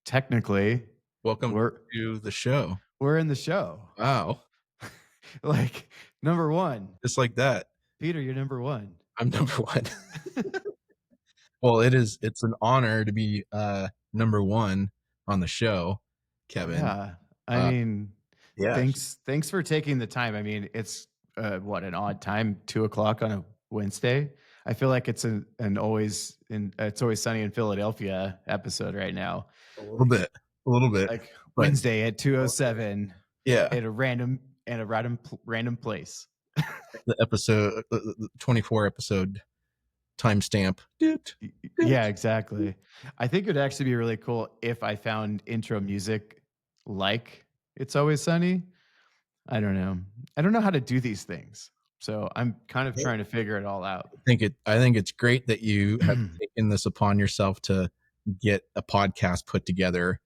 Technically, Welcome we're to the show. we're in the show. Wow. Like, number 1. Just like that. Peter, you're number 1. I'm number 1. Well, it's an honor to be number 1 on the show, Kevin. Yeah. I Uh, mean, yeah. thanks for taking the time. I mean, it's, what, an odd time, 2 o'clock on a Wednesday? I feel like it's Always Sunny in Philadelphia episode right now. A little bit. A little bit. Like, But Wednesday at 2:07 yeah, at a random place. the episode the 24 episode timestamp. Doot, Yeah, doot. exactly. I think it'd actually be really cool if I found intro music like It's Always Sunny. I don't know. I don't know how to do these things. So I'm kind of trying to figure it all out. I think it's great that you have taken this upon yourself to get a podcast put together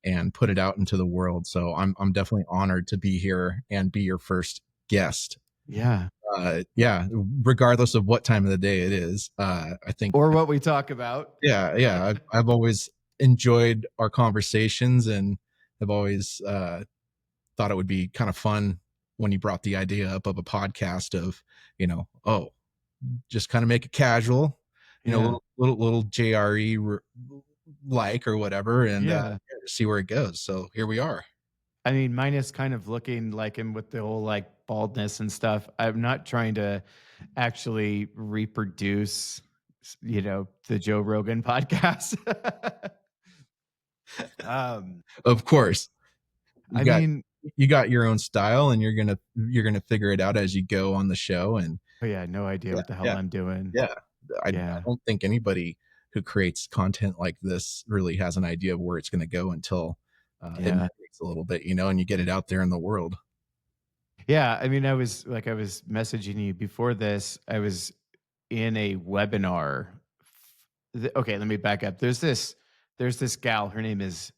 and put it out into the world. So I'm definitely honored to be here and be your first guest. Yeah. Yeah, regardless of what time of the day it is. I think Or what we talk about. yeah, I've always enjoyed our conversations and have always thought it would be kind of fun when you brought the idea up of a podcast of, oh, just kind of make it casual, Yeah. little JRE like or whatever, and Yeah. just see where it goes. So here we are. I mean, mine is kind of looking like him with the whole like baldness and stuff. I'm not trying to actually reproduce, the Joe Rogan podcast. um, Of course, you I got mean, you got your own style, and you're gonna figure it out as you go on the show. And oh yeah, no idea yeah, what the hell yeah, I'm doing. yeah. I Yeah. don't think anybody who creates content like this really has an idea of where it's going to go until it Yeah. takes a little bit, and you get it out there in the world. Yeah. I mean, I was messaging you before this. I was in a webinar. Okay, let me back up. There's this gal. Her name is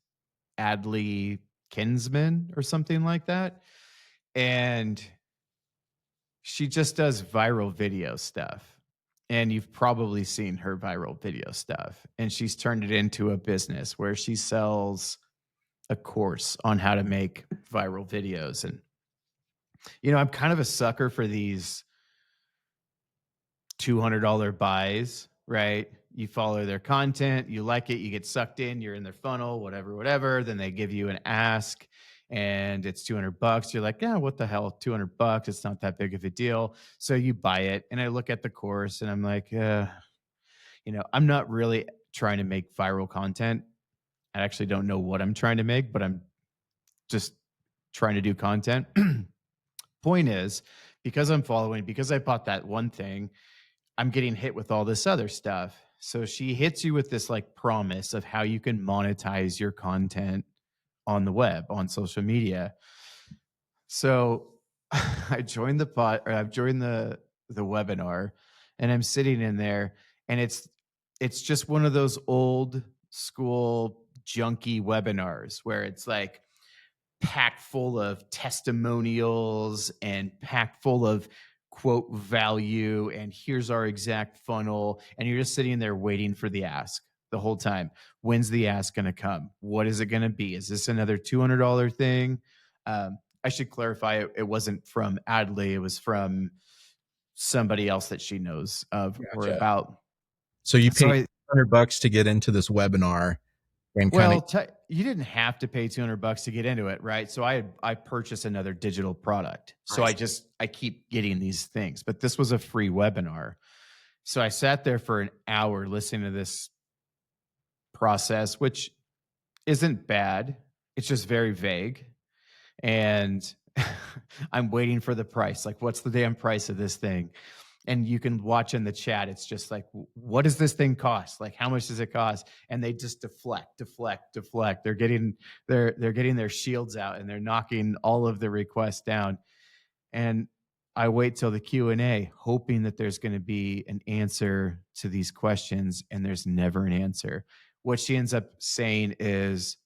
Adley Kinsman or something like that. And she just does viral video stuff. And you've probably seen her viral video stuff. And she's turned it into a business where she sells a course on how to make viral videos. And, I'm kind of a sucker for these $200 buys, right? You follow their content, you like it, you get sucked in, you're in their funnel, whatever. Then they give you an ask and it's $200. You're like, yeah, what the hell? $200. It's not that big of a deal. So you buy it. And I look at the course and I'm like, I'm not really trying to make viral content. I actually don't know what I'm trying to make, but I'm just trying to do content. Point is, because I bought that one thing, I'm getting hit with all this other stuff. So she hits you with this like promise of how you can monetize your content on the web, on social media. So I've joined the webinar and I'm sitting in there and it's just one of those old school junky webinars where it's like packed full of testimonials and packed full of quote value and here's our exact funnel and you're just sitting there waiting for the ask the whole time. When's the ask going to come? What is it going to be? Is this another $200 thing? I should clarify it wasn't from Adley, it was from somebody else that she knows of or Gotcha. about. So you So paid $100 to get into this webinar and kind of you didn't have to pay $200 to get into it, right? So I purchased another digital product. So I keep getting these things, but this was a free webinar. So I sat there for an hour listening to this process, which isn't bad. It's just very vague. And I'm waiting for the price. Like, what's the damn price of this thing? And you can watch in the chat. It's just like, what does this thing cost? Like, how much does it cost? And they just deflect. They're getting their shields out and they're knocking all of the requests down. And I wait till the Q&A, hoping that there's going to be an answer to these questions, and there's never an answer. What she ends up saying is,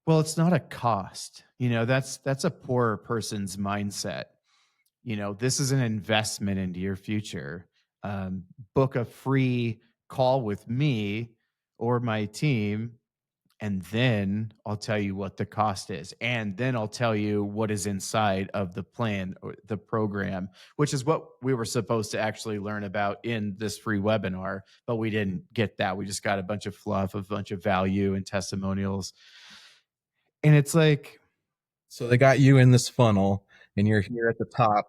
well, it's not a cost. That's a poor person's mindset. this is an investment into your future. Book a free call with me or my team, and then I'll tell you what the cost is. And then I'll tell you what is inside of the plan or the program, which is what we were supposed to actually learn about in this free webinar, but we didn't get that. We just got a bunch of fluff, a bunch of value and testimonials. And it's like, So they got you in this funnel and you're here at the top,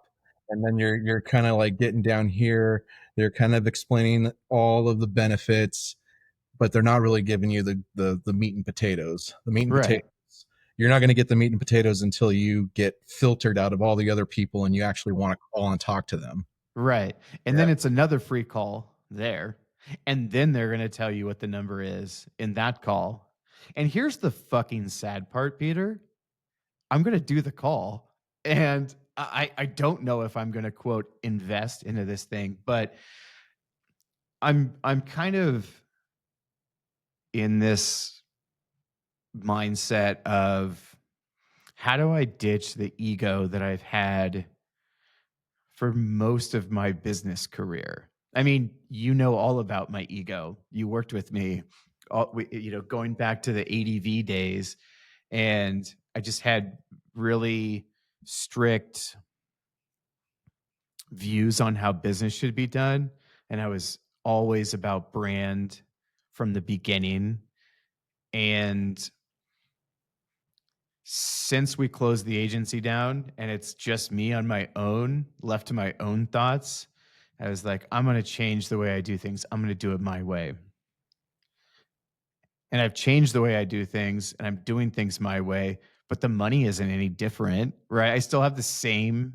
and then you're kind of like getting down here. They're kind of explaining all of the benefits, but they're not really giving you the meat and potatoes. The meat and potatoes. right. You're not going to get the meat and potatoes until you get filtered out of all the other people and you actually want to call and talk to them. Right. And Yeah. then it's another free call there. And then they're going to tell you what the number is in that call. And here's the fucking sad part, Peter. I'm going to do the call. And I don't know if I'm going to quote invest into this thing, but I'm kind of in this mindset of how do I ditch the ego that I've had for most of my business career. I mean, all about my ego. You worked with me, going back to the ADV days, and I just had really strict views on how business should be done, and I was always about brand from the beginning. And since we closed the agency down and it's just me on my own, left to my own thoughts, I was like, I'm going to change the way I do things. I'm going to do it my way. And I've changed the way I do things and I'm doing things my way, but the money isn't any different, right? I still have the same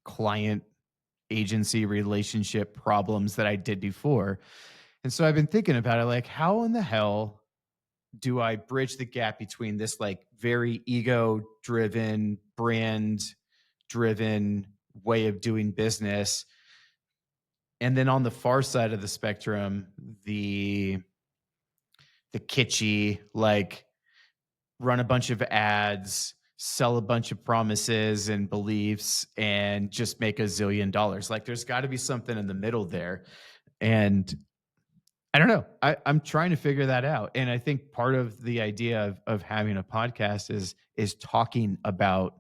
client agency relationship problems that I did before. And so I've been thinking about it like, how in the hell do I bridge the gap between this like very ego driven, brand driven way of doing business, and then on the far side of the spectrum, the kitschy, like run a bunch of ads, sell a bunch of promises and beliefs, and just make a zillion dollars. Like there's got to be something in the middle there. And I don't know. I'm trying to figure that out. And I think part of the idea of having a podcast is talking about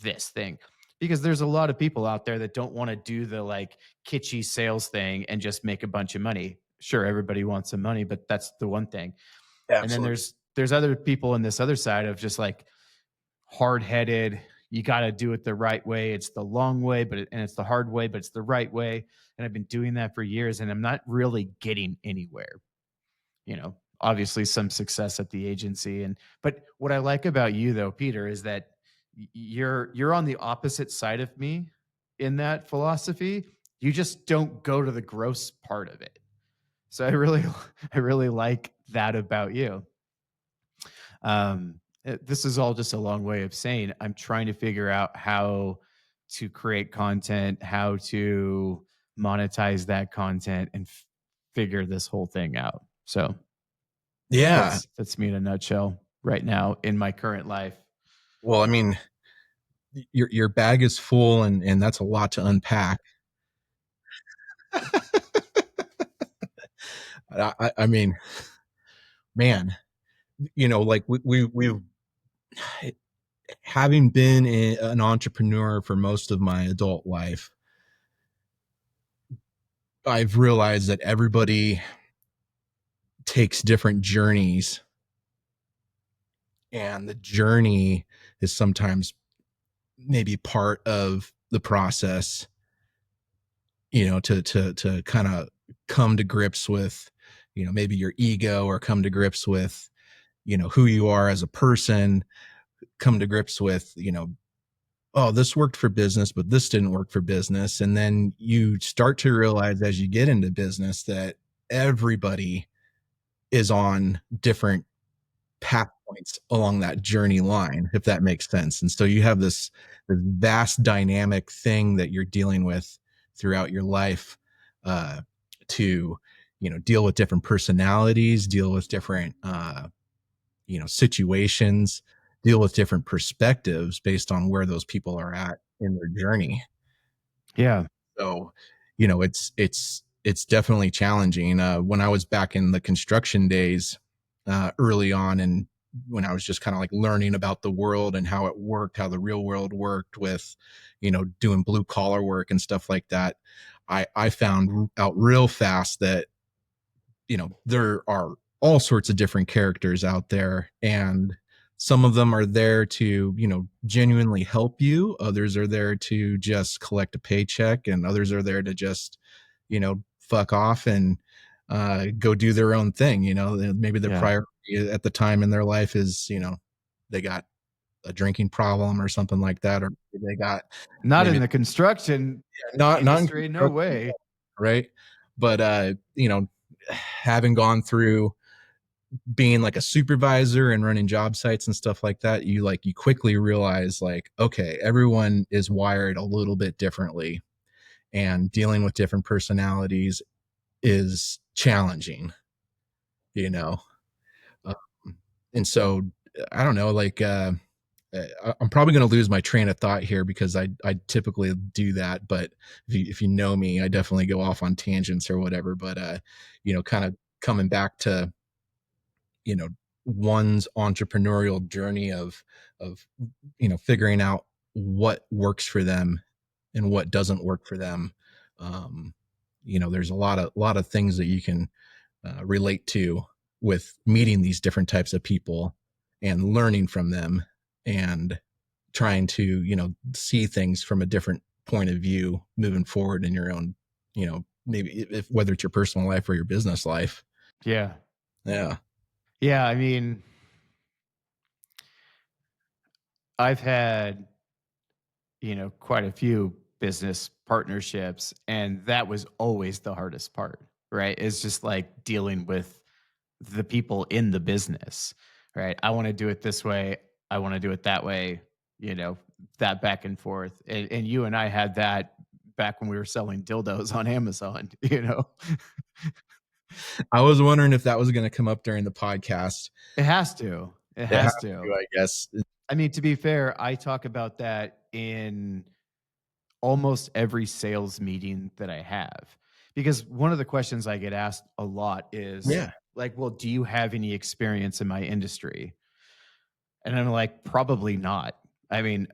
this thing. Because there's a lot of people out there that don't want to do the like kitschy sales thing and just make a bunch of money. Sure, everybody wants some money, but that's the one thing. And then Absolutely. there's other people on this other side of just like hard-headed, you got to do it the right way. It's the long way, and it's the hard way, but it's the right way. And I've been doing that for years and I'm not really getting anywhere. Obviously some success at the agency, but what I like about you though, Peter, is that you're on the opposite side of me in that philosophy. You just don't go to the gross part of it. So I really I really like that about you. This is all just a long way of saying I'm trying to figure out how to create content, how to monetize that content, and figure this whole thing out. So Yeah. that's me in a nutshell right now in my current life. Well, I mean, your bag is full, and that's a lot to unpack. I mean, man, like we having been an entrepreneur for most of my adult life, I've realized that everybody takes different journeys, and the journey is sometimes maybe part of the process, to kind of come to grips with, maybe your ego, or come to grips with, who you are as a person, come to grips with, oh, this worked for business, but this didn't work for business. And then you start to realize as you get into business that everybody is on different path points along that journey line, if that makes sense. And so you have this vast dynamic thing that you're dealing with throughout your life, to, deal with different personalities, deal with different, situations, deal with different perspectives based on where those people are at in their journey. Yeah. So, it's definitely challenging. When I was back in the construction days, early on, and when I was just kind of like learning about the world and how it worked, how the real world worked with, doing blue collar work and stuff like that, I found out real fast that there are all sorts of different characters out there, and some of them are there to genuinely help you, others are there to just collect a paycheck, and others are there to just fuck off and go do their own thing. Maybe the Yeah. priority at the time in their life is they got a drinking problem or something like that, or they got Not in maybe the construction not in industry, no construction, way. right? But having gone through being like a supervisor and running job sites and stuff like that, you quickly realize, like, okay, everyone is wired a little bit differently, and dealing with different personalities is challenging, you know. Um, and so I don't know, like I'm probably going to lose my train of thought here because I typically do that, but if you know me, I definitely go off on tangents or whatever. But kind of coming back to you know one's entrepreneurial journey of figuring out what works for them and what doesn't work for them. um there's a lot of things that you can relate to with meeting these different types of people and learning from them, and trying to see things from a different point of view moving forward in your own, maybe if whether it's your personal life or your business life. Yeah. Yeah. Yeah. I mean, I've had, quite a few business partnerships, and that was always the hardest part, right? It's just like dealing with the people in the business, right? I want to do it this way. I want to do it that way, you know, that back and forth. And you and I had that back when we were selling dildos on Amazon, I was wondering if that was going to come up during the podcast. It has to. It It has has to. to, I guess. I mean, to be fair, I talk about that in almost every sales meeting that I have. Because one of the questions I get asked a lot is Yeah. like, well, do you have any experience in my industry? And I'm like, probably not. I mean,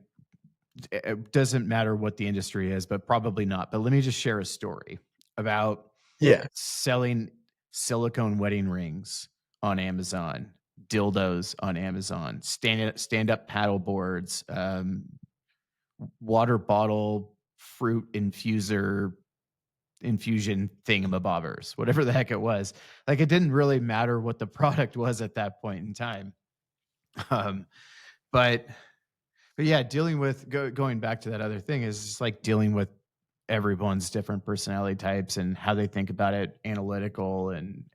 it doesn't matter what the industry is, but probably not. But let me just share a story about Yeah. selling silicone wedding rings on Amazon, dildos on Amazon, stand up paddle boards, water bottle, fruit infusion thingamabobbers, whatever the heck it was. Like, it didn't really matter what the product was at that point in time. Um, but yeah, dealing with going back to that other thing is just like dealing with everyone's different personality types and how they think about it, analytical and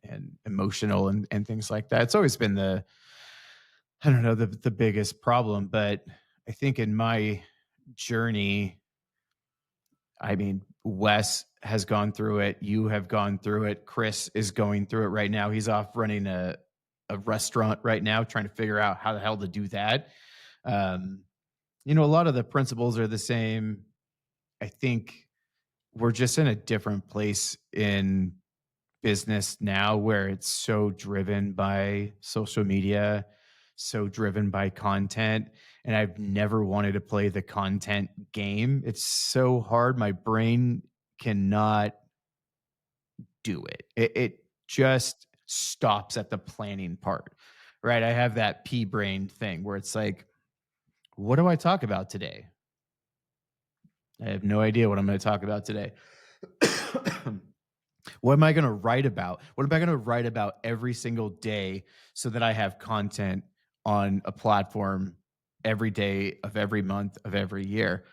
emotional and things like that. It's always been the I don't know the biggest problem, but I think in my journey, I mean, Wes has gone through it. You have gone through it. Chris is going through it right now. He's off running a restaurant right now, trying to figure out how the hell to do that. Um, a lot of the principles are the same. I think we're just in a different place in business now where it's so driven by social media, so driven by content. And I've never wanted to play the content game. It's so hard. My brain cannot do it. It just stops at the planning part, right? I have that pea brain thing where it's like, what do I talk about today? I have no idea what I'm going to talk about today. What am I going to write about? What am I going to write about every single day so that I have content on a platform every day of every month of every year?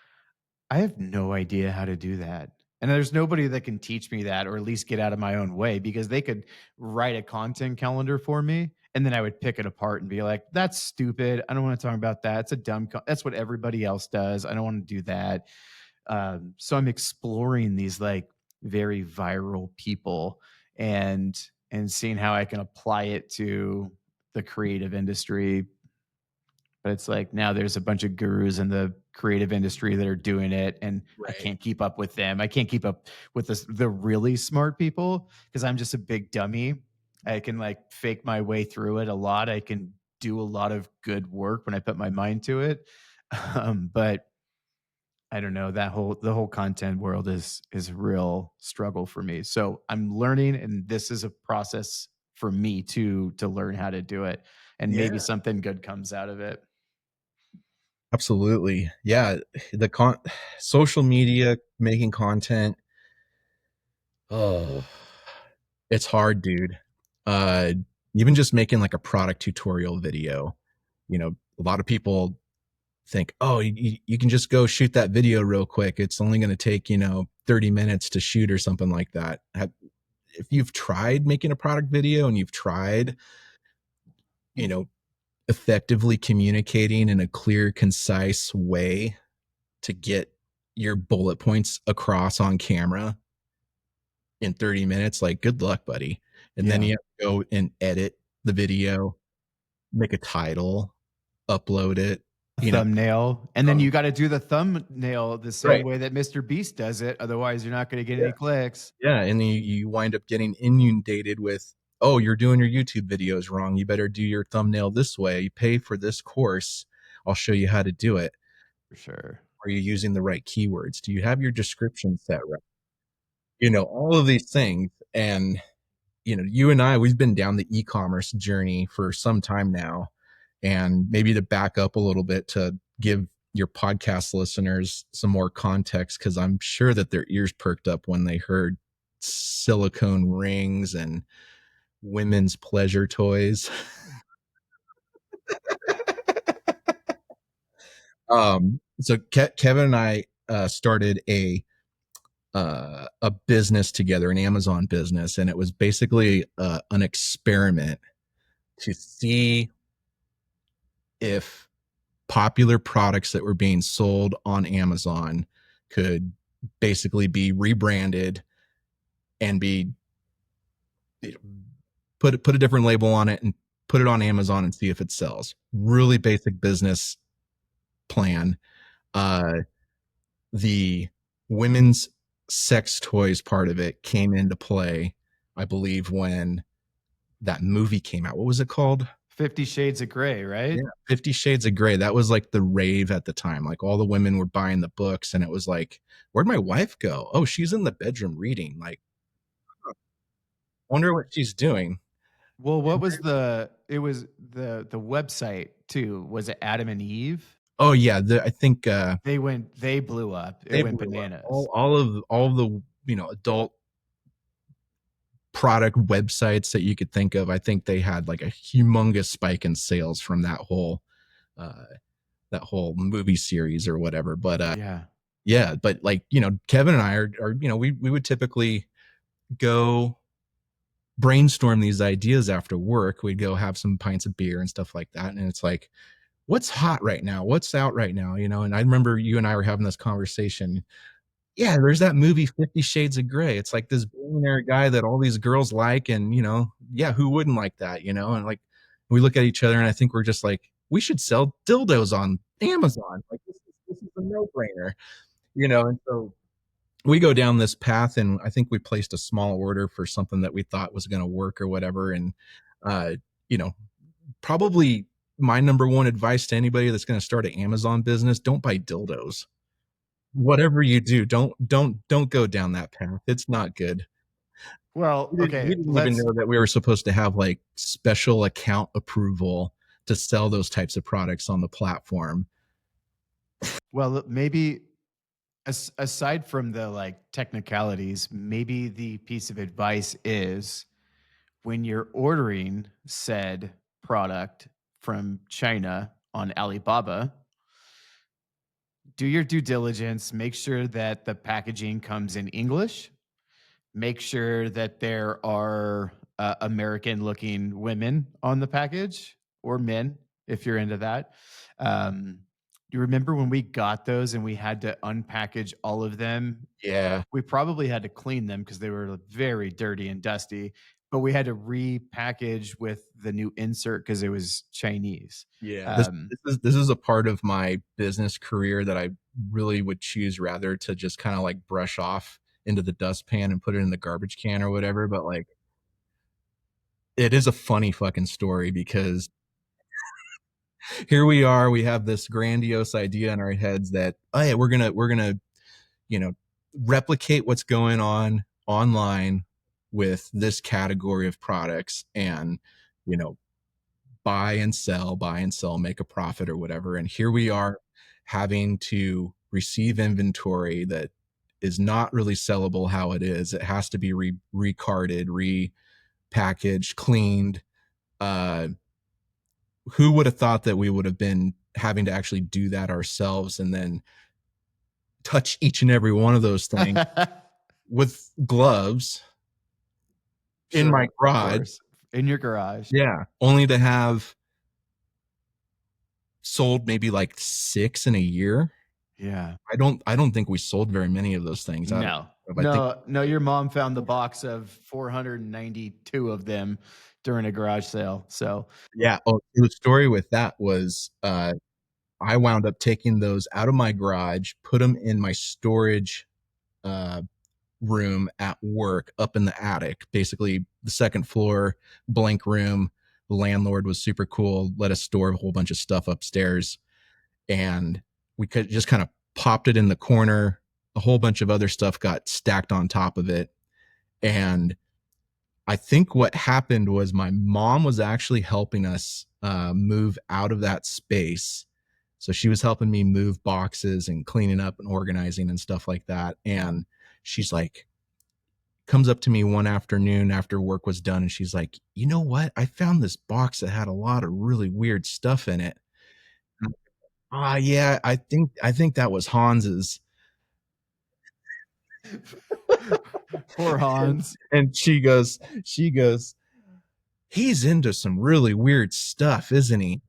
I have no idea how to do that. And there's nobody that can teach me that, or at least get out of my own way, because they could write a content calendar for me and then I would pick it apart and be like, that's stupid. I don't want to talk about that. It's a that's what everybody else does. I don't want to do that. So I'm exploring these like very viral people and seeing how I can apply it to the creative industry. But it's like now there's a bunch of gurus in the creative industry that are doing it, and I Right. can't keep up with them. I can't keep up with the really smart people because I'm just a big dummy. I can like fake my way through it a lot. I can do a lot of good work when I put my mind to it. But I don't know, the whole content world is a real struggle for me. So I'm learning, and this is a process for me to learn how to do it, and maybe Yeah. something good comes out of it. Absolutely. Yeah, the social media, making content, oh, it's hard, dude. Uh, Even just making like a product tutorial video, a lot of people think, oh, you can just go shoot that video real quick. It's only going to take, 30 minutes to shoot or something like that. If you've tried making a product video and you've tried, you know, effectively communicating in a clear, concise way to get your bullet points across on camera in 30 minutes, like good luck, buddy. And then Yeah. you have to go and edit the video, make a title, upload it, A you know. thumbnail, and then um, you gotta do the thumbnail the same right. way that Mr. Beast does it, otherwise you're not gonna get Yeah. any clicks. Yeah. And then you wind up getting inundated with, oh, you're doing your YouTube videos wrong. You better do your thumbnail this way. You pay for this course. I'll show you how to do it. For sure. Are you using the right keywords? Do you have your description set right? All of these things. And you and I, we've been down the e-commerce journey for some time now. And maybe to back up a little bit to give your podcast listeners some more context, because I'm sure that their ears perked up when they heard silicone rings and women's pleasure toys. So Kevin and I started a business together, an Amazon business, and it was basically an experiment to see if popular products that were being sold on Amazon could basically be rebranded and be put a different label on it and put it on Amazon and see if it sells. Really basic business plan. Uh, the women's sex toys part of it came into play, I believe, when that movie came out. What was it called? 50 Shades of Grey, Yeah, right? 50 Shades of Grey. That was like the rave at the time. Like all the women were buying the books, and it was like, where'd my wife go? Oh, she's in the bedroom reading. Like, wonder what she's doing. Well, what was it was the website too, was it Adam and Eve? Oh yeah, I think They blew up. It they went blew up. bananas. All of the adult product websites that you could think of. I think they had like a humongous spike in sales from uh, that whole movie series or whatever. But Yeah. yeah, but like Kevin and I are we would typically go brainstorm these ideas after work. We'd go have some pints of beer and stuff like that. And it's like, what's hot right now? What's out right now? And I remember you and I were having this conversation. Yeah, there's that movie 50 Shades of Grey. It's like this billionaire guy that all these girls like. And, yeah, who wouldn't like that? And like, we look at each other and I think we're just like, we should sell dildos on Amazon. Like, this is a no brainer, and so we go down this path, and I think we placed a small order for something that we thought was going to work or whatever. And uh you know probably my number one advice to anybody that's going to start an Amazon business: don't buy dildos. Whatever you do, don't go down that path. It's not good. Well, We okay, didn't even know that we were supposed to have like special account approval to sell those types of products on the platform. maybe aside from the like technicalities, maybe the piece of advice is when you're ordering said product from China on Alibaba, do your due diligence, make sure that the packaging comes in English, make sure that there are American looking women on the package or men if you're into that. Do you remember when we got those and we had to unpackage all of them? Yeah. We probably had to clean them because they were very dirty and dusty. but we had to repackage with the new insert because it was Chinese. Yeah, Um, this is a part of my business career that I really would choose rather to just kinda, like, brush off into the dustpan and put it in the garbage can or whatever, but, like, it is a funny fucking story because here we are, we have this grandiose idea in our heads that, "Oh, yeah, we're gonna, you know, replicate what's going on online with this category of products and, you know, buy and sell, make a profit or whatever." And here we are having to receive inventory that is not really sellable how it is. It has to be recarded, repackaged, cleaned. Uh, who would have thought that we would have been having to actually do that ourselves and then touch each and every one of those things with gloves in my sure, of garage? course, in your garage. Yeah, only to have sold maybe like 6 in a year. Yeah. I don't think we sold very many of those things out No. of I think No, no, your mom found the box of 492 of them during a garage sale, so yeah, oh, the story with that was, I wound up taking those out of my garage, put them in my storage, uh, room at work up in the attic, basically the 2nd floor, blank room. The landlord was super cool, let us store a whole bunch of stuff upstairs, and we could just kinda popped it in the corner. A whole bunch of other stuff got stacked on top of it, and I think what happened was my mom was actually helping us, move out of that space. So she was helping me move boxes and cleaning up and organizing and stuff like that, and she's like comes up to me one afternoon after work was done, and she's like, "You know what? I found this box that had a lot of really weird stuff in it." "Ah, yeah, I think that was Hans's." poor Hans. And she goes, "He's into some really weird stuff, isn't he?"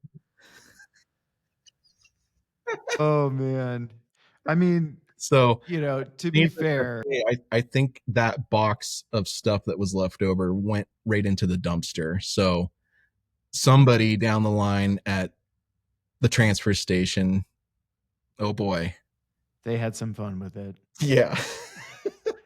Oh, man. I mean, So, to be needless to fair, say, I think that box of stuff that was left over went right into the dumpster. So, somebody down the line at the transfer station, oh boy. they had some fun with it. Yeah.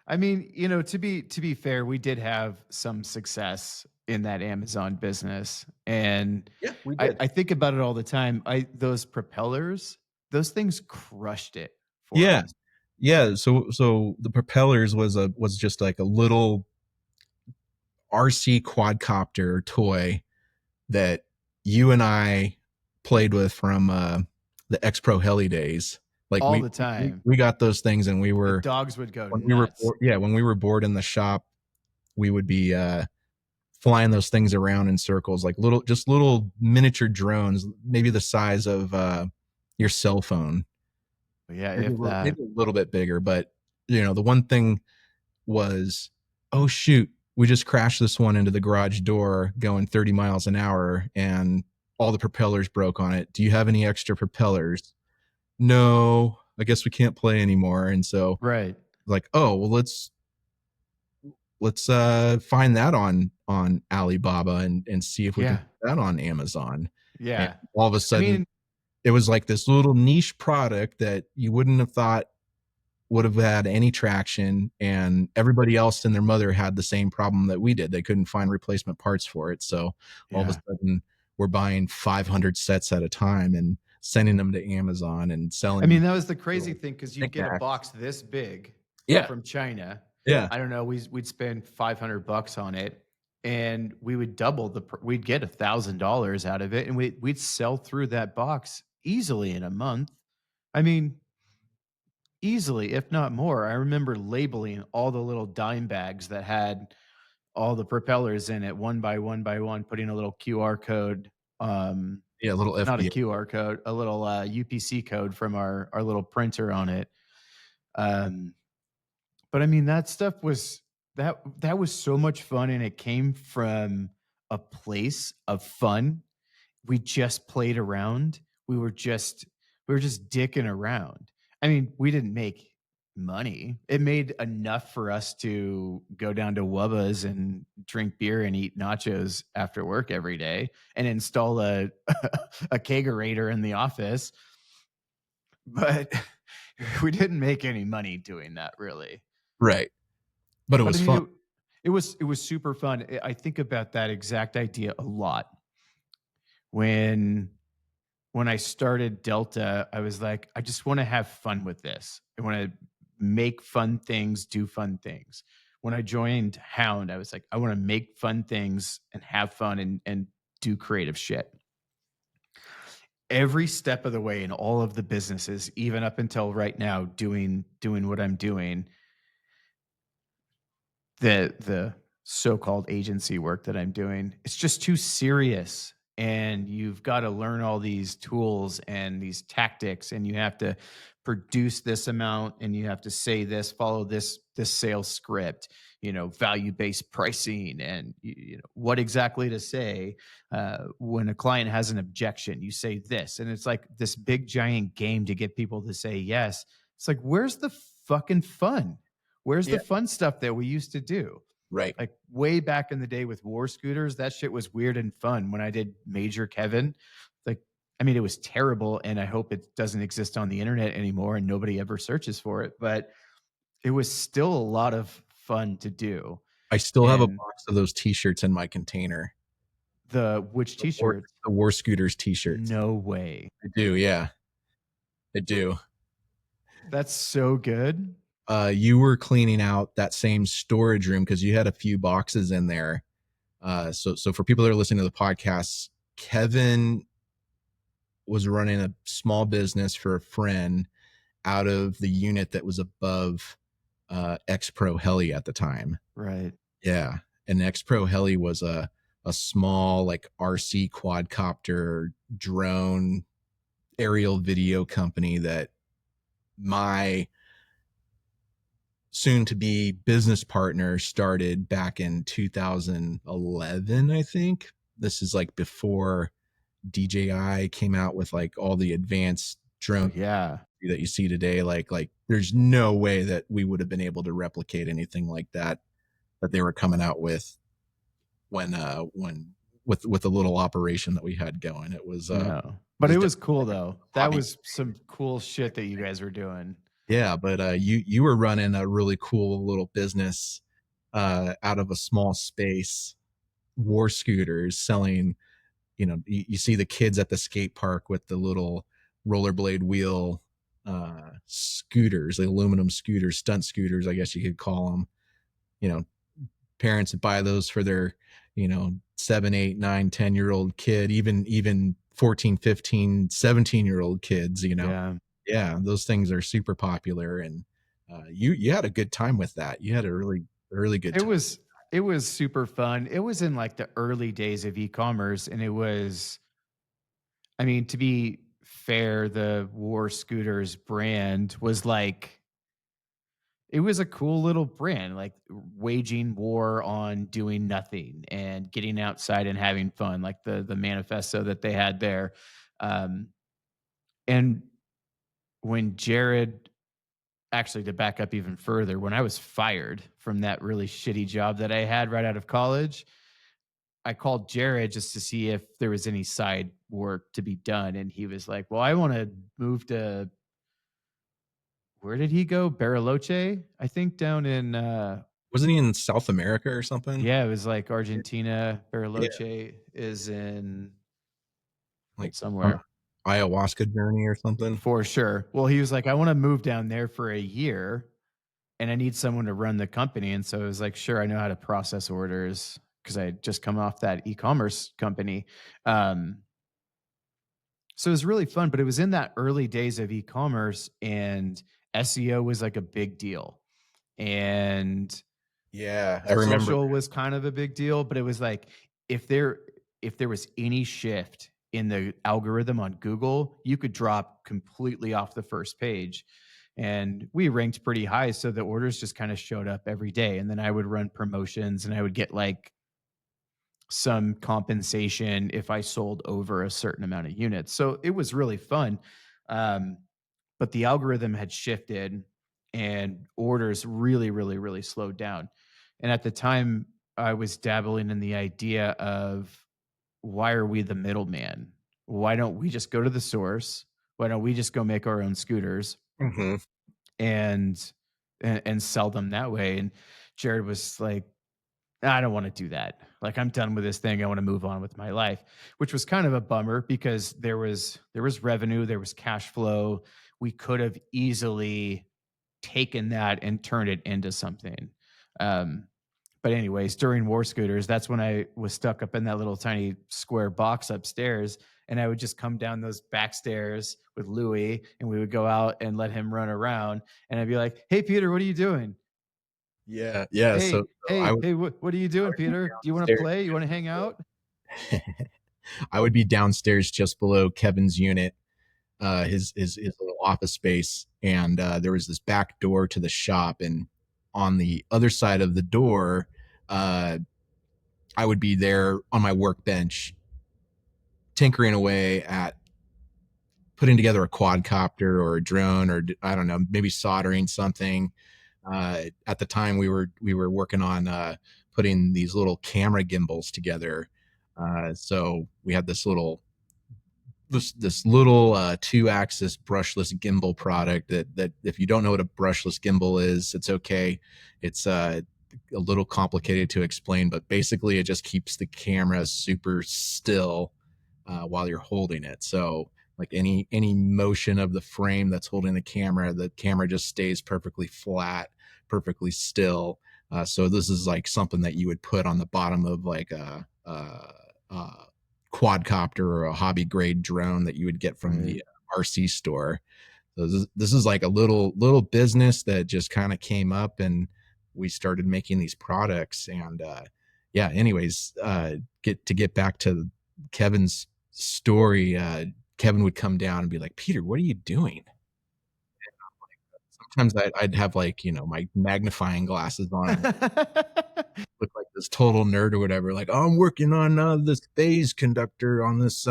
I mean, to be fair, we did have some success in that Amazon business, and Yeah, we I did. I think about it all the time. I those propellers, those things crushed it for Yeah. us. Yeah, so the propellers was just like a little RC quadcopter toy that you and I played with from, the X Pro Heli days. Like, All the time. we got those things and we The were dogs would go when we were nuts. when we were bored in the shop, we would be, flying those things around in circles, like little miniature drones, maybe the size of, your cell phone. But yeah, if that. Maybe a little bit bigger, but, the one thing was, "Oh, shoot, we just crashed this one into the garage door going 30 miles an hour, and all the propellers broke on it. Do you have any extra propellers?" "No, I guess we can't play anymore." And so, Right. like, "Oh, well, let's find that on Alibaba and see if we can Yeah. put that on Amazon." And Yeah. all of a I sudden, mean, it was like this little niche product that you wouldn't have thought would have had any traction, and everybody else and their mother had the same problem that we did. They couldn't find replacement parts for it. So all of a yeah. sudden, we're buying 500 sets at a time and sending them to Amazon and I selling mean, that was the crazy little thing because 'cause you'd get a knickknacks. box this big Yeah, from China. yeah, I don't know, we'd spend $500 on it, and we would double we'd get $1,000 out of it, and we'd sell through that box easily in a month. I mean, easily, if not more. I remember labeling all the little dime bags that had all the propellers in it one by one, putting a little QR code, yeah, a little not a FBA. QR code, a little, UPC code from our little printer on it. Um, but I mean, that stuff was that was so much fun, and it came from a place of fun. We just played around. We were just dicking around. I mean, we didn't make money. It made enough for us to go down to Wubba's and drink beer and eat nachos after work every day and install a a kegerator in the office, but we didn't make any money doing that really. Right. But it But was I mean, fun. it was super fun. I think about that exact idea a lot. When when I started Delta, I was like, I just want to have fun with this. I want to make fun things, do fun things. When I joined Hound, I was like, I want to make fun things and have fun and do creative shit. Every step of the way in all of the businesses, even up until right now, doing what I'm doing, the so-called agency work that I'm doing, it's just too serious, and you've gotta learn all these tools and these tactics, and you have to produce this amount, and you have to say this, follow this sales script, value-based pricing, and what exactly to say. When a client has an objection, you say this, and it's like this big giant game to get people to say yes. It's like, where's the fucking fun? Where's Yeah. the fun stuff that we used to do? Right. Like way back in the day with war scooters, that shit was weird and fun. When I did Major Kevin, like, I mean, it was terrible, and I hope it doesn't exist on the internet anymore and nobody ever searches for it. But it was still a lot of fun to do. I still have a And box of those t-shirts in my container. the which The war t-shirts? the war scooters t-shirts. No way. I do, yeah. I do. That's so good. You were cleaning out that same storage room because you had a few boxes in there. So for people that are listening to the podcast, Kevin was running a small business for a friend out of the unit that was above X Pro Heli at the time. Right. Yeah, and X Pro Heli was a small like RC quadcopter drone aerial video company that my soon to be business partner started back in 2011, I think. This is like before DJI came out with like all the advanced Oh, drone yeah. that you see today. Like there's no way that we would have been able to replicate anything like that they were coming out with when with the little operation that we had going. It was No. it But was it was definitely cool, though. a That hobby. was some cool shit that you guys were doing. Yeah, but you were running a really cool little business out of a small space, war scooters selling. You see the kids at the skate park with the little rollerblade wheel scooters, the aluminum scooters, stunt scooters, I guess you could call them. You know, parents that buy those for their 7, 8, 9, 10 year old kid, even 14, 15, 17 year old kids. Yeah. Yeah, those things are super popular, and you had a good time with that. You had a really good It time. was it was super fun. It was in, like, the early days of e-commerce, and it was, I mean, to be fair, the War Scooters brand was, like, it was a cool little brand, like, waging war on doing nothing and getting outside and having fun, like the manifesto that they had there. Um, and when Jared actually, to back up even further, when I was fired from that really shitty job that I had right out of college, I called Jared just to see if there was any side work to be done. And he was like, well, I want to move to, where did he go? Bariloche, I think down in, Wasn't he in South America or something? yeah, it was like Argentina. Yeah, Bariloche is in, like on somewhere a ayahuasca journey or something. for sure. Well, he was like, I want to move down there for a year and I need someone to run the company. And so I was like, sure, I know how to process orders because I had just come off that e-commerce company. Um, so it was really fun, but it was in that early days of e-commerce and SEO was like a big deal. And Yeah, I remember. social was kind of a big deal, but it was like if there if there was any shift in the algorithm on Google, you could drop completely off the first page. And we ranked pretty high, so the orders just kind of showed up every day. And then I would run promotions and I would get like some compensation if I sold over a certain amount of units. So it was really fun. Um, but the algorithm had shifted and orders really, really, really slowed down. And at the time, I was dabbling in the idea of why are we the middleman? Why don't we just go to the source? Why don't we just go make our own scooters Hmm. and and sell them that way? And Jared was like, I don't want to do that. Like I'm done with this thing. I want to move on with my life, which was kind of a bummer because there was revenue, there was cash flow. We could have easily taken that and turned it into something. Um, but anyways, during War Scooters, that's when I was stuck up in that little tiny square box upstairs, and I would just come down those back stairs with Louis, and we would go out and let him run around, and I'd be like, "Hey, Peter, what are you doing? Yeah, yeah. Hey, So I hey, would, hey, what are you I doing, would be Peter? Do you want to downstairs play? You want to just hang out?" below. I would be downstairs just below Kevin's unit, his little office space, and there was this back door to the shop, and on the other side of the door, uh, I would be there on my workbench, tinkering away at putting together a quadcopter or a drone, or I don't know, maybe soldering something. At the time, we were working on putting these little camera gimbals together. So we had this little two-axis brushless gimbal product that if you don't know what a brushless gimbal is, it's okay. It's a little complicated to explain, but basically it just keeps the camera super still while you're holding it. So like any motion of the frame that's holding the camera just stays perfectly flat, perfectly still. So this is like something that you would put on the bottom of like a quadcopter or a hobby grade drone that you would get from the Right. RC store. So this is like a little business that just kind of came up, and we started making these products. And yeah, anyways, get back to Kevin's story. Kevin would come down and be like, Peter, what are you doing? Sometimes I'd have like, my magnifying glasses on and look like this total nerd or whatever. Like, oh, I'm working on this phase conductor on this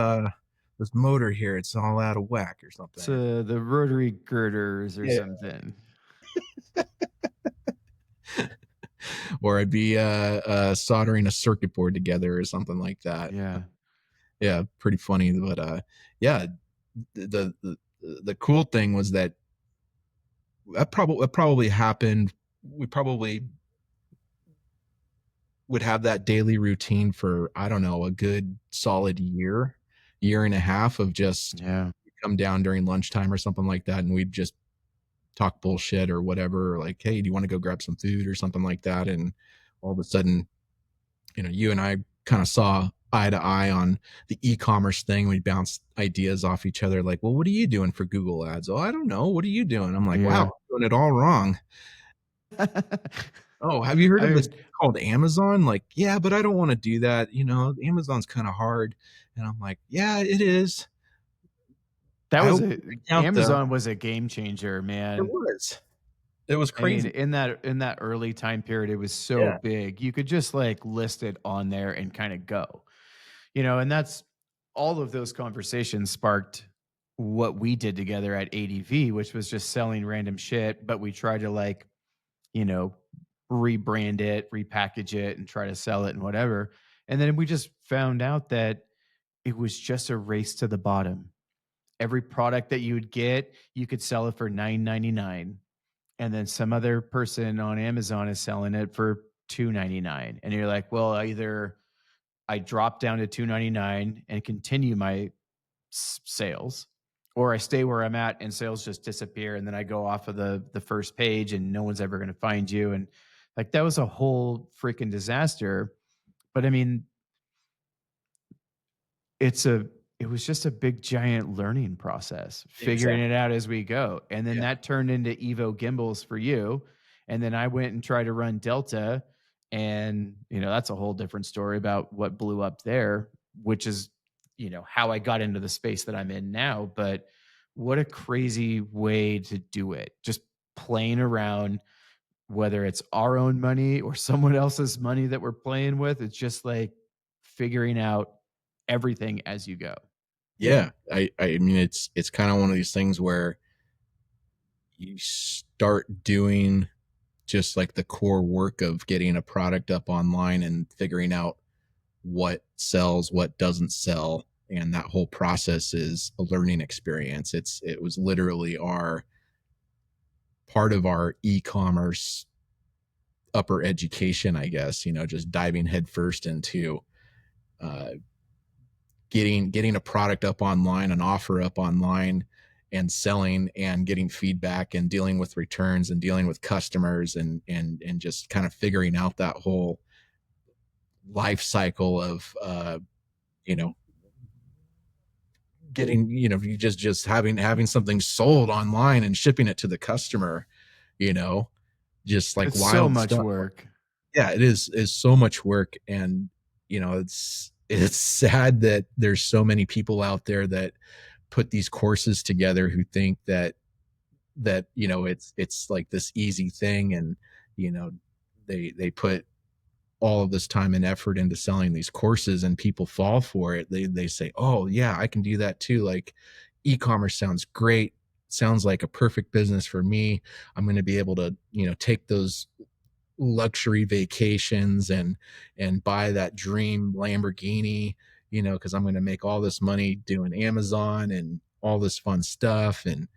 motor here. It's all out of whack or something. So the rotary girders or Yeah. something. Or I'd be soldering a circuit board together or something like that. Yeah. Yeah, pretty funny. But yeah, the, the the cool thing was that that probably happened. We probably would have that daily routine for, I don't know, a good solid year and a half of just Yeah. come down during lunchtime or something like that, and we'd just talk bullshit or whatever, or like, hey, do you want to go grab some food or something like that? And all of a sudden, you and I kind of saw eye to eye on the e-commerce thing. We bounced ideas off each other, like, well, what are you doing for Google ads? Oh, I don't know. What are you doing? I'm like, wow, Yeah. I'm doing it all wrong. Oh, have you heard I of this mean, thing called Amazon? Like, yeah, but I don't want to do that. Amazon's kind of hard. And I'm like, yeah, it is. that I was opened a an account though. Amazon was a game changer, It man. was. It was I mean, crazy. in that early time period, it was so Yeah. big. You could just like list it on there and kind of go. And that's all of those conversations sparked what we did together at ADV, which was just selling random shit, but we tried to like, you know, rebrand it, repackage it, and try to sell it and whatever. And then we just found out that it was just a race to the bottom. Every product that you would get, you could sell it for 9.99, and then some other person on Amazon is selling it for 2.99. And you're like, well, either I drop down to 2.99 and continue my sales, or I stay where I'm at and sales just disappear, and then I go off of the first page and no one's ever going to find you. And like that was a whole freaking disaster. But I mean, it's a it was just a big giant learning process, figuring Exactly. it out as we go. And then Yeah. that turned into EVO Gimbals for you. And then I went and tried to run Delta. And, that's a whole different story about what blew up there, which is, how I got into the space that I'm in now. But what a crazy way to do it. Just playing around, whether it's our own money or someone else's money that we're playing with. It's just like figuring out everything as you go. Yeah. I mean, it's kind of one of these things where you start doing just like the core work of getting a product up online and figuring out what sells, what doesn't sell. And that whole process is a learning experience. It was literally our part of our e-commerce upper education, I guess, just diving headfirst into uh, getting a product up online, an offer up online, and selling and getting feedback and dealing with returns and dealing with customers and just kind of figuring out that whole life cycle of you know getting you just having something sold online and shipping it to the customer, you know just like It's so wild much stuff. work. Yeah, it is so much work. And it's sad that there's so many people out there that put these courses together who think that it's like this easy thing. And you know they put all of this time and effort into selling these courses, and people fall for it. They say, oh yeah, I can do that too. Like, e-commerce sounds great, sounds like a perfect business for me. I'm going to be able to take those luxury vacations and buy that dream Lamborghini, because I'm going to make all this money doing Amazon and all this fun stuff. And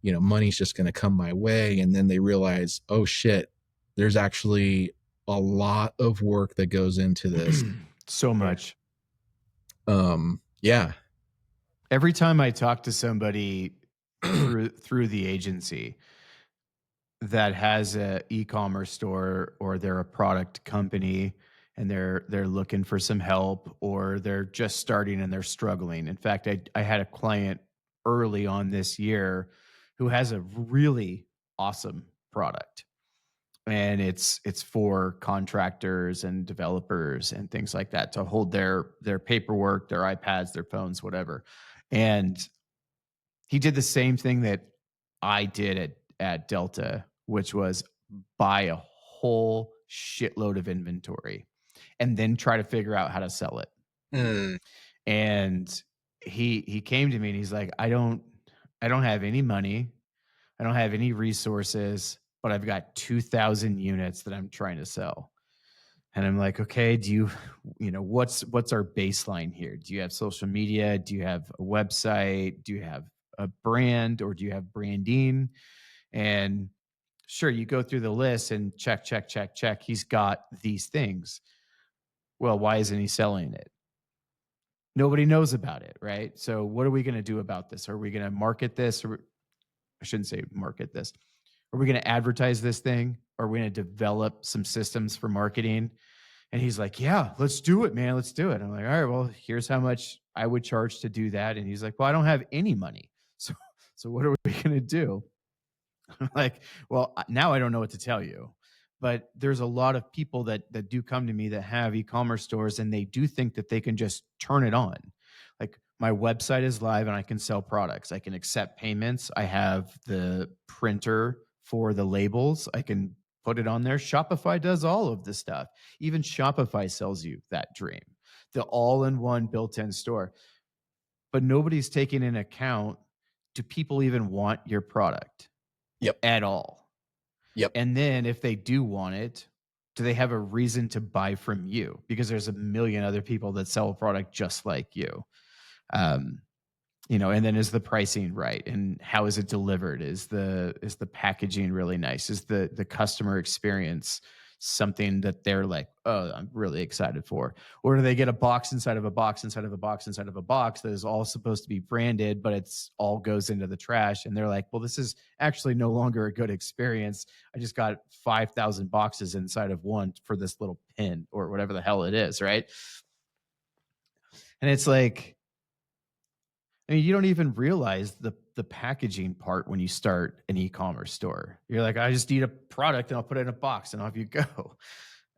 money's just going to come my way. And then they realize, oh shit, there's actually a lot of work that goes into this. So And much. yeah. Every time I talk to somebody through the agency that has a e-commerce store, or they're a product company and they're looking for some help, or they're just starting and they're struggling. In fact, I had a client early on this year who has a really awesome product, and it's for contractors and developers and things like that to hold their paperwork, their iPads, their phones, whatever. And he did the same thing that I did at Delta, which was buy a whole shitload of inventory and then try to figure out how to sell it. Mm. And he came to me and he's like, I don't have any money. I don't have any resources, but I've got 2,000 units that I'm trying to sell. And I'm like, okay, what's our baseline here? Do you have social media? Do you have a website? Do you have a brand, or do you have branding? And sure, you go through the list and check, check, check, check. He's got these things. Well, why isn't he selling it? Nobody knows about it, right? So what are we going to do about this? Are we going to market this? Or I shouldn't say market this. Are we going to advertise this thing? Are we going to develop some systems for marketing? And he's like, yeah, let's do it, man. Let's do it. I'm like, all right, well, here's how much I would charge to do that. And he's like, well, I don't have any money. So, so what are we going to do? I'm like, well, now I don't know what to tell you. But there's a lot of people that do come to me that have e-commerce stores, and they do think that they can just turn it on. Like, my website is live and I can sell products. I can accept payments. I have the printer for the labels. I can put it on there. Shopify does all of this stuff. Even Shopify sells you that dream, the all-in-one built-in store. But nobody's taking into account, do people even want your product Yep. at all? Yep. And then if they do want it, do they have a reason to buy from you? Because there's a million other people that sell a product just like you. Um, and then, is the pricing right? And how is it delivered? Is the packaging really nice? Is the customer experience something that they're like, oh, I'm really excited for? Or do they get a box inside of a box inside of a box inside of a box that is all supposed to be branded, but it's all goes into the trash? And they're like, well, this is actually no longer a good experience. I just got 5,000 boxes inside of one for this little pin or whatever the hell it is, right? And it's like, I mean, you don't even realize the packaging part when you start an e-commerce store. You're like, I just need a product and I'll put it in a box and off you go.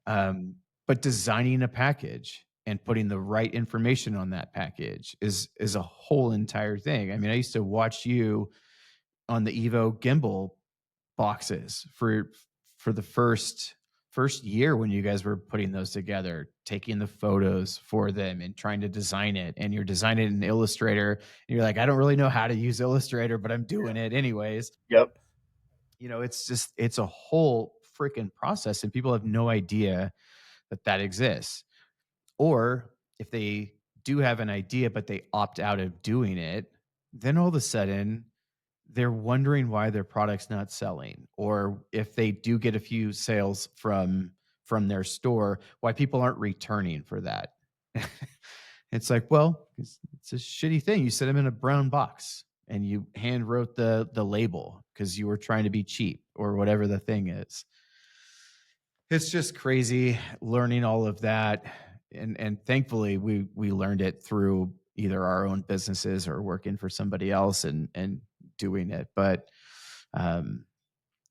But designing a package and putting the right information on that package is a whole entire thing. I mean, I used to watch you on the EVO gimbal boxes for the first year when you guys were putting those together, taking the photos for them and trying to design it. And you're designing it in Illustrator. And you're like, I don't really know how to use Illustrator, but I'm doing it anyways. Yep. it's just it's a whole freaking process, and people have no idea that that exists. Or if they do have an idea, but they opt out of doing it, then all of a sudden they're wondering why their product's not selling. Or if they do get a few sales from their store, why people aren't returning for that. It's like, well, it's a shitty thing. You set them in a brown box and you hand wrote the label because you were trying to be cheap or whatever the thing is. It's just crazy learning all of that, and thankfully we learned it through either our own businesses or working for somebody else and doing it. But um,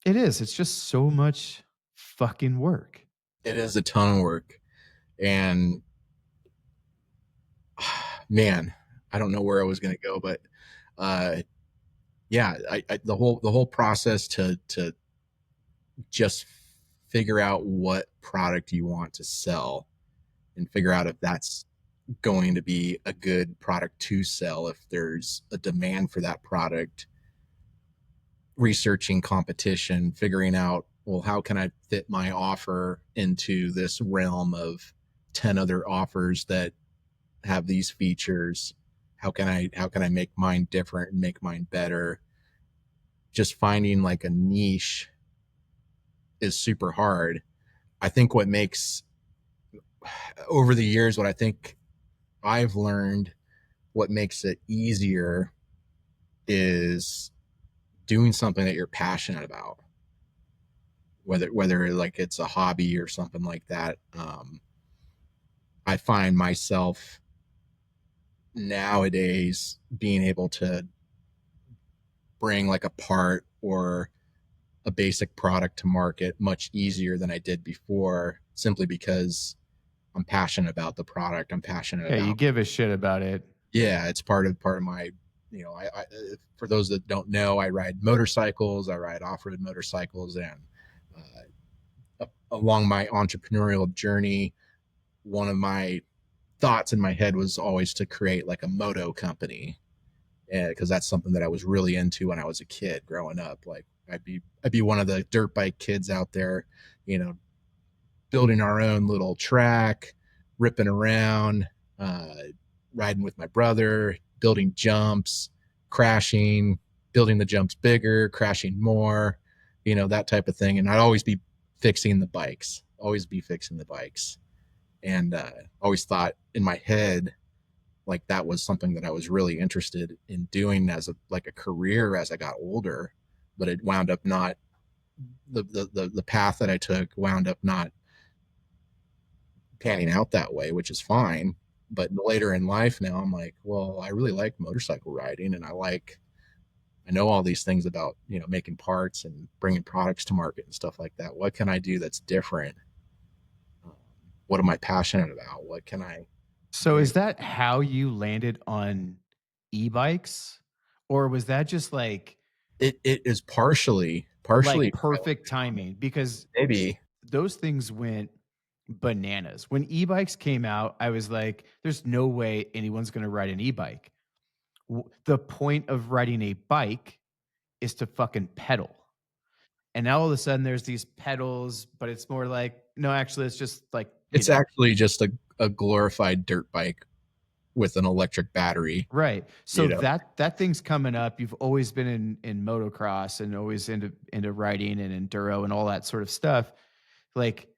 it's just so much fucking work. It is a ton of work. And man, I don't know where I was going to go, but uh, yeah, the whole process to just figure out what product you want to sell and figure out if that's going to be a good product to sell, if there's a demand for that product, researching competition, figuring out, well, how can I fit my offer into this realm of 10 other offers that have these features? How can I make mine different and make mine better? Just finding like a niche is super hard. I think what makes over the years, what I think I've learned, what makes it easier is doing something that you're passionate about, whether like it's a hobby or something like that. I find myself nowadays being able to bring like a part or a basic product to market much easier than I did before, simply because I'm passionate about the product. I'm passionate Yeah, you about, give a shit about it. yeah, it's part of my, I for those that don't know, I ride motorcycles, I ride off-road motorcycles, and along my entrepreneurial journey, one of my thoughts in my head was always to create like a moto company, because that's something that I was really into when I was a kid growing up. Like I'd be one of the dirt bike kids out there, you know, building our own little track, ripping around, uh, riding with my brother, building jumps, crashing, building the jumps bigger, crashing more, that type of thing. And I'd always be fixing the bikes, always be fixing the bikes. And always thought in my head, like that was something that I was really interested in doing as a career as I got older, but it wound up not, the path that I took wound up not panning out that way, which is fine. But later in life now, I'm like, well, I really like motorcycle riding, and I know all these things about, making parts and bringing products to market and stuff like that. What can I do that's different? Um, what am I passionate about? What can I So do? is that how you landed on e-bikes? Or was that just It is partially perfect timing? Because maybe. those things went bananas. When e-bikes came out, I was like, there's no way anyone's going to ride an e-bike. The point of riding a bike is to fucking pedal. And now all of a sudden there's these pedals, but it's more like, no, actually, it's just like, It's actually just a glorified dirt bike with an electric battery, right. So you know. that thing's coming up. You've always been in motocross and always into riding and enduro and all that sort of stuff. Like,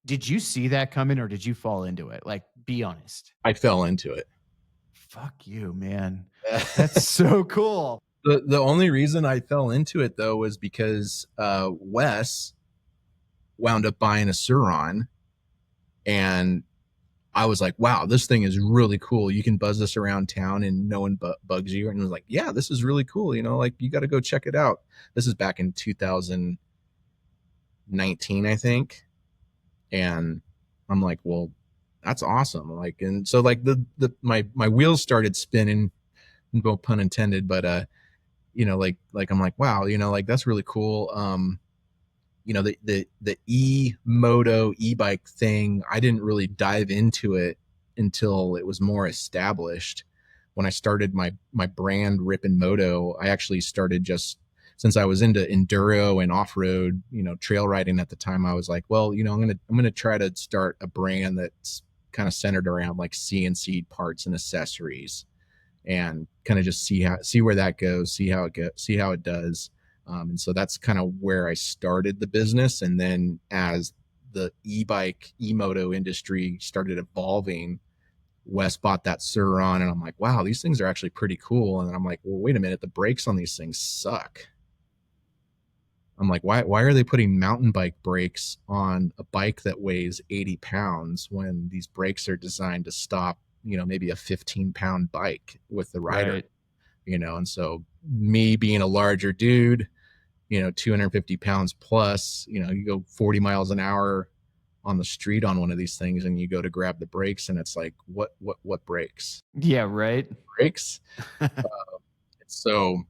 did you see that coming or did you fall into it? Like, be honest. I fell into it. Fuck you, man. That's so cool. The only reason I fell into it though was because Wes wound up buying a Suron, and I was like, wow, this thing is really cool. You can buzz this around town and no one bugs you. And I was like, yeah, this is really cool. Like you got to go check it out. This is back in 2019, I think. And I'm like, well, that's awesome. Like, and so like my wheels started spinning, no pun intended, but like I'm like, wow, like that's really cool. The E-Moto e-bike thing, I didn't really dive into it until it was more established. When I started my brand Rippin Moto, I actually started just since I was into enduro and off-road, trail riding at the time, I was like, well, I'm gonna try to start a brand that's kind of centered around like CNC parts and accessories, and kind of just see where that goes, see how it does. And so that's kind of where I started the business. And then as the e-bike, E-Moto industry started evolving, Wes bought that Suron, and I'm like, wow, these things are actually pretty cool. And then I'm like, well, wait a minute, the brakes on these things suck. I'm like, why are they putting mountain bike brakes on a bike that weighs 80 pounds when these brakes are designed to stop, maybe a 15-pound bike with the rider, Right. And so me being a larger dude, 250 pounds plus, you go 40 miles an hour on the street on one of these things, and you go to grab the brakes, and it's like, what brakes? Yeah, right. Brakes. So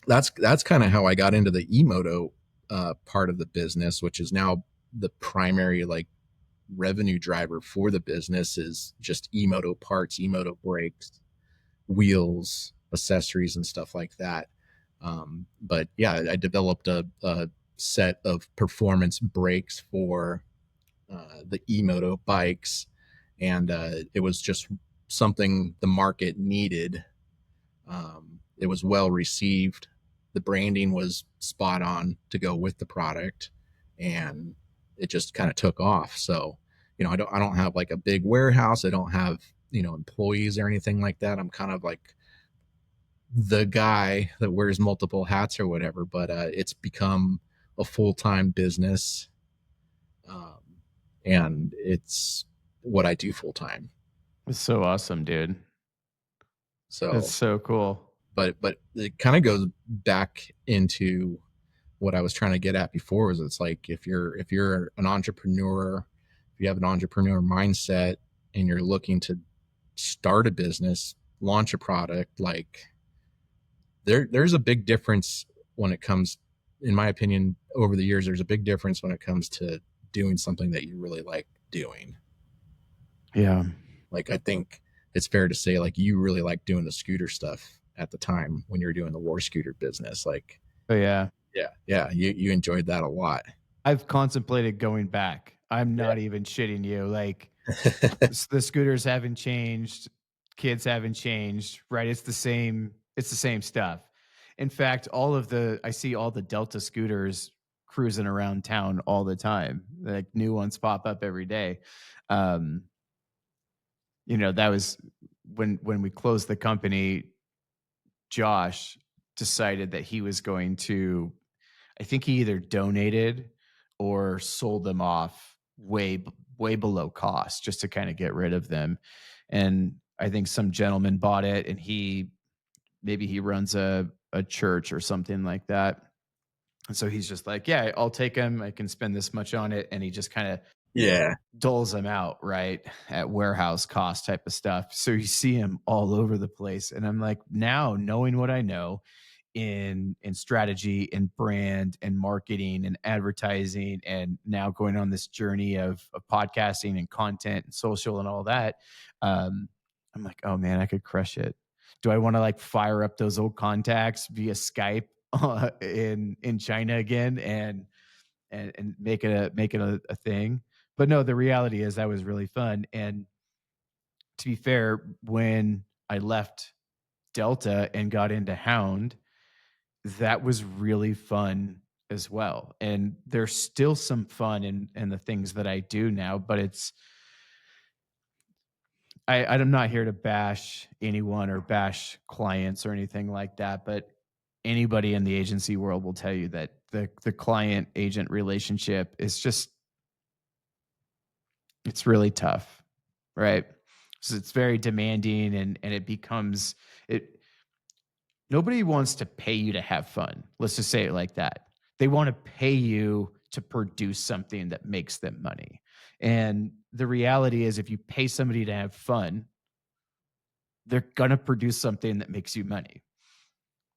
that's kind of how I got into the E-Moto part of the business, which is now the primary like revenue driver for the business, is just E-Moto parts, E-Moto brakes, wheels, accessories, and stuff like that. But yeah, I developed a set of performance brakes for the E-Moto bikes, and it was just something the market needed. It was well received. The branding was spot on to go with the product, and it just kind of took off. So, I don't have like a big warehouse. I don't have, employees or anything like that. I'm kind of like the guy that wears multiple hats or whatever, but it's become a full-time business. Um, and it's what I do full time. It's so awesome, dude. That's So, so cool. but it kind of goes back into what I was trying to get at before. Was it's like, if you're an entrepreneur, if you have an entrepreneur mindset and you're looking to start a business, launch a product, like there's a big difference when it comes, in my opinion, over the years, there's a big difference when it comes to doing something that you really like doing. Yeah. Like, I think it's fair to say, like, you really like doing the scooter stuff at the time when you were doing the war scooter business. Like, Oh, yeah. yeah, you enjoyed that a lot. I've contemplated going back. I'm Yeah. not even shitting you. Like, the scooters haven't changed, kids haven't changed, right? It's the same stuff. In fact, I see all the Delta scooters cruising around town all the time. Like new ones pop up every day. Um, that was when we closed the company, Josh decided that he was going to, I think he either donated or sold them off way below cost just to kind of get rid of them. And I think some gentleman bought it, and maybe he runs a church or something like that. And so he's just like, yeah, I'll take them. I can spend this much on it. And he just kind of Yeah. doles them out, right, at warehouse cost type of stuff. So you see him all over the place. And I'm like, now knowing what I know in strategy and brand and marketing and advertising, and now going on this journey of podcasting and content and social and all that, I'm like, oh man, I could crush it. Do I want to like fire up those old contacts via Skype in China again, and make it a thing? But no, the reality is that was really fun. And to be fair, when I left Delta and got into Hound, that was really fun as well. And there's still some fun in the things that I do now, but I'm not here to bash anyone or bash clients or anything like that, but anybody in the agency world will tell you that the client agent relationship is just, it's really tough, right? So it's very demanding, and it nobody wants to pay you to have fun. Let's just say it like that. They want to pay you to produce something that makes them money. And the reality is, if you pay somebody to have fun, they're going to produce something that makes you money.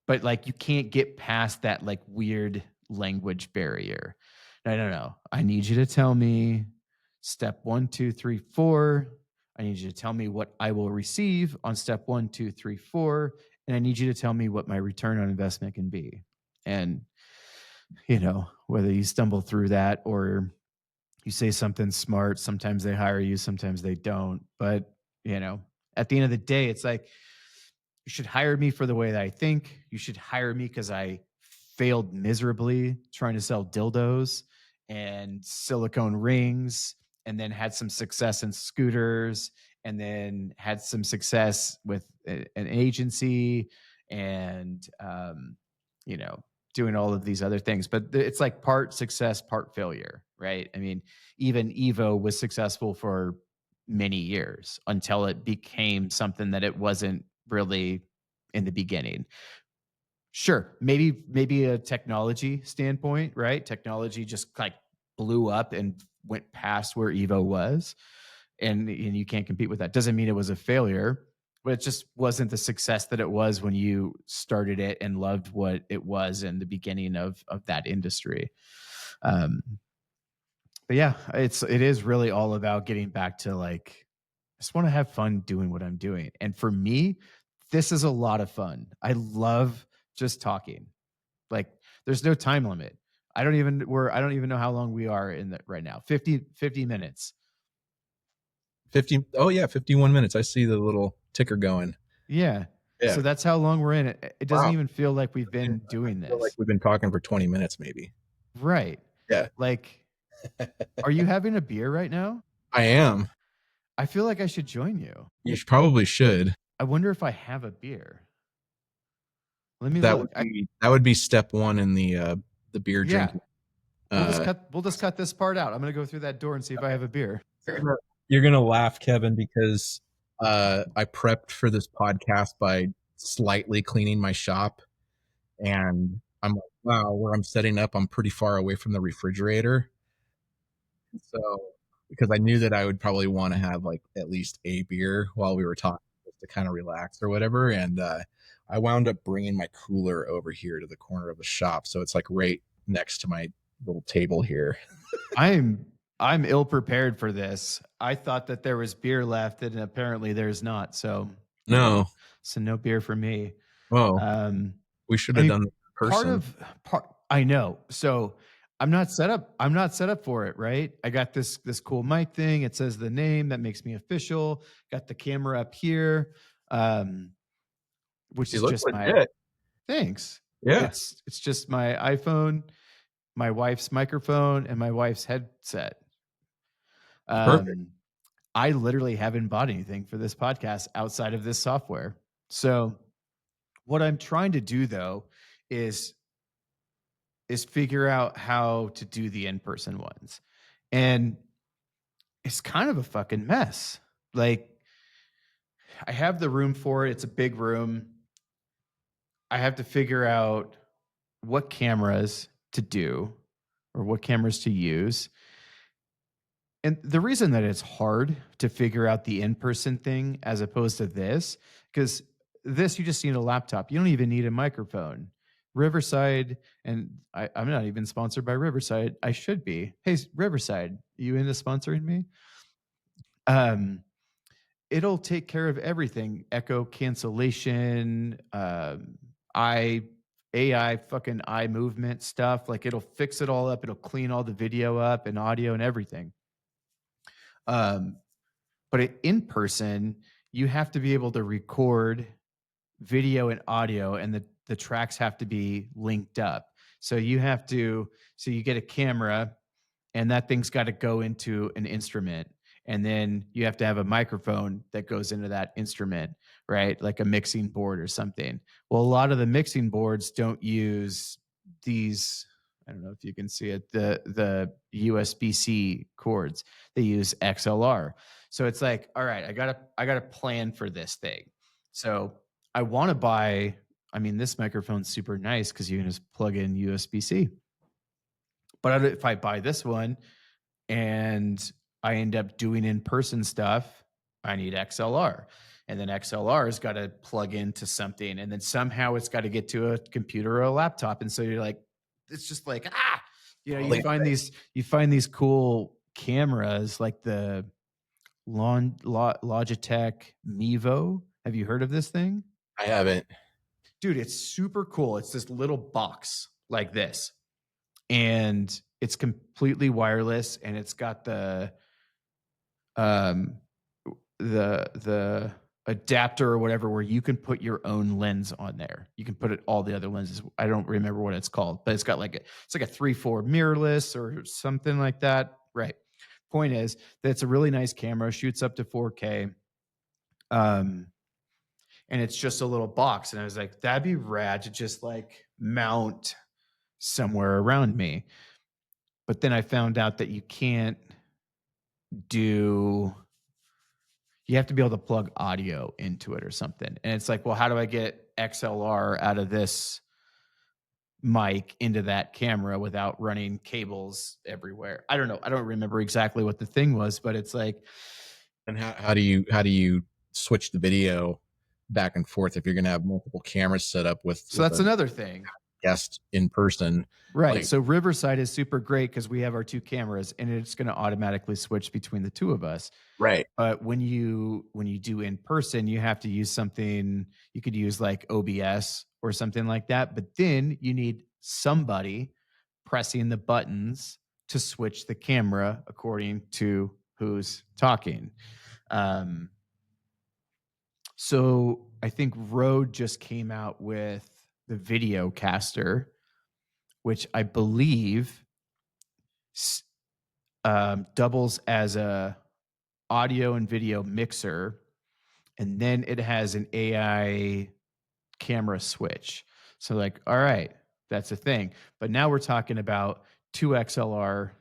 But like, you can't get past that like weird language barrier. No, no, no. I need you to tell me step 1, 2, 3, 4. I need you to tell me what I will receive on step 1, 2, 3, 4. And I need you to tell me what my return on investment can be. And, you know, whether you stumble through that or you say something smart, sometimes they hire you, sometimes they don't. But, you know, at the end of the day, it's like, you should hire me for the way that I think. You should hire me because I failed miserably trying to sell dildos and silicone rings, and then had some success in scooters, and then had some success with an agency, and, you know, doing all of these other things. But it's like part success, part failure, right? I mean, even Evo was successful for many years until it became something that it wasn't really in the beginning. Sure, maybe a technology standpoint, right? Technology just like blew up and went past where Evo was, and you can't compete with that. Doesn't mean it was a failure, but it just wasn't the success that it was when you started it and loved what it was in the beginning of that industry. Um, but yeah, it is really all about getting back to like, I just want to have fun doing what I'm doing. And for me, this is a lot of fun. I love just talking. Like, there's no time limit. I don't even know how long we are in that right now. 50 minutes. 50. Oh yeah, 51 minutes. I see the little ticker going. Yeah. Yeah. So that's how long we're in it. It doesn't Wow. even feel like we've And been I doing feel like this. we've been talking for 20 minutes maybe. Right. Yeah. Like, are you having a beer right now? I am. I feel like I should join you. Probably should. I wonder if I have a beer. Let me That would look. be step one in the beer Yeah. drinking. We'll just Uh cut this part out. I'm gonna go through that door and see if I have a beer. you're gonna laugh, Kevin, because I prepped for this podcast by slightly cleaning my shop, and I'm like, wow, where I'm setting up, I'm pretty far away from the refrigerator. So, because I knew that I would probably want to have like at least a beer while we were talking, just to kind of relax or whatever. And I wound up bringing my cooler over here to the corner of the shop, so it's like right next to my little table here. I'm I'm ill prepared for this. I thought that there was beer left, and apparently there's not. So, No, so no beer for me. oh, Um, we should I have mean, done this in part person. of part. I know. So I'm not set up. I'm not set up for it. Right. I got this cool mic thing. It says the name that makes me official. Got the camera up here, um, which You is look just my legit. thanks. Yeah, It's just my iPhone, my wife's microphone, and my wife's headset. perfect. Um, I literally haven't bought anything for this podcast outside of this software. So what I'm trying to do though is figure out how to do the in-person ones. And it's kind of a fucking mess. Like, I have the room for it. It's a big room. I have to figure out what cameras to do or what cameras to use. And the reason that it's hard to figure out the in-person thing as opposed to this, because this you just need a laptop. You don't even need a microphone. Riverside, and I'm not even sponsored by Riverside. I should be. Hey, Riverside, you into sponsoring me? Um, it'll take care of everything. Echo cancellation, eye AI fucking eye movement stuff. Like, it'll fix it all up. It'll clean all the video up and audio and everything. Um, but in person, you have to be able to record video and audio, and the tracks have to be linked up. So you get a camera, and that thing's got to go into an instrument, and then you have to have a microphone that goes into that instrument, right? Like a mixing board or something. Well, a lot of the mixing boards don't use these, I don't know if you can see it, the USB-C cords. They use XLR. So it's like, all right, I got to plan for this thing. So I want to buy, I mean, this microphone's super nice because you can just plug in USB-C. But if I buy this one and I end up doing in-person stuff, I need XLR. And then XLR has got to plug into something. And then somehow it's got to get to a computer or a laptop. And so you're like, it's just like, Holy, you find these cool cameras like the Logitech Mevo. Have you heard of this thing? I haven't. Dude, it's super cool. It's this little box. like this, and it's completely wireless, and it's got um the adapter or whatever where you can put your own lens on there. You can put it all the other lenses. I don't remember what it's called, but it's got like it's like a 3-4 mirrorless or something like that. Right. Point is that it's a really nice camera, shoots up to 4K. Um, and it's just a little box. And I was like, that'd be rad to just like mount somewhere around me. But then I found out that do you have to be able to plug audio into it or something. And it's like, well, how do I get XLR out of this mic into that camera without running cables everywhere? I don't know. I don't remember exactly what the thing was, but it's like, And how do you switch the video back and forth if you're going to have multiple cameras set up so with that's a another thing. guest in person? Right. Like, So Riverside is super great because we have our two cameras and it's going to automatically switch between the two of us. right. But when you do in person, you have to use something. You could use like OBS or something like that. But then you need somebody pressing the buttons to switch the camera according to who's talking. Um, so I think Rode just came out with the video caster, which I believe doubles as a audio and video mixer, and then it has an AI camera switch. So like, all right, that's a thing. But now we're talking about two XLR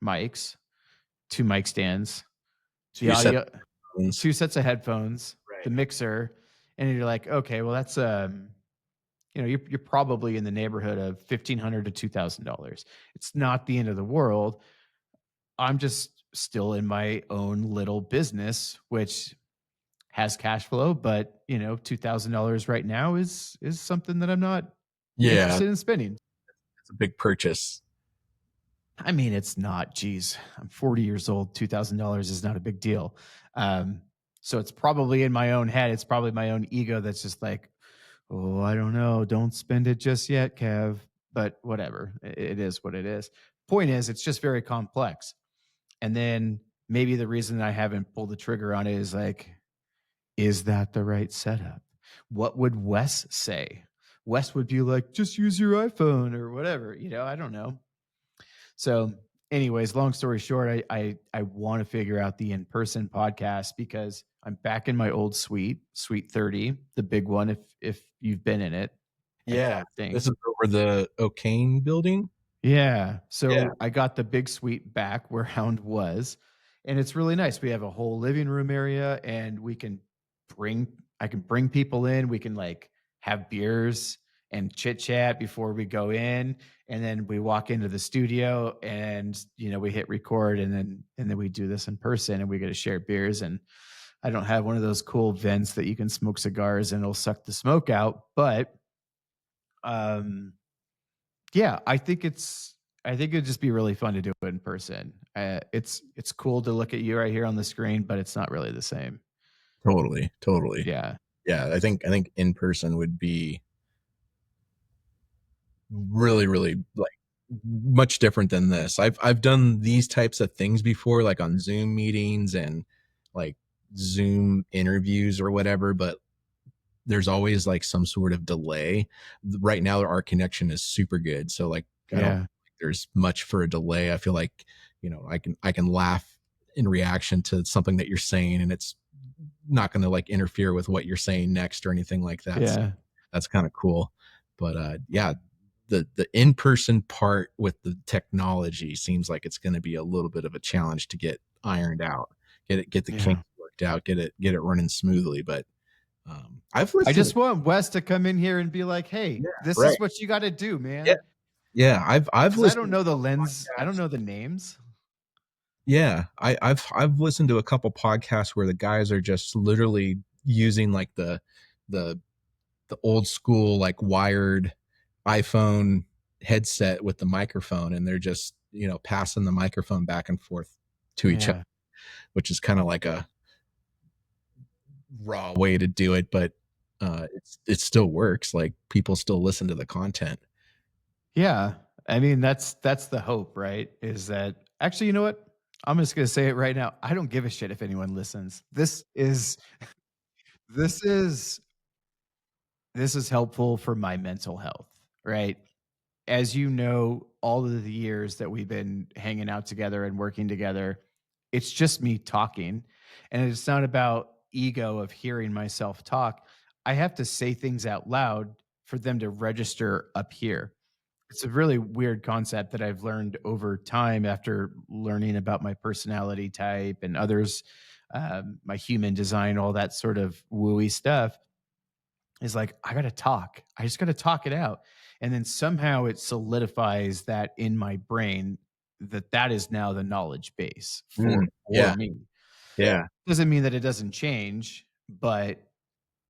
mics, two mic stands, the Two sets audio, of phones. two sets of headphones, the Right. mixer, and you're like, okay, well that's you're probably in the neighborhood of $1,500 to $2,000. It's not the end of the world. I'm just still in my own little business, which has cash flow, but $2,000 right now is something that I'm not Yeah, interested in spending. it's a big purchase. I mean, it's not. Geez, I'm 40 years old. $2,000 is not a big deal. Um, so it's probably in my own head. It's probably my own ego that's just like, oh, I don't know. Don't spend it just yet, Kev. But whatever. It is what it is. Point is, it's just very complex. And then maybe the reason I haven't pulled the trigger on it is like, is that the right setup? What would Wes say? Wes would be like, just use your iPhone or whatever. I don't know. So, anyways, long story short, I want to figure out the in-person podcast because I'm back in my old suite 30, the big one if you've been in it, I Yeah, think. this is over the O'Kane building. Yeah. Yeah, So I got the big suite back where Hound was, and it's really nice. We have a whole living room area, and I can bring people in. We can like have beers and chit chat before we go in, and then we walk into the studio, and we hit record, and then we do this in person, and we get to share beers. And I don't have one of those cool vents that you can smoke cigars and it'll suck the smoke out, but um yeah, I think it'd just be really fun to do it in person. It's cool to look at you right here on the screen, but it's not really the same. totally, totally. Yeah. Yeah, I think in person would be really, really like much different than this. I've done these types of things before, like on Zoom meetings and like Zoom interviews or whatever, but there's always like some sort of delay. Right now, our connection is super good, so like I don't Yeah. think there's much for a delay. I feel like I can laugh in reaction to something that you're saying, and it's not going to like interfere with what you're saying next or anything like that. So Yeah. that's kind of cool. But yeah, the in person part with the technology seems like it's going to be a little bit of a challenge to get ironed out, get the Yeah. kinks worked out, get it running smoothly. But I've I listened. just want Wes to come in here and be like, "Hey, Yeah, this right. is what you got to do, Yeah, man." yeah. I've Cuz I don't listened to know a the couple lens. I don't podcasts. know the names. Yeah, I've listened to a couple podcasts where the guys are just literally using like the the old school like wired iPhone headset with the microphone, and they're just passing the microphone back and forth to each other, Yeah. which is kind of like a raw way to do it, but it still works. Like people still listen to the content. Yeah. I mean, that's the hope, right? Is that actually, you know what? I'm just gonna say it right now. I don't give a shit if anyone listens. This is this is helpful for my mental health, right? As you know, all of the years that we've been hanging out together and working together, it's just me talking. And it's not about ego of hearing myself talk. I have to say things out loud for them to register up here. It's a really weird concept that I've learned over time after learning about my personality type and others, my human design, all that sort of wooey stuff is like, I got to talk. I just got to talk it out. And then somehow it solidifies that in my brain that that is now the knowledge base Mm, for yeah, me. yeah, Doesn't mean that it doesn't change, but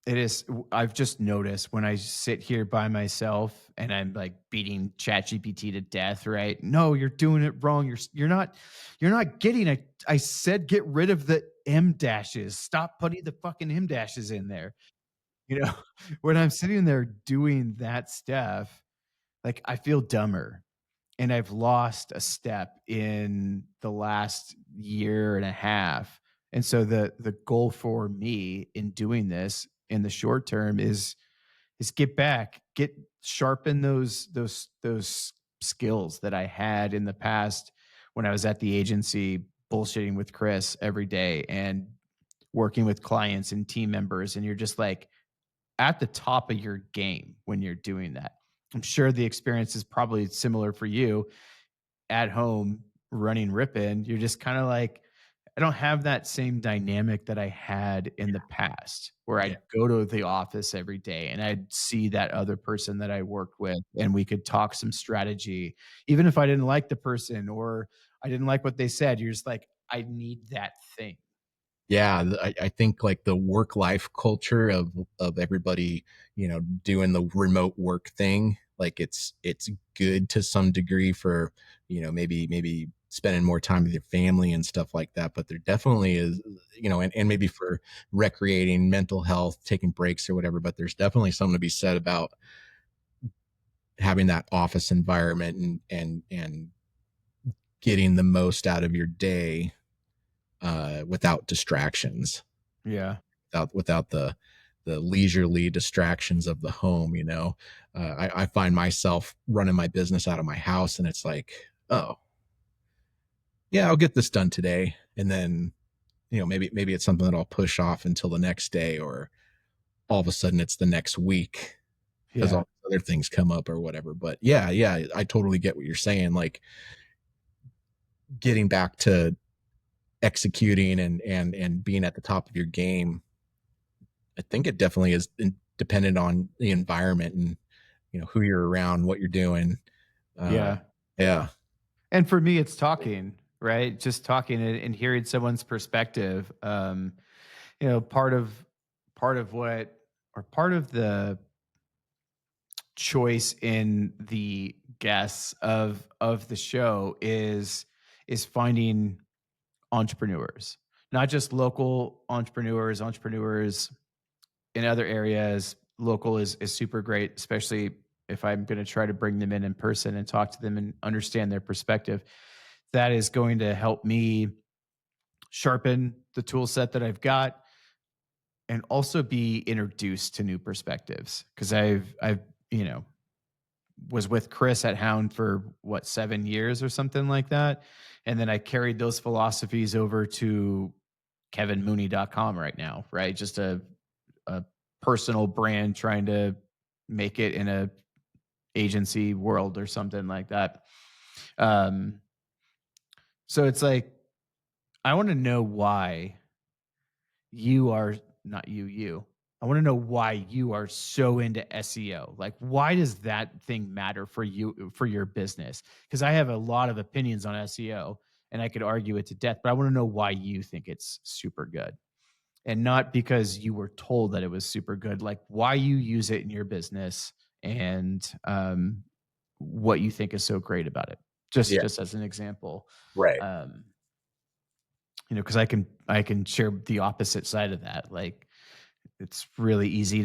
it is I've just noticed when I sit here by myself and I'm, like, beating ChatGPT to death, right? "No, you're doing it wrong. You're not getting it. I said get rid of the M dashes. Stop putting the fucking M dashes in there." You know, when I'm sitting there doing that stuff, like, I feel dumber, and I've lost a step in the last year and a half, and so the goal for me in doing this in the short term is get back, get sharpen those skills that I had in the past when I was at the agency bullshitting with Chris every day and working with clients and team members, and you're just, like, at the top of your game when you're doing that. I'm sure the experience is probably similar for you at home running Rippin. You're just kind of like, I don't have that same dynamic that I had in the past where yeah, I'd go to the office every day and I'd see that other person that I worked with and we could talk some strategy. Even if I didn't like the person or I didn't like what they said, you're just like, I need that thing. yeah. I think like the work life culture of everybody, doing the remote work thing, like it's good to some degree for, maybe spending more time with your family and stuff like that. But there definitely is, and maybe for recreating mental health, taking breaks or whatever. But there's definitely something to be said about having that office environment and getting the most out of your day without distractions, Yeah. without the leisurely distractions of the home. I find myself running my business out of my house, and it's like, oh yeah, I'll get this done today, and then maybe it's something that I'll push off until the next day, or all of a sudden it's the next week because Yeah. all other things come up or whatever. But yeah, yeah, I totally get what you're saying. Like getting back to executing and being at the top of your game. I think it definitely is dependent on the environment and who you're around, what you're doing. Uh, Yeah. yeah, And for me, it's talking, right? Just talking and hearing someone's perspective. Part of what or part of the choice in the guests of the show is finding entrepreneurs, not just local entrepreneurs, entrepreneurs in other areas. Local is super great, especially if I'm going to try to bring them in person and talk to them and understand their perspective. That is going to help me sharpen the tool set that I've got and also be introduced to new perspectives because I've you know was with Chris at Hound for what 7 years or something like that, and then I carried those philosophies over to kevinmooney.com right now, right? Just a personal brand trying to make it in a agency world or something like that. Um, so it's like I want to know why you are not you. I want to know why you are so into SEO. Like, why does that thing matter for you for your business? Because I have a lot of opinions on SEO and I could argue it to death, but I want to know why you think it's super good. And not because you were told that it was super good, like why you use it in your business and what you think is so great about it. yeah, Just as an example. right. Um, because I can share the opposite side of that. Like it's really easy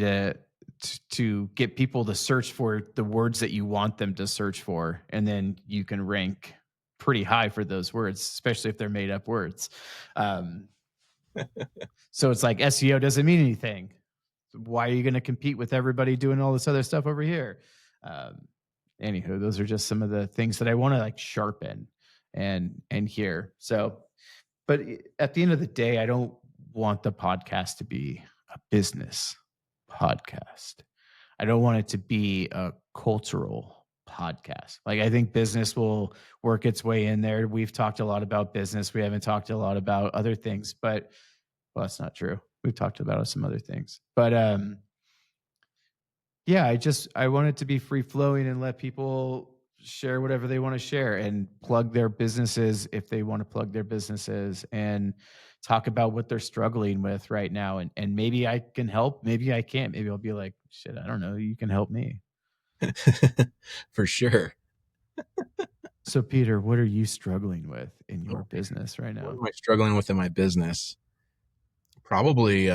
to get people to search for the words that you want them to search for, and then you can rank pretty high for those words, especially if they're made up words. Um, so it's like SEO doesn't mean anything. Why are you going to compete with everybody doing all this other stuff over here? Um, Anywho, those are just some of the things that I want to like sharpen and hear. So, but at the end of the day, I don't want the podcast to be a business podcast. I don't want it to be a cultural podcast. Like, I think business will work its way in there. We've talked a lot about business. We haven't talked a lot about other things, but well, that's not true. We've talked about some other things. But yeah, I want it to be free flowing and let people share whatever they want to share and plug their businesses if they want to plug their businesses and talk about what they're struggling with right now. And maybe I can help, maybe I can't. Maybe I'll be like, shit, I don't know, you can help me. For sure. So Peter, what are you struggling with in your Oh, business right what now? am I struggling with in my business? Probably,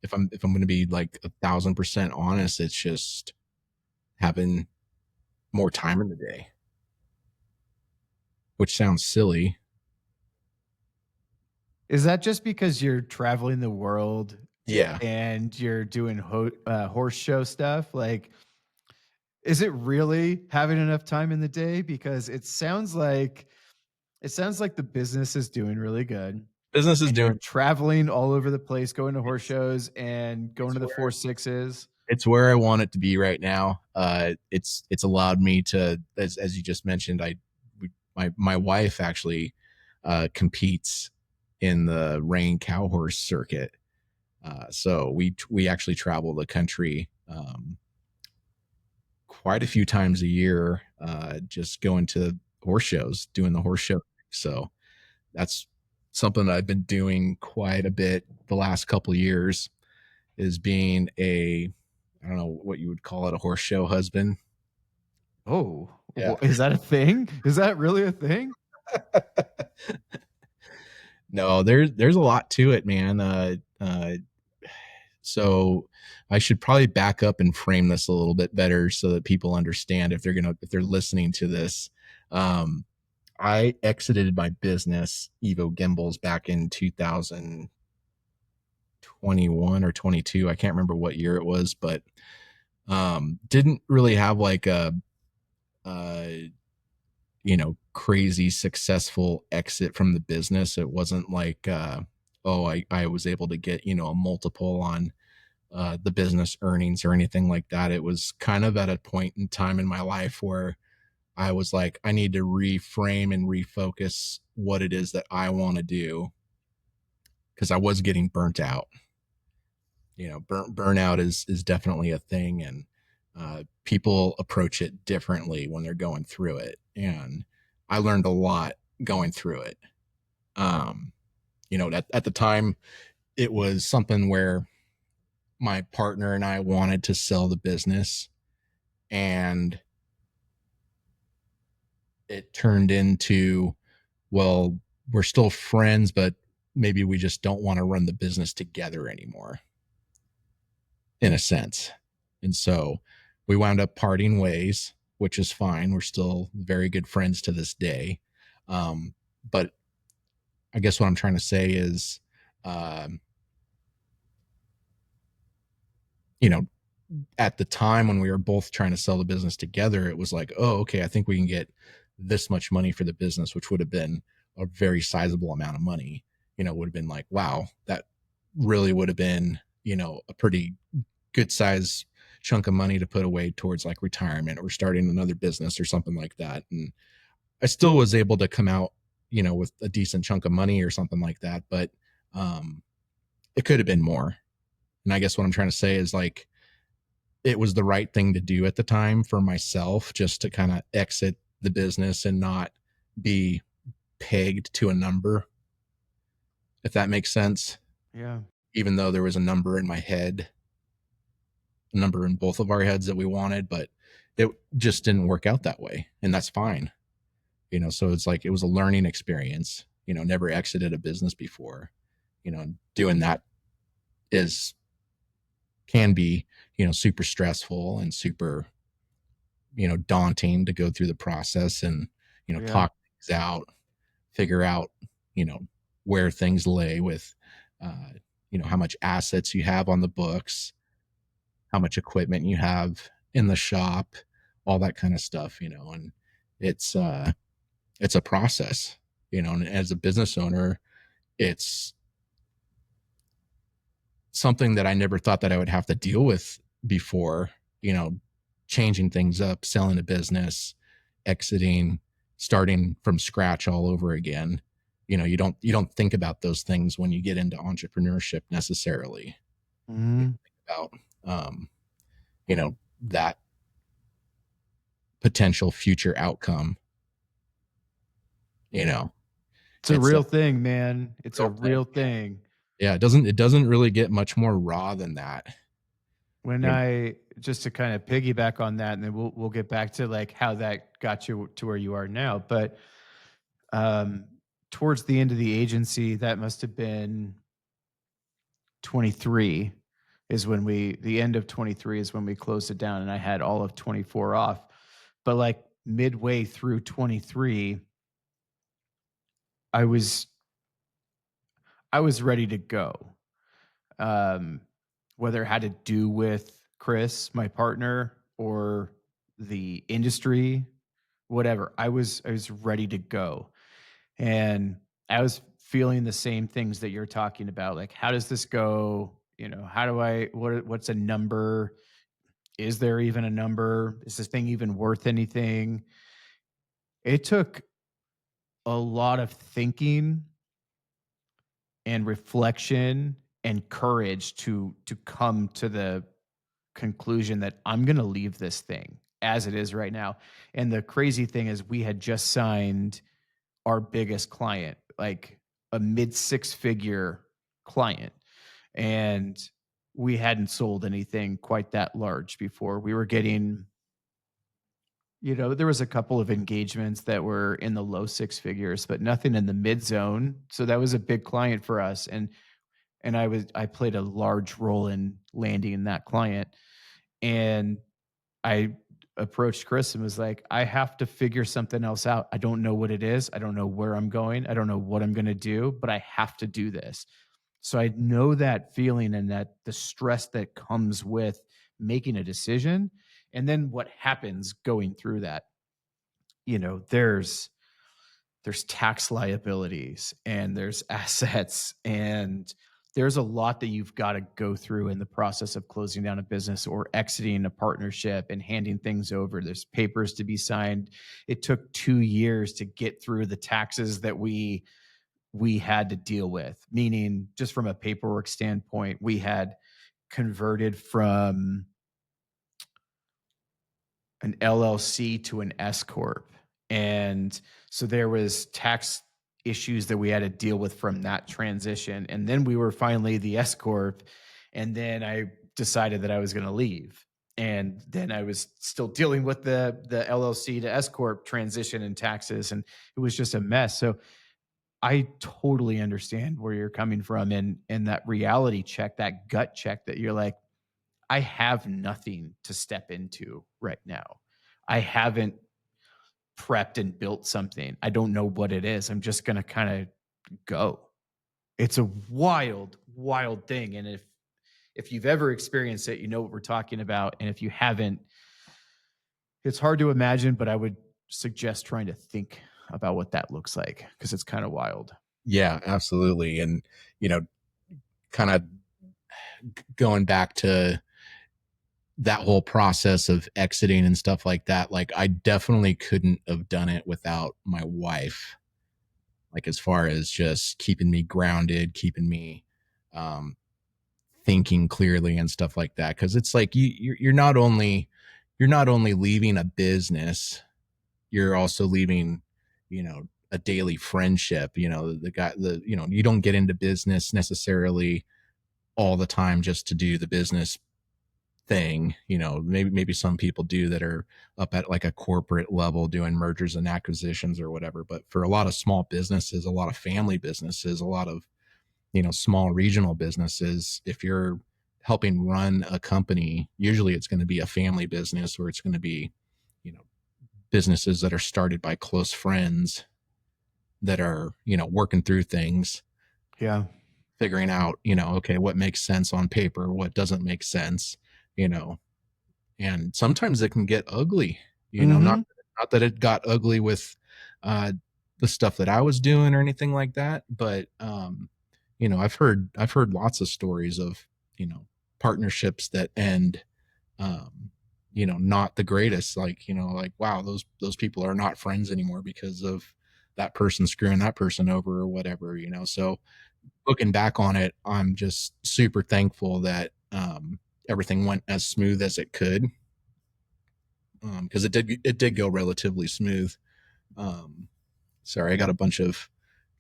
if I'm going to be like 1,000% honest, it's just having more time in the day, which sounds silly. Is that just because you're traveling the world Yeah. and you're doing horse show stuff? Like, is it really having enough time in the day? Because it sounds like the business is doing really good, Business is and you're doing, traveling all over the place, going to horse it's, shows and going it's to the where, 4 6s. it's where I want it to be right now. It's allowed me to, as you just mentioned, my wife actually, competes in the rein cow horse circuit. So we actually travel the country, quite a few times a year, just going to horse shows, doing the horse show. So that's something that I've been doing quite a bit the last couple of years, is being I don't know what you would call it, a horse show husband. Oh, Yeah. is that a thing? Is that really a thing? No, there's a lot to it, man. So I should probably back up and frame this a little bit better so that people understand if they're listening to this. Um, I exited my business, EVO Gimbals, back in 2021 or 22. I can't remember what year it was, but didn't really have like a crazy successful exit from the business. It wasn't like oh, I was able to get a multiple on the business earnings or anything like that. It was kind of at a point in time in my life where I was like, I need to reframe and refocus what it is that I want to do, because I was getting burnt out. Burnout is definitely a thing, and people approach it differently when they're going through it. And I learned a lot going through it. Um, at the time, it was something where my partner and I wanted to sell the business, and it turned into, well, we're still friends, but maybe we just don't want to run the business together anymore, in a sense. And so we wound up parting ways, which is fine. We're still very good friends to this day. But I guess what I'm trying to say is, um, you know, at the time when we were both trying to sell the business together, it was like, oh, okay, I think we can get this much money for the business, which would have been a very sizable amount of money. Would have been like, wow, that really would have been, a pretty good size chunk of money to put away towards like retirement or starting another business or something like that. And I still was able to come out, with a decent chunk of money or something like that. But um, it could have been more. And I guess what I'm trying to say is like, it was the right thing to do at the time for myself, just to kind of exit the business and not be pegged to a number, if that makes sense. Yeah. Even though there was a number in my head, a number in both of our heads that we wanted, but it just didn't work out that way. And that's fine. So it's like, it was a learning experience, never exited a business before. Doing that is can be, super stressful and super, daunting to go through the process and, Yeah. talk things out, figure out, you know, where things lay with, uh, how much assets you have on the books, how much equipment you have in the shop, all that kind of stuff, and it's, it's a process, and as a business owner, it's something that I never thought that I would have to deal with before, you know, changing things up, selling a business, exiting, starting from scratch all over again. You don't think about those things when you get into entrepreneurship necessarily. You Mhm. think about that potential future outcome, you know. It's a It's a real thing, man. It's a real thing. real thing. Yeah, it doesn't really get much more raw than that. When You know. I just to kind of piggyback on that, and then we'll get back to like how that got you to where you are now. But um, towards the end of the agency, that must have been 23 is when the end of 23 is when we closed it down, and I had all of 24 off. But like midway through 23, I was I was ready to go. Um, whether it had to do with Chris, my partner, or the industry, whatever. I was ready to go. And I was feeling the same things that you're talking about. Like, how does this go? How do what's a number? Is there even a number? Is this thing even worth anything? It took a lot of thinking and reflection and courage to come to the conclusion that I'm going to leave this thing as it is right now. And the crazy thing is we had just signed our biggest client, like a mid six figure client, and we hadn't sold anything quite that large before. We were getting, there was a couple of engagements that were in the low six figures, but nothing in the mid zone. So that was a big client for us. And I played a large role in landing that client. And I approached Chris and was like, I have to figure something else out. I don't know what it is. I don't know where I'm going. I don't know what I'm going to do, but I have to do this. So I know that feeling and that the stress that comes with making a decision. And then what happens going through that, there's tax liabilities and there's assets and there's a lot that you've got to go through in the process of closing down a business or exiting a partnership and handing things over. There's papers to be signed. It took 2 years to get through the taxes that we had to deal with, meaning just from a paperwork standpoint, we had converted from an LLC to an S corp. And so there was tax issues that we had to deal with from that transition. And then we were finally the S corp. And then I decided that I was going to leave. And then I was still dealing with the LLC to S corp transition and taxes, and it was just a mess. So I totally understand where you're coming from, and that reality check, that gut check that you're like, I have nothing to step into right now. I haven't prepped and built something. I don't know what it is. I'm just going to kind of go. It's a wild, wild thing. And if you've ever experienced it, you know what we're talking about. And if you haven't, it's hard to imagine, but I would suggest trying to think about what that looks like because it's kind of wild. Yeah, absolutely. And, kind of going back to that whole process of exiting and stuff like that, like I definitely couldn't have done it without my wife. Like as far as just keeping me grounded, keeping me um, thinking clearly and stuff like that. Because it's like you're not only leaving a business, you're also leaving, a daily friendship. The guy, you don't get into business necessarily all the time just to do the business thing. Maybe some people do that are up at like a corporate level doing mergers and acquisitions or whatever. But for a lot of small businesses, a lot of family businesses, a lot of, small regional businesses, if you're helping run a company, usually it's going to be a family business, or it's going to be, you know, businesses that are started by close friends that are, working through things, Yeah. figuring out, okay, what makes sense on paper, what doesn't make sense, you know, and sometimes it can get ugly, not Mhm. that it got ugly with uh the stuff that I was doing or anything like that, but I've heard lots of stories of, partnerships that end, um not the greatest, like, like, wow, those people are not friends anymore because of that person screwing that person over or whatever, so looking back on it, I'm just super thankful that everything went as smooth as it could, because it did go relatively smooth. Um, Sorry, I got a bunch of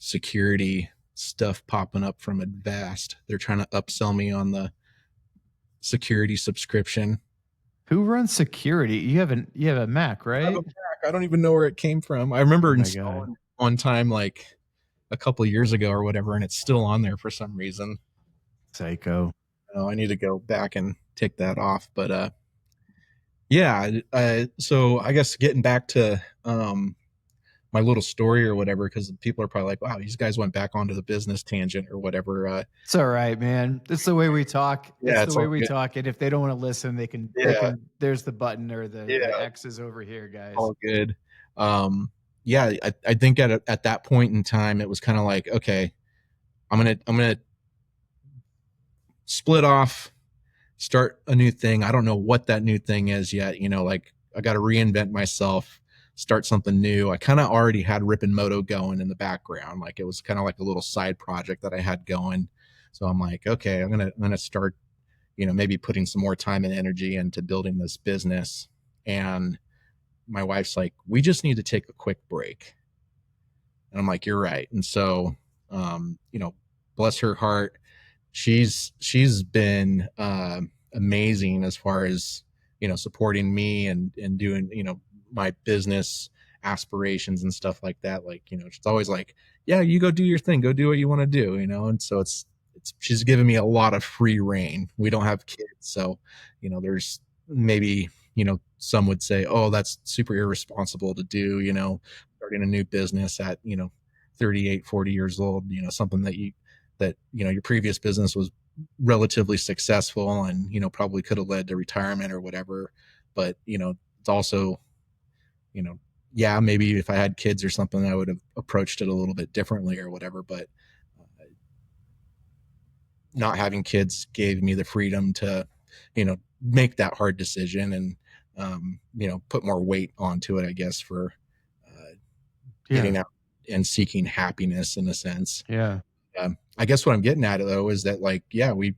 security stuff popping up from Advast. They're trying to upsell me on the security subscription. Who runs security? You have a Mac, I have a right? Mac. I don't even know where it came from. I Oh remember my god. installing one time, like a couple of years ago or whatever, and it's still on there for some reason. Psycho. Oh, I need to go back and take that off. But yeah. So I guess getting back to my little story or whatever, because people are probably like, wow, these guys went back onto the business tangent or whatever. It's all right, man. It's the way we talk. It's Yeah, the it's way all we good. talk, and if they don't wanna listen, Yeah, there's the button or the yeah, X is over here, guys. all good. Um, yeah, I think at that point in time, it was kind of like, okay, I'm gonna split off, start a new thing. I don't know what that new thing is yet. Like, I got to reinvent myself, start something new. I kind of already had Rippin Moto going in the background. Like, it was kind of like a little side project that I had going. So I'm like, okay, I'm gonna start, maybe putting some more time and energy into building this business. And my wife's like, we just need to take a quick break. And I'm like, you're right. And so, bless her heart, she's been amazing as far as, supporting me and doing, my business aspirations and stuff like that. Like, she's always like, yeah, you go do your thing, go do what you want to do, and so it's she's given me a lot of free reign. We don't have kids, so there's maybe, some would say, oh, that's super irresponsible to do, starting a new business at, 38, 40 years old, something that your previous business was relatively successful and, probably could have led to retirement or whatever. But, it's also, you know yeah, maybe if I had kids or something, I would have approached it a little bit differently or whatever. But not having kids gave me the freedom to, make that hard decision and, put more weight onto it, I guess, for uh, Yeah. getting out and seeking happiness in a sense. Yeah. I guess what I'm getting at though is that, like, yeah, we,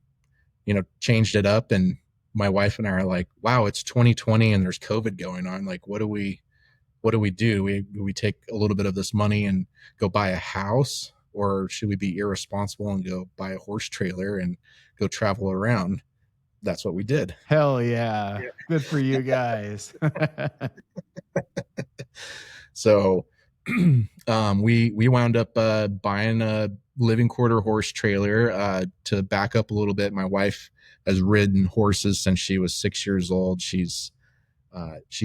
changed it up, and my wife and I are like, wow, it's 2020 and there's COVID going on. Like, what do we do? We take a little bit of this money and go buy a house, or should we be irresponsible and go buy a horse trailer and go travel around? That's what we did. Hell yeah. Good for you guys. So we wound up buying a living quarter horse trailer. To back up a little bit, my wife has ridden horses since she was 6 years old. She's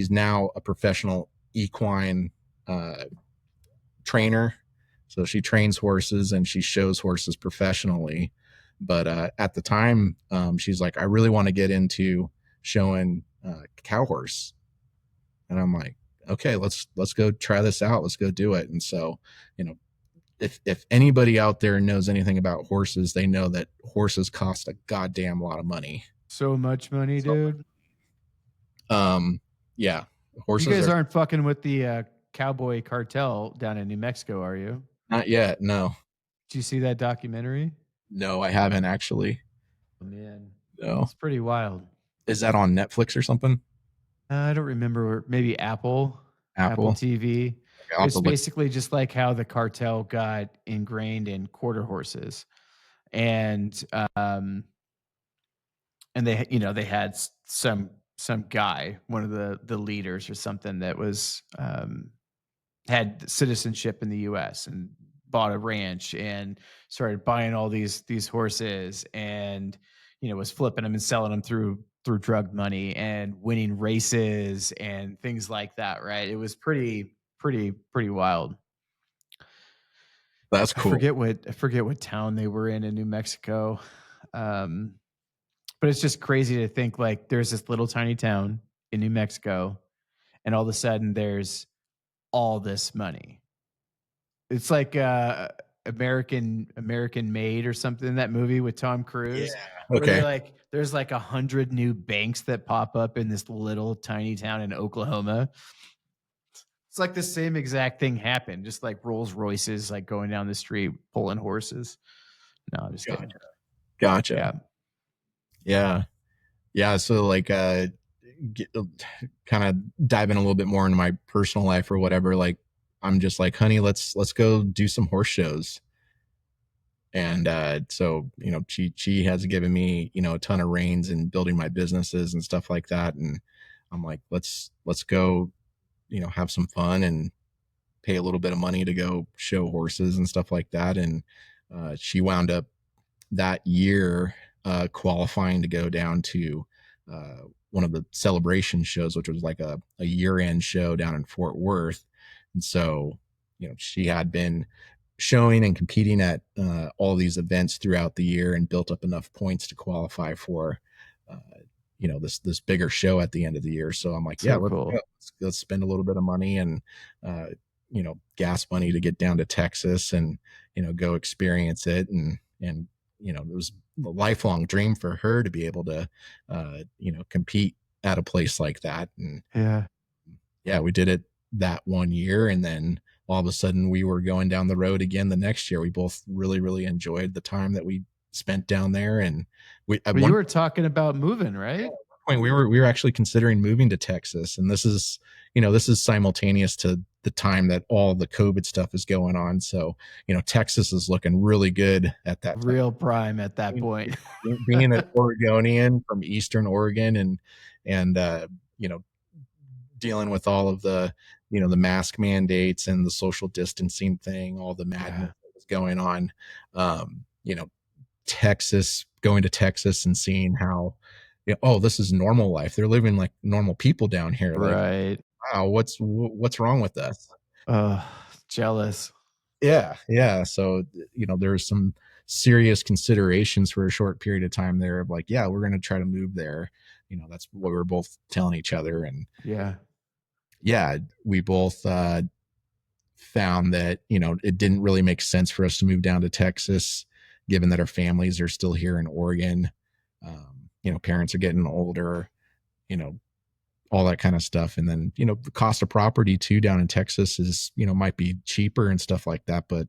now a professional equine uh, trainer. So she trains horses and she shows horses professionally. But at the time, she's like, I really want to get into showing cow horse. And I'm like, okay, let's go try this out. Let's go do it. And so, you know, if anybody out there knows anything about horses, they know that horses cost a goddamn lot of money. So much money, So, dude. yeah, You horses guys are aren't fucking with the Cowboy Cartel down in New Mexico, are you? not yet. No, Did you see that documentary? no, I haven't actually. Oh, man. No, It's pretty wild. is that on Netflix or something? I don't remember, maybe Apple Apple. TV. Okay, I'll have to It's look. basically just like how the cartel got ingrained in quarter horses. And and they they had some guy, one of the leaders or something that was had citizenship in the US and bought a ranch and started buying all these horses, and was flipping them and selling them through drug money and winning races and things like that, right? It was pretty wild. That's I cool. forget what town they were in New Mexico. Um, but it's just crazy to think like there's this little tiny town in New Mexico, and all of a sudden there's all this money. It's like American Made or something, that movie with Tom Yeah. Cruise, where Okay. there's like 100 new banks that pop up in this little tiny town in Oklahoma. It's like the same exact thing happened, just like Rolls Royces like going down the street pulling horses. No, I'm just kidding. Gotcha. Gotcha. Yeah. Yeah. Yeah. So like, kind of diving a little bit more into my personal life or whatever. Like, I'm just like, honey, let's go do some horse shows. And so she has given me a ton of reins in building my businesses and stuff like that. And I'm like, let's go have some fun and pay a little bit of money to go show horses and stuff like that. And she wound up that year qualifying to go down to uh, one of the celebration shows, which was like a year-end show down in Fort Worth. And so she had been showing and competing at all these events throughout the year and built up enough points to qualify for uh, this bigger show at the end of the year. So I'm like, yeah, So let's go. cool. Let's spend a little bit of money and uh, gas money to get down to Texas and go experience it. And it was a lifelong dream for her to be able to compete at a place like that. And Yeah. yeah, we did it that one year, and then all of a sudden we were going down the road again the next year. We both really, really enjoyed the time that we spent down there. And we at Well, you one were talking about moving, right? point we were actually considering moving to Texas. And this is simultaneous to the time that all the COVID stuff is going on. So, Texas is looking really good at that time. Real prime at that Being, point. being an Oregonian from Eastern Oregon and dealing with all of the mask mandates and the social distancing thing, all the madness Yeah. that was going on. Um, you know, going to Texas and seeing how, oh, this is normal life. They're living like normal people down here. Like, Right. wow, what's wrong with us? Oh, jealous. Yeah, yeah. So there's some serious considerations for a short period of time there of like, yeah, we're going to try to move there. That's what we were both telling each other. And Yeah. yeah, we both found that it didn't really make sense for us to move down to Texas, given that our families are still here in Oregon. Parents are getting older, you know, all that kind of stuff. And then the cost of property too down in Texas is might be cheaper and stuff like that, but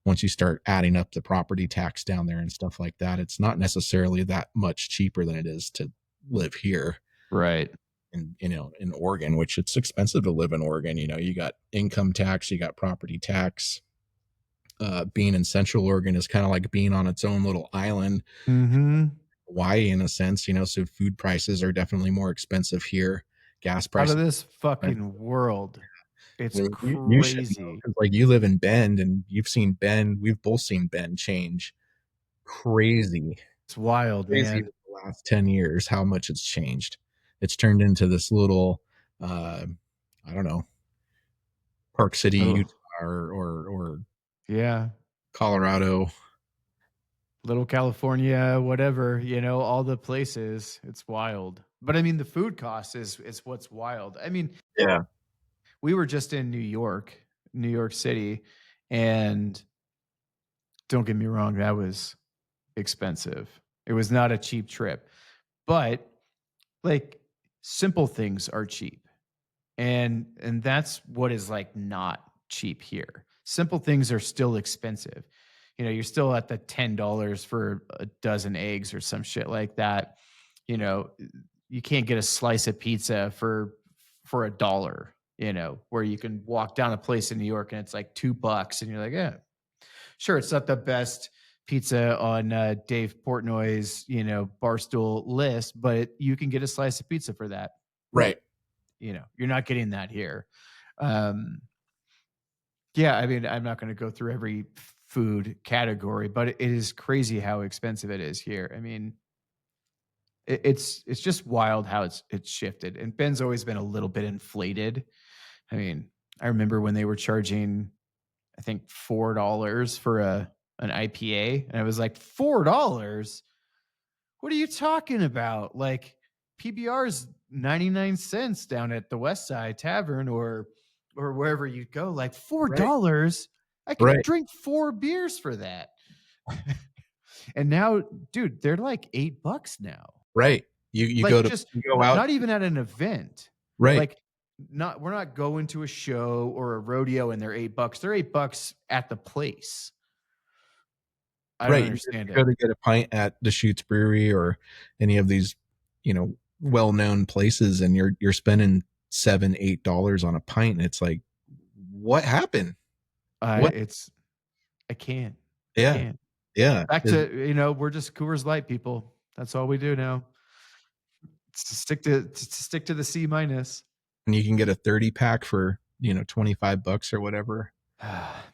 once you start adding up the property tax down there and stuff like that, it's not necessarily that much cheaper than it is to live here Right. in Oregon, which it's expensive to live in Oregon. You got income tax, you got property tax. Being in Central Oregon is kind of like being on its own little island, Mhm. Hawaii in a sense. So food prices are definitely more expensive here. Gas Out of prices. this fucking world. It's Well, you should know crazy. because like you live in Bend and you've seen Bend. We've both seen Bend change crazy, It's wild, crazy man. with the last 10 years. How much it's changed. It's turned into this little, I don't know, Park City, Oh, Utah, or yeah. Colorado. Little California, whatever, all the places. It's wild. But I mean, the food cost is what's wild. I mean, Yeah, we were just in New York City, and don't get me wrong, that was expensive. It was not a cheap trip, but like simple things are cheap. And that's what is like not cheap here. Simple things are still expensive. You're still at the $10 for a dozen eggs or some shit like that. You know, you can't get a slice of pizza for a dollar, where you can walk down a place in New York and it's like $2 and you're like, yeah, sure, it's not the best pizza on Dave Portnoy's, Barstool list, but you can get a slice of pizza for that. right. You're not getting that here. Um, yeah, I mean, I'm not going to go through every food category, but it is crazy how expensive it is here. I mean, It's just wild how it's shifted, and Ben's always been a little bit inflated. I mean, I remember when they were charging, I think $4 for an IPA, and I was like, $4? What are you talking about? Like, PBR's 99 cents down at the West Side Tavern or wherever you go. Like, Right. $4? I could Right. drink 4 beers for that. And now, dude, they're like $8 now. Right. You go Like, to just you go out. not even at an event. Right. Like, not we're not going to a show or a rodeo and they're $8. They're $8 at the place. I don't Right. understand You it. go to get a pint at Deschutes Brewery or any of these, well-known places, and you're spending $7, $8 on a pint, and it's like, what happened? What? It's I can't. I Yeah. can't. Yeah. Back to, we're just Coors Light people. That's all we do now. Stick to the C minus. And you can get a 30 pack for, $25 or whatever.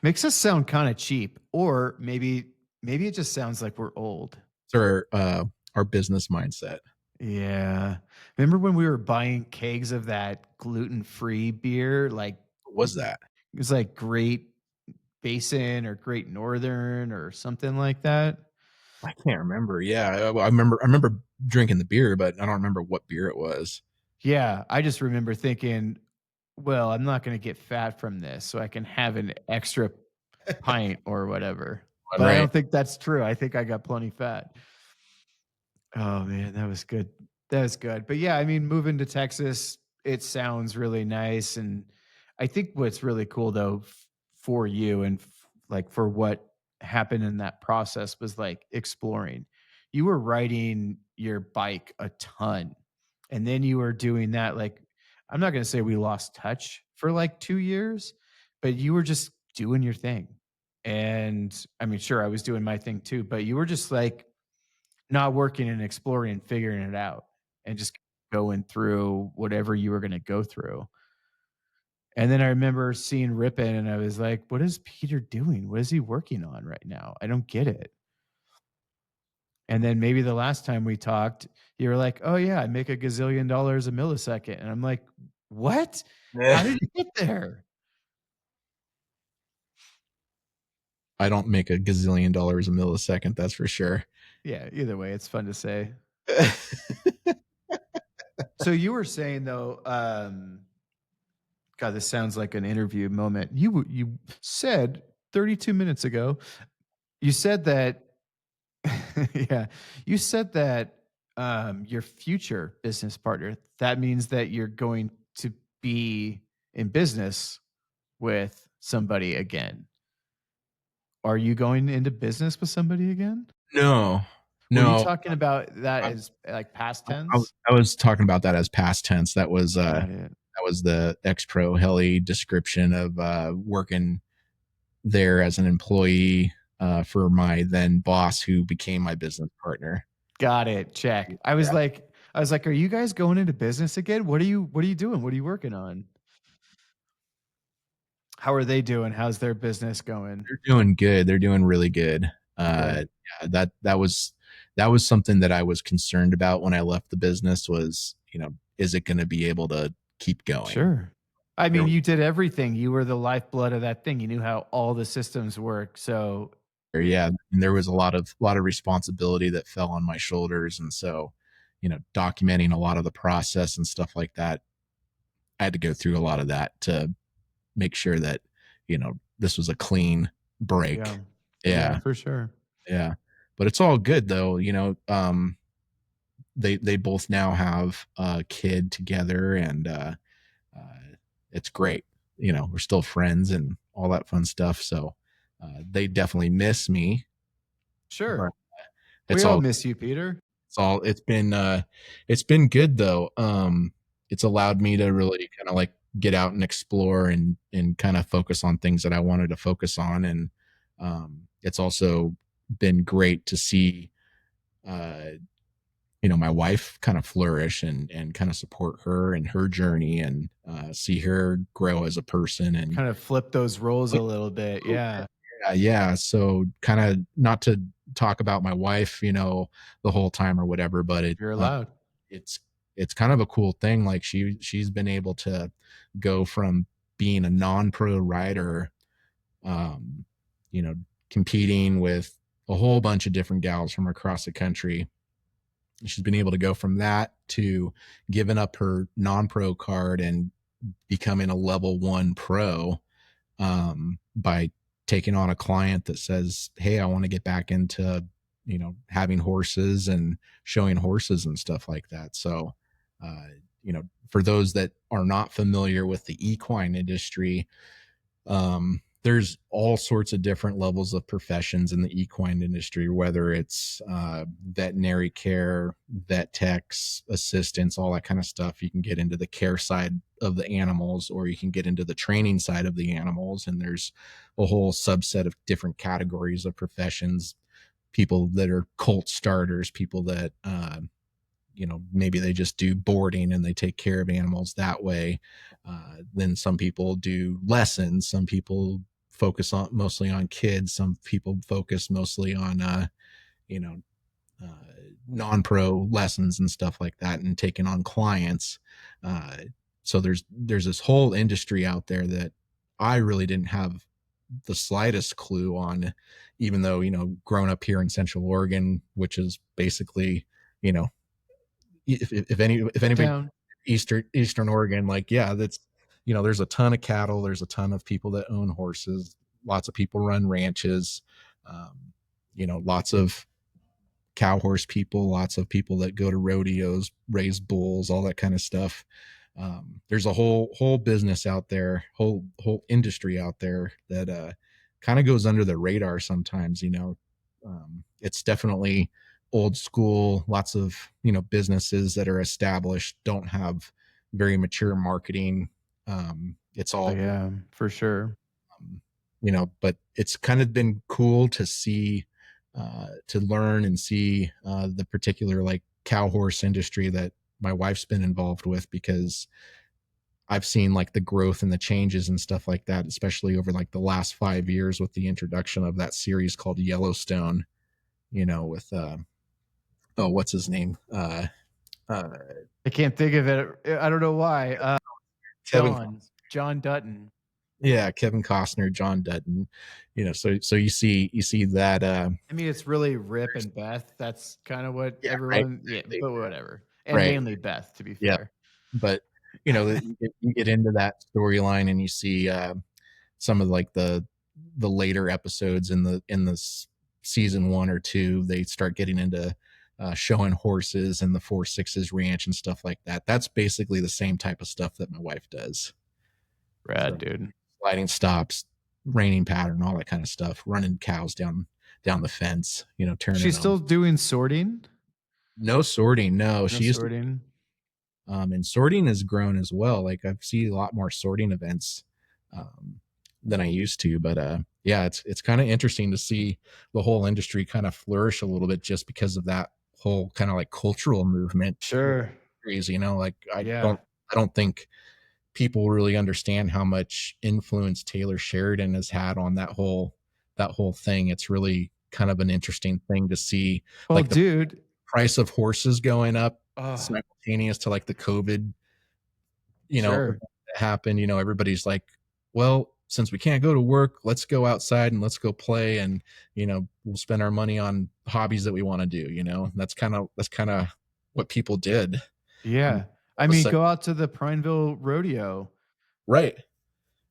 Makes us sound kind of cheap, or maybe it just sounds like we're old. It's our business mindset. Yeah. Remember when we were buying kegs of that gluten-free beer? Like, What was that? it was like Great Basin or Great Northern or something like that. I can't remember. Yeah, I remember drinking the beer, but I don't remember what beer it was. Yeah, I just remember thinking, well, I'm not going to get fat from this, so I can have an extra pint or whatever. But I Right. don't think that's true. I think I got plenty fat. Oh man, that was good. That was good. But yeah, I mean, moving to Texas, it sounds really nice. And I think what's really cool though for you and like for what happened in that process was like exploring. You were riding your bike a ton. And then you were doing that like I'm not going to say we lost touch for like 2 years, but you were just doing your thing. And I mean, sure, I was doing my thing too, but you were just like not working and exploring and figuring it out and just going through whatever you were gonna go through. And then I remember seeing Rippin and I was like, "What is Peter doing? What is he working on right now? I don't get it." And then maybe the last time we talked, you were like, "Oh, yeah, I make a gazillion dollars a millisecond." And I'm like, "What? How did you get there?" I don't make a gazillion dollars a millisecond, that's for sure. Yeah, either way, it's fun to say. So you were saying though, God, this sounds like an interview moment. You said 32 minutes ago, you said that yeah, you said that your future business partner, that means that you're going to be in business with somebody again. Are you going into business with somebody again? No, Were you no. talking about that I, as like past I, tense? I was talking about that as past tense. Got it. That was the ex pro heli description of working there as an employee for my then boss, who became my business partner. Got it. Check. Yeah. I was like, "Are you guys going into business again? What are you doing? What are you working on?" How are they doing? How's their business going? They're doing good. They're doing really good. Good. Yeah, that was something that I was concerned about when I left the business. Was, is it going to be able to keep going? Sure. I There, mean, you did everything. You were the lifeblood of that thing. You knew how all the systems work. So, yeah, and there was a lot of responsibility that fell on my shoulders, and so, documenting a lot of the process and stuff like that. I had to go through a lot of that to make sure that, this was a clean yeah. break. Yeah, Yeah, for sure. yeah, but it's all good though. They both now have a kid together, and it's great. We're still friends and all that fun stuff. So they definitely miss me, but Sure. We it's all all miss you, Peter. it's all it's been good though. It's allowed me to really kind of like get out and explore and kind of focus on things that I wanted to focus on. And it's also been great to see uh my wife kind of flourish and kind of support her and her journey, and see her grow as a person. And Kind of flip those roles a little bit. Yeah. yeah, so kind of not to talk about my wife, the whole time or whatever, but You're allowed. it's it's kind of a cool thing. Like she's been able to go from being a non-pro rider, um, you know, competing with a whole bunch of different gals from across the country. She's been able to go from that to giving up her non-pro card and becoming a level 1 pro, by taking on a client that says, hey, I want to get back into, having horses and showing horses and stuff like that. So, uh, for those that are not familiar with the equine industry, there's all sorts of different levels of professions in the equine industry, whether it's veterinary care, vet techs, assistants, all that kind of stuff. You can get into the care side of the animals, or you can get into the training side of the animals. And there's a whole subset of different categories of professions. People that are colt starters, people that maybe they just do boarding and they take care of animals that way. Then some people do lessons, some people focus on mostly on kids, some people focus mostly on you know uh, non-pro lessons and stuff like that, and taking on clients. uh, so there's this whole industry out there that I really didn't have the slightest clue on, even though growing up here in Central Oregon, which is basically, you know if anybody, Town. Eastern Oregon, like, yeah, that's, there's a ton of cattle, there's a ton of people that own horses, lots of people run ranches, lots of cow horse people, lots of people that go to rodeos, raise bulls, all that kind of stuff. There's a whole business out there, whole industry out there that kind of goes under the radar sometimes. It's definitely old school. Lots of businesses that are established don't have very mature marketing. It's Oh, all, yeah, for sure. but it's kind of been cool to see, to learn and see the particular like cow horse industry that my wife's been involved with, because I've seen like the growth and the changes and stuff like that, especially over like the last 5 years with the introduction of that series called Yellowstone, with, oh, what's his name? Uh, I can't think of it. I don't know why. Kevin, John Dutton. yeah, Kevin Costner, John Dutton, so you see that, I mean, it's really Rip and Beth. That's kind of what yeah, right, everyone, yeah, exactly. but whatever. And Right. mainly Beth, to be Yeah. fair. But you get into that storyline and you see some of like the later episodes in the season 1 or 2, they start getting into showing horses and the 4 6s ranch and stuff like that. That's basically the same type of stuff that my wife does. Rad, So dude. sliding stops, raining pattern, all that kind of stuff, running cows down the fence, turning She's them. still doing sorting? No sorting, no. No She used to, sorting. and sorting has grown as well. Like I've seen a lot more sorting events um, than I used to, but yeah, it's kind of interesting to see the whole industry kind of flourish a little bit just because of that whole kind of like cultural movement. Sure. Like Yeah. I don't think people really understand how much influence Taylor Sheridan has had on that whole thing. It's really kind of an interesting thing to see, Well, like the dude. price of horses going up Oh, simultaneous to like the COVID, sure. event that happened. Everybody's like, well, since we can't go to work, let's go outside and let's go play, and we'll spend our money on hobbies that we want to do. That's kind of what people did. And Yeah. all I of a mean, sudden, go out to the Prineville Rodeo. right?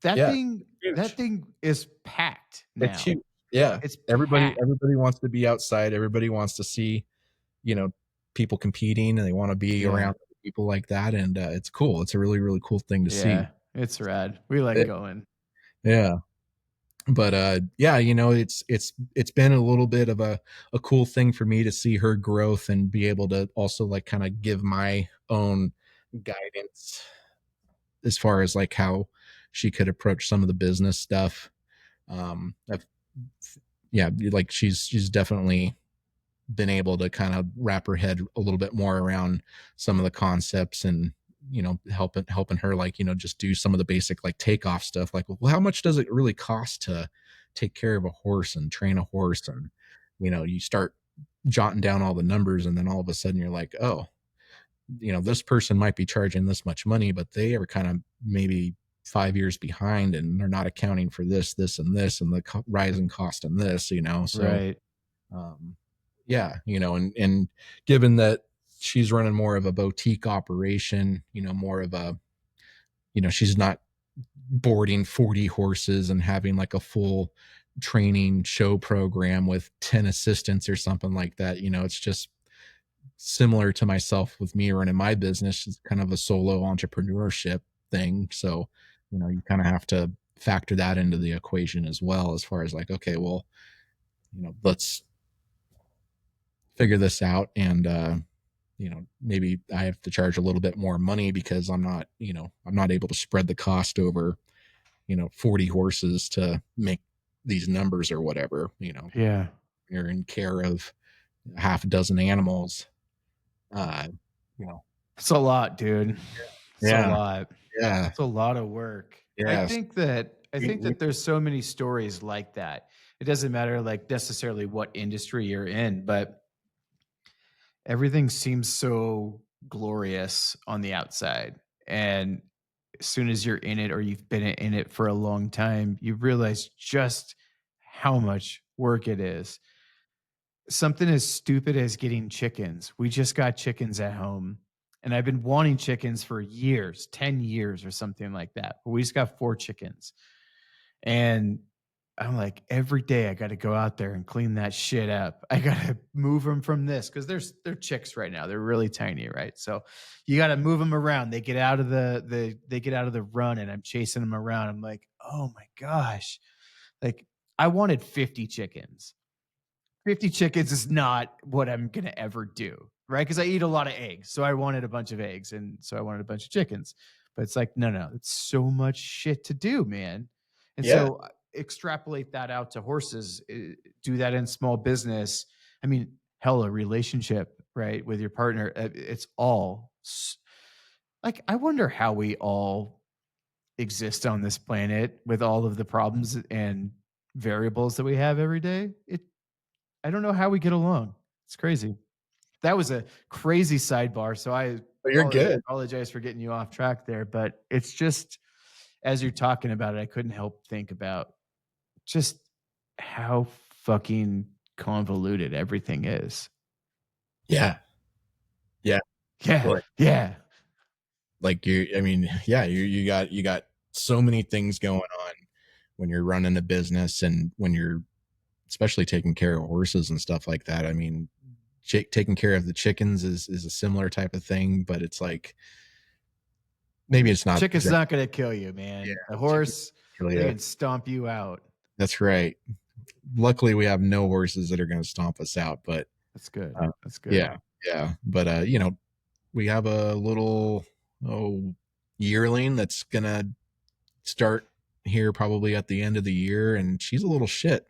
That Yeah, thing that huge. thing is packed It's now. huge. Yeah. It's Everybody packed. everybody wants to be outside. Everybody wants to see, you know, people competing, and they want to be Yeah. around people like that. And it's cool. It's a really, really cool thing to see. Yeah. It's rad. We like Yeah. going. Yeah. But yeah, it's been a little bit of a cool thing for me to see her growth and be able to also like kind of give my own guidance as far as like how she could approach some of the business stuff. I've, yeah, like she's definitely been able to kind of wrap her head a little bit more around some of the concepts, and helping her, like, just do some of the basic like takeoff stuff, like, well, how much does it really cost to take care of a horse and train a horse, and you start jotting down all the numbers, and then all of a sudden you're like, oh, this person might be charging this much money, but they are kind of maybe 5 years behind, and they're not accounting for this, and this, and the rising cost in this, so Right. um, yeah, and given that she's running more of a boutique operation, more of a, she's not boarding 40 horses and having like a full training show program with 10 assistants or something like that. It's just similar to myself with me running my business. It's kind of a solo entrepreneurship thing. So, you kind of have to factor that into the equation as well, as far as like, okay, well, let's figure this out. And, maybe I have to charge a little bit more money because I'm not able to spread the cost over, 40 horses to make these numbers or whatever. Yeah. You're in care of half a dozen animals. Uh, you know, It's a lot, dude. It's a yeah, lot. yeah, It's a lot of work. I yes. think that I We, think we, that there's so many stories like that. It doesn't matter like necessarily what industry you're in, but everything seems so glorious on the outside. And as soon as you're in it or you've been in it for a long time, you realize just how much work it is. Something as stupid as getting chickens. We just got chickens at home, and I've been wanting chickens for years, 10 years or something like that. But we just got 4 chickens. And I'm like, every day I gotta go out there and clean that shit up. I gotta move them from this because they're chicks right now. They're really tiny, right? So you gotta move them around. They get out of they get out of the run, and I'm chasing them around. I'm like, oh my gosh. Like I wanted 50 chickens. 50 chickens is not what I'm gonna ever do, right? Because I eat a lot of eggs. So I wanted a bunch of eggs, and so I wanted a bunch of chickens. But it's like, no, no, it's so much shit to do, man. And yeah, so extrapolate that out to horses, do that in small business. I mean, hell, a relationship, right, with your partner. It's all like, I wonder how we all exist on this planet with all of the problems and variables that we have every day. I don't know how we get along. It's crazy. That was a crazy sidebar, so I but you're good. apologize for getting you off track there, but it's just as you're talking about it, I couldn't help think about just how fucking convoluted everything is. Yeah, yeah. Yeah, Like, yeah. I mean, yeah, you got so many things going on when you're running a business, and when you're especially taking care of horses and stuff like that. I mean, taking care of the chickens is a similar type of thing, but it's like maybe it's not Chicken's exactly. not gonna kill you, Yeah, man. The chicken horse, kill they you. can stomp you out. That's right. Luckily, we have no horses that are going to stomp us out, but That's good. uh, That's good. yeah, yeah. But we have a little yearling that's gonna start here probably at the end of the year, and she's a little shit.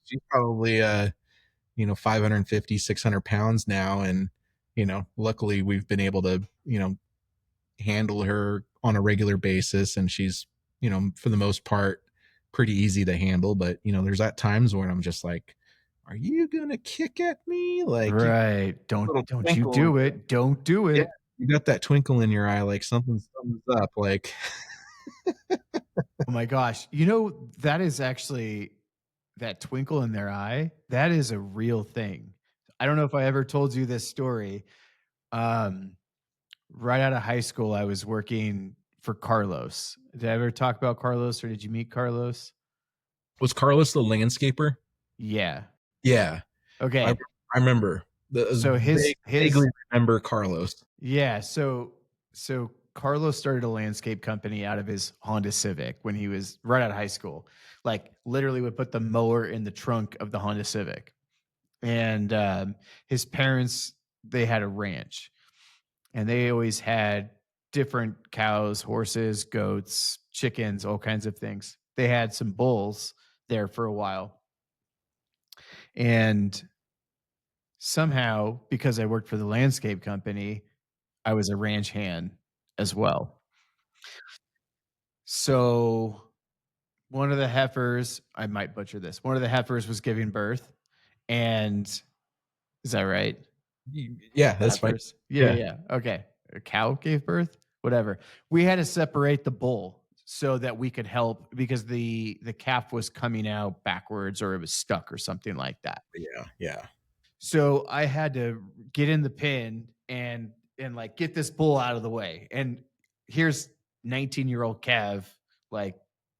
She's probably 550, 600 pounds now, and luckily we've been able to handle her on a regular basis, and she's for the most part pretty easy to handle. But there's at times when I'm just like, are you gonna kick at me? Like, you Right. got a little Don't you twinkle in do it. Don't do yeah, it. you got that twinkle in your eye, like something's up. Like, Oh my gosh. You know, that is actually that twinkle in their eye. That is a real thing. I don't know if I ever told you this story. Um, right out of high school, I was working for Carlos. Did I ever talk about Carlos or did you meet Carlos? was Carlos the landscaper? Yeah. Yeah, I Okay. I remember So vaguely remember Carlos. yeah, so Carlos started a landscape company out of his Honda Civic when he was right out of high school. Like literally would put the mower in the trunk of the Honda Civic. And his parents, they had a ranch, and they always had different cows, horses, goats, chickens, all kinds of things. They had some bulls there for a while. And somehow, because I worked for the landscape company, I was a ranch hand as well. So one of the heifers, I might butcher this. One of the heifers was giving birth, and is that right? Yeah, The that's fine. heifers? Yeah, Yeah. yeah, okay. A cow gave birth? Whatever. We had to separate the bull so that we could help because the calf was coming out backwards or it was stuck or something like that. Yeah. Yeah. So I had to get in the pen and like get this bull out of the way. And here's 19-year-old Kev, like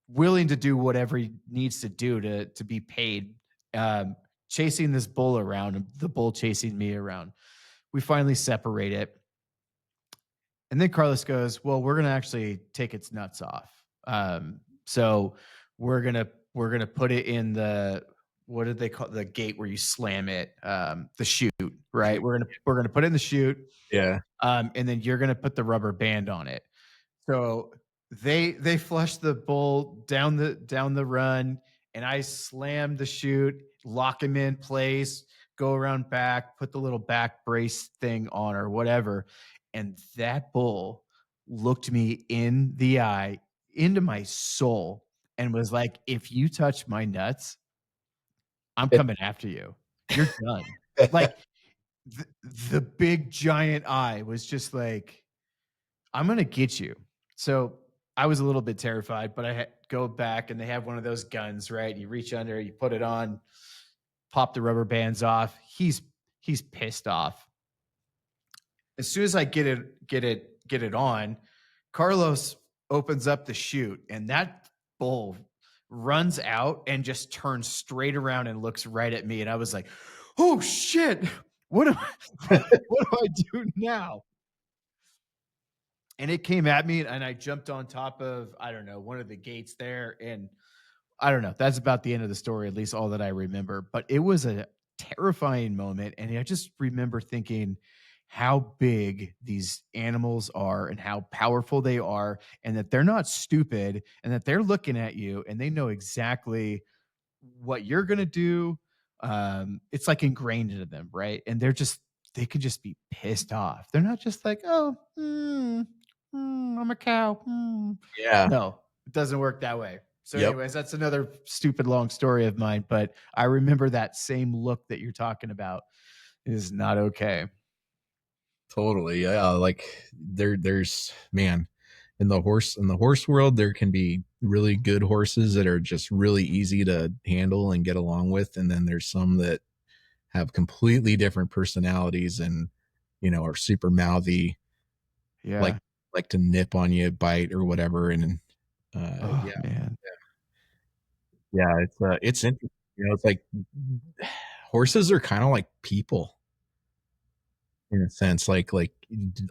willing to do whatever he needs to do to be paid. Um, Chasing this bull around, and the bull chasing me around. We finally separate it. And then Carlos goes, "Well, we're gonna actually take its nuts off. So we're gonna put it in the what did they call the gate where you slam it? The chute, right? Shoot. We're gonna put it in the chute, Yeah. and then you're gonna put the rubber band on it." So they flush the bull down the run, and I slam the chute, lock him in place, go around back, put the little back brace thing on or whatever. And that bull looked me in the eye, into my soul, and was like, "If you touch my nuts, I'm coming after you. You're done." Like the, the big giant eye was just like, I'm gonna get you. So I was a little bit terrified, but go back and they have one of those guns, right? You reach under, you put it on, pop the rubber bands off. He's pissed off. As soon as I get it on, Carlos opens up the chute, and that bull runs out and just turns straight around and looks right at me. And I was like, "Oh shit! What do what do I do now?" And it came at me and I jumped on top of, I don't know, one of the gates there. And I don't know. That's about the end of the story, at least all that I remember. But it was a terrifying moment. And I just remember thinking how big these animals are and how powerful they are, and that they're not stupid and that they're looking at you and they know exactly what you're gonna do. It's like ingrained into them, right? And they could just be pissed off. They're not just like, oh, I'm a cow. Yeah. No, it doesn't work that way. So, Yep. anyways, that's another stupid long story of mine. But I remember that same look that you're talking about is not okay. Totally. Yeah. Like there's man, in the horse world, there can be really good horses that are just really easy to handle and get along with. And then there's some that have completely different personalities and, are super mouthy, like Yeah. like to nip on you, bite or whatever. And Oh yeah, man. yeah, it's interesting. It's like horses are kind of like people in a sense,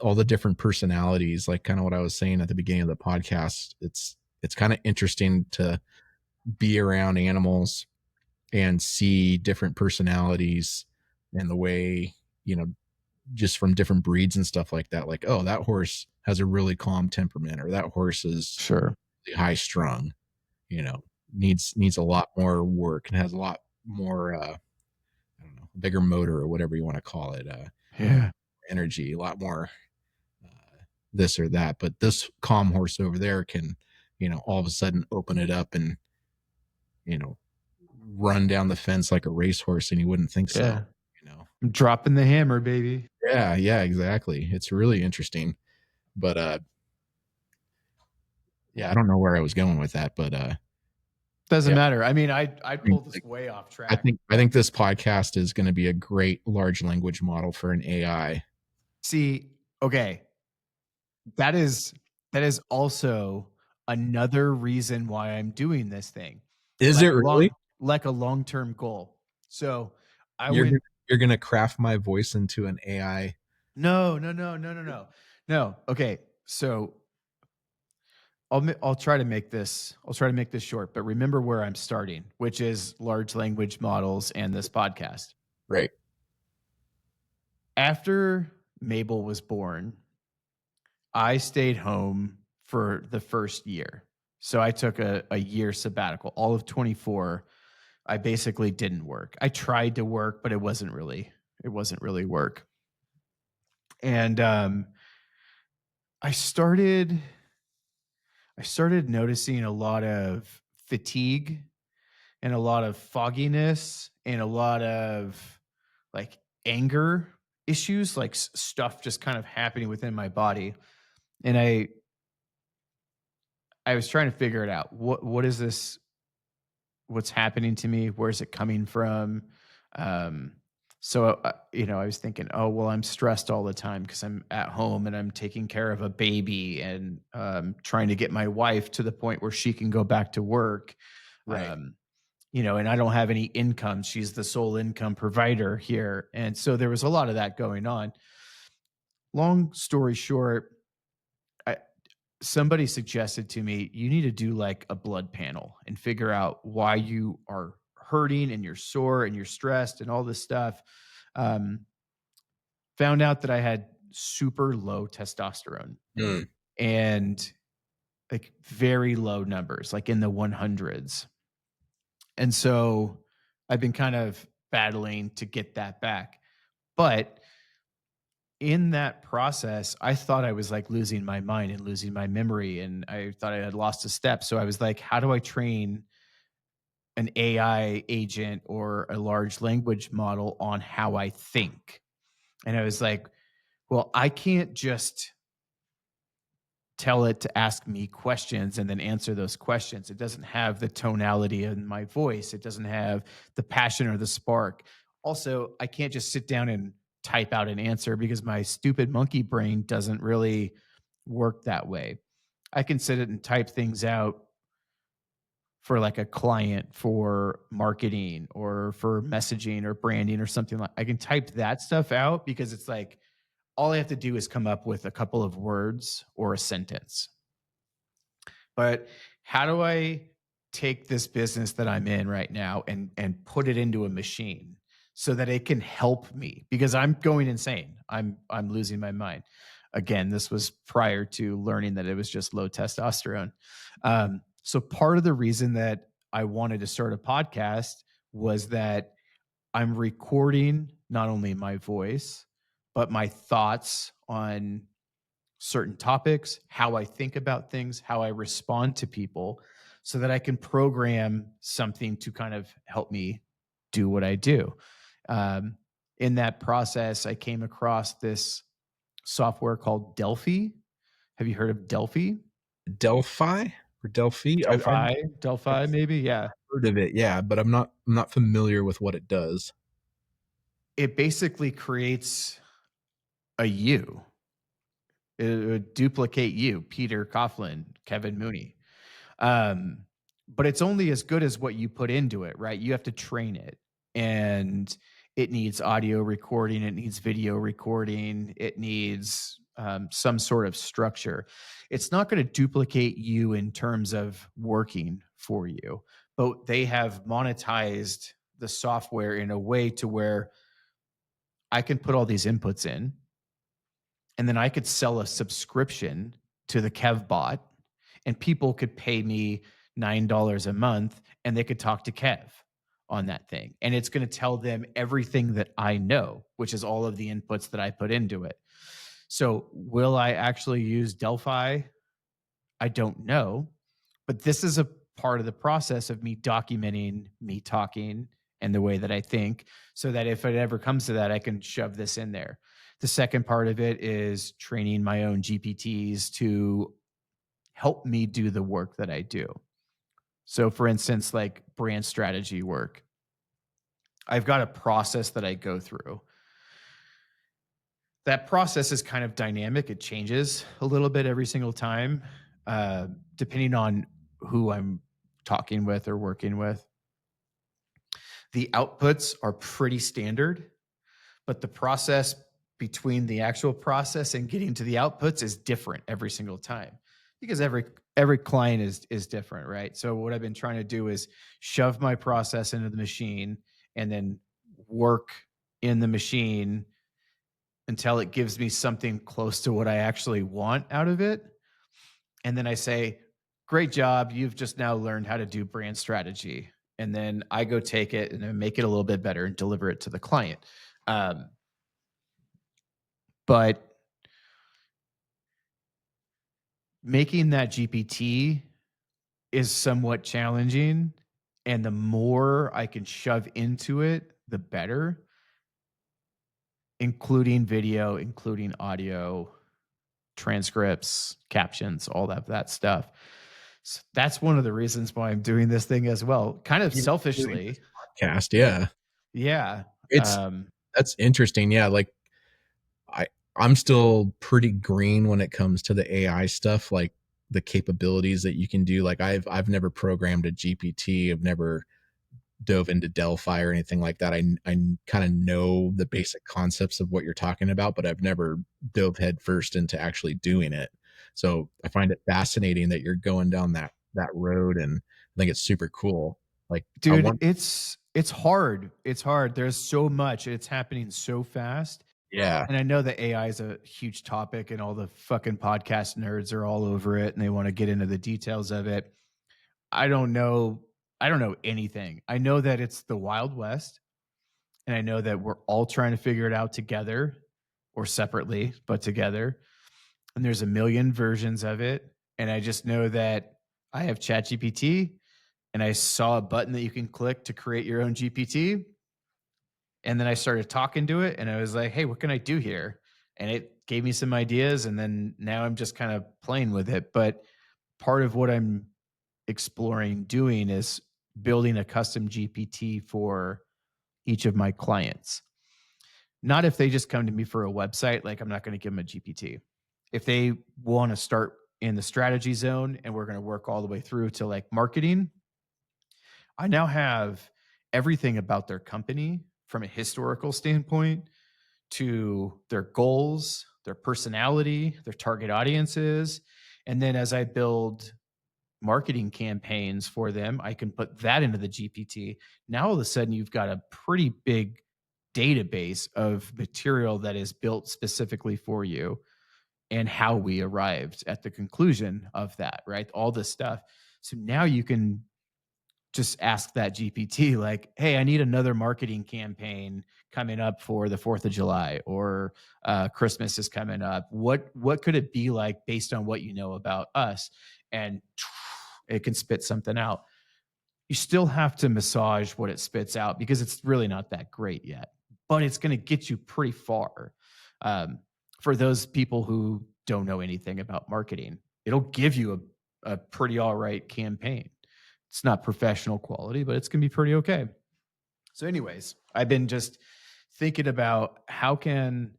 all the different personalities, like kind of what I was saying at the beginning of the podcast. It's kind of interesting to be around animals and see different personalities and the way, just from different breeds and stuff like that. Like, oh, that horse has a really calm temperament, or that horse is Sure. really high strung, you know, needs a lot more work and has a lot more I don't know, bigger motor or whatever you want to call it, Yeah. energy, a lot more this or that. But this calm horse over there can, all of a sudden open it up and, you know, run down the fence like a racehorse, and you wouldn't think so, Yeah. you know. I'm dropping the hammer, baby. Yeah, yeah, exactly. It's really interesting. But yeah, I don't know where I was going with that, but Doesn't yeah, matter. I mean, I I think pulled this like way off I track. think I think this podcast is going to be a great large language model for an AI. See, okay, that is that is also another reason why I'm doing this thing, Is it really? like a long-term goal. So, I You're went, gonna, you're going to craft my voice into an AI? "No, no, no, no, no, no. No, okay, so I'll try to make this short, but remember where I'm starting, which is large language models and this podcast. Right. After Mabel was born, I stayed home for the first year. So I took a year sabbatical. All of 24, I basically didn't work. I tried to work, but it wasn't really work. And I started I started noticing a lot of fatigue and a lot of fogginess and a lot of like anger issues, like stuff just kind of happening within my body. And I was trying to figure it out. What is this? What's happening to me? Where's it coming from? Um, I was thinking, oh, well, I'm stressed all the time because I'm at home and I'm taking care of a baby and trying to get my wife to the point where she can go back to work. Right. Um, and I don't have any income. She's the sole income provider here. And so there was a lot of that going on. Long story short, I, somebody suggested to me, you need to do like a blood panel and figure out why you are hurting and you're sore and you're stressed and all this stuff. Um, Found out that I had super low testosterone Mm. and like very low numbers, like in the 100s. And so I've been kind of battling to get that back. But in that process, I thought I was like losing my mind and losing my memory. And I thought I had lost a step. So I was like, how do I train an AI agent or a large language model on how I think? And I was like, well, I can't just tell it to ask me questions and then answer those questions. It doesn't have the tonality in my voice. It doesn't have the passion or the spark. Also, I can't just sit down and type out an answer because my stupid monkey brain doesn't really work that way. I can sit it and type things out for like a client for marketing or for messaging or branding or something like I can type that stuff out because it's like all I have to do is come up with a couple of words or a sentence. But how do I take this business that I'm in right now and put it into a machine so that it can help me because I'm going insane. I'm losing my mind. Again, this was prior to learning that it was just low testosterone. So part of the reason that I wanted to start a podcast was that I'm recording not only my voice, but my thoughts on certain topics, how I think about things, how I respond to people, so that I can program something to kind of help me do what I do. Um, in that process, I came across this software called Delphi. Have you heard of Delphi? Delphi or Delphi? I've Delphi, maybe. Yeah. heard of it, yeah, but I'm not familiar with what it does. It basically creates a you. It would duplicate you, Peter Coughlin, Kevin Mooney. Um, but it's only as good as what you put into it, right? You have to train it. And it needs audio recording, it needs video recording, it needs some sort of structure. It's not going to duplicate you in terms of working for you, but they have monetized the software in a way to where I can put all these inputs in and then I could sell a subscription to the KevBot, and people could pay me $9 a month, and they could talk to Kev on that thing. And it's going to tell them everything that I know, which is all of the inputs that I put into it. So, will I actually use Delphi? I don't know. But this is a part of the process of me documenting me talking and the way that I think so that if it ever comes to that, I can shove this in there. The second part of it is training my own GPTs to help me do the work that I do. So, for instance, like brand strategy work, I've got a process that I go through. That process is kind of dynamic. It changes a little bit every single time, depending on who I'm talking with or working with. The outputs are pretty standard, but the process between the actual process and getting to the outputs is different every single time because every client is different, right? So what I've been trying to do is shove my process into the machine and then work in the machine until it gives me something close to what I actually want out of it. And then I say, great job. You've just now learned how to do brand strategy. And then I go take it and then make it a little bit better and deliver it to the client. Um, but making that GPT is somewhat challenging, and the more I can shove into it, the better, including video, including audio, transcripts, captions, all that stuff. So that's one of the reasons why I'm doing this thing as well, kind of Even doing selfishly. this podcast, yeah. Yeah. It's that's interesting, yeah, like, I I'm still pretty green when it comes to the AI stuff, like, the capabilities that you can do, like, I've never programmed a GPT, I've never dove into Delphi or anything like that. I kind of know the basic concepts of what you're talking about, but I've never dove headfirst into actually doing it. So I find it fascinating that you're going down that road, and I think it's super cool. Like I Dude, want, it's hard. It's hard. There's so much. It's happening so fast. yeah, And I know that AI is a huge topic and all the fucking podcast nerds are all over it and they want to get into the details of it. I don't know. I don't know anything. I know that it's the Wild West and I know that we're all trying to figure it out together or separately, but together. And there's a million versions of it. And I just know that I have ChatGPT and I saw a button that you can click to create your own GPT. And then I started talking to it and I was like, hey, what can I do here? And it gave me some ideas. And then now I'm just kind of playing with it. But part of what I'm exploring doing is building a custom GPT for each of my clients. Not if they just come to me for a website, like I'm not going to give them a GPT. If they want to start in the strategy zone and we're going to work all the way through to like marketing, I now have everything about their company from a historical standpoint to their goals, their personality, their target audiences. And then as I build marketing campaigns for them, I can put that into the GPT. Now all of a sudden you've got a pretty big database of material that is built specifically for you and how we arrived at the conclusion of that, right? All this stuff. So now you can just ask that GPT, like, hey, I need another marketing campaign coming up for the 4th of July or Christmas is coming up. What could it be like based on what you know about us? And it can spit something out. You still have to massage what it spits out because it's really not that great yet, but it's going to get you pretty far. Um, for those people who don't know anything about marketing, it'll give you a pretty all right campaign. It's not professional quality, but it's going to be pretty okay. So, anyways, I've been just thinking about how can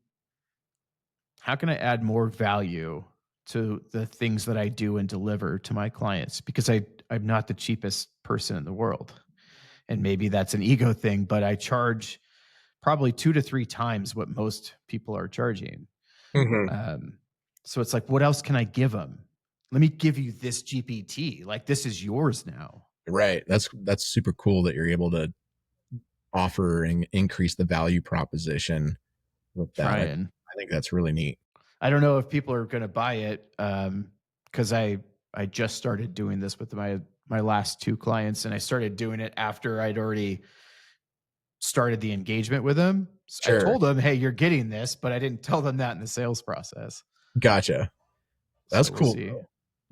I add more value to the things that I do and deliver to my clients because I'm not the cheapest person in the world. And maybe that's an ego thing, but I charge probably 2 to 3 times what most people are charging. hmm, Um, so it's like, what else can I give them? Let me give you this GPT. Like this is yours now. right. That's super cool that you're able to offer and increase the value proposition with that. Trying. I think that's really neat. I don't know if people are going to buy it because I just started doing this with my last 2 clients, and I started doing it after I'd already started the engagement with them. I Sure, told them, "Hey, you're getting this," but I didn't tell them that in the sales process. gotcha. That's So we'll cool see. though.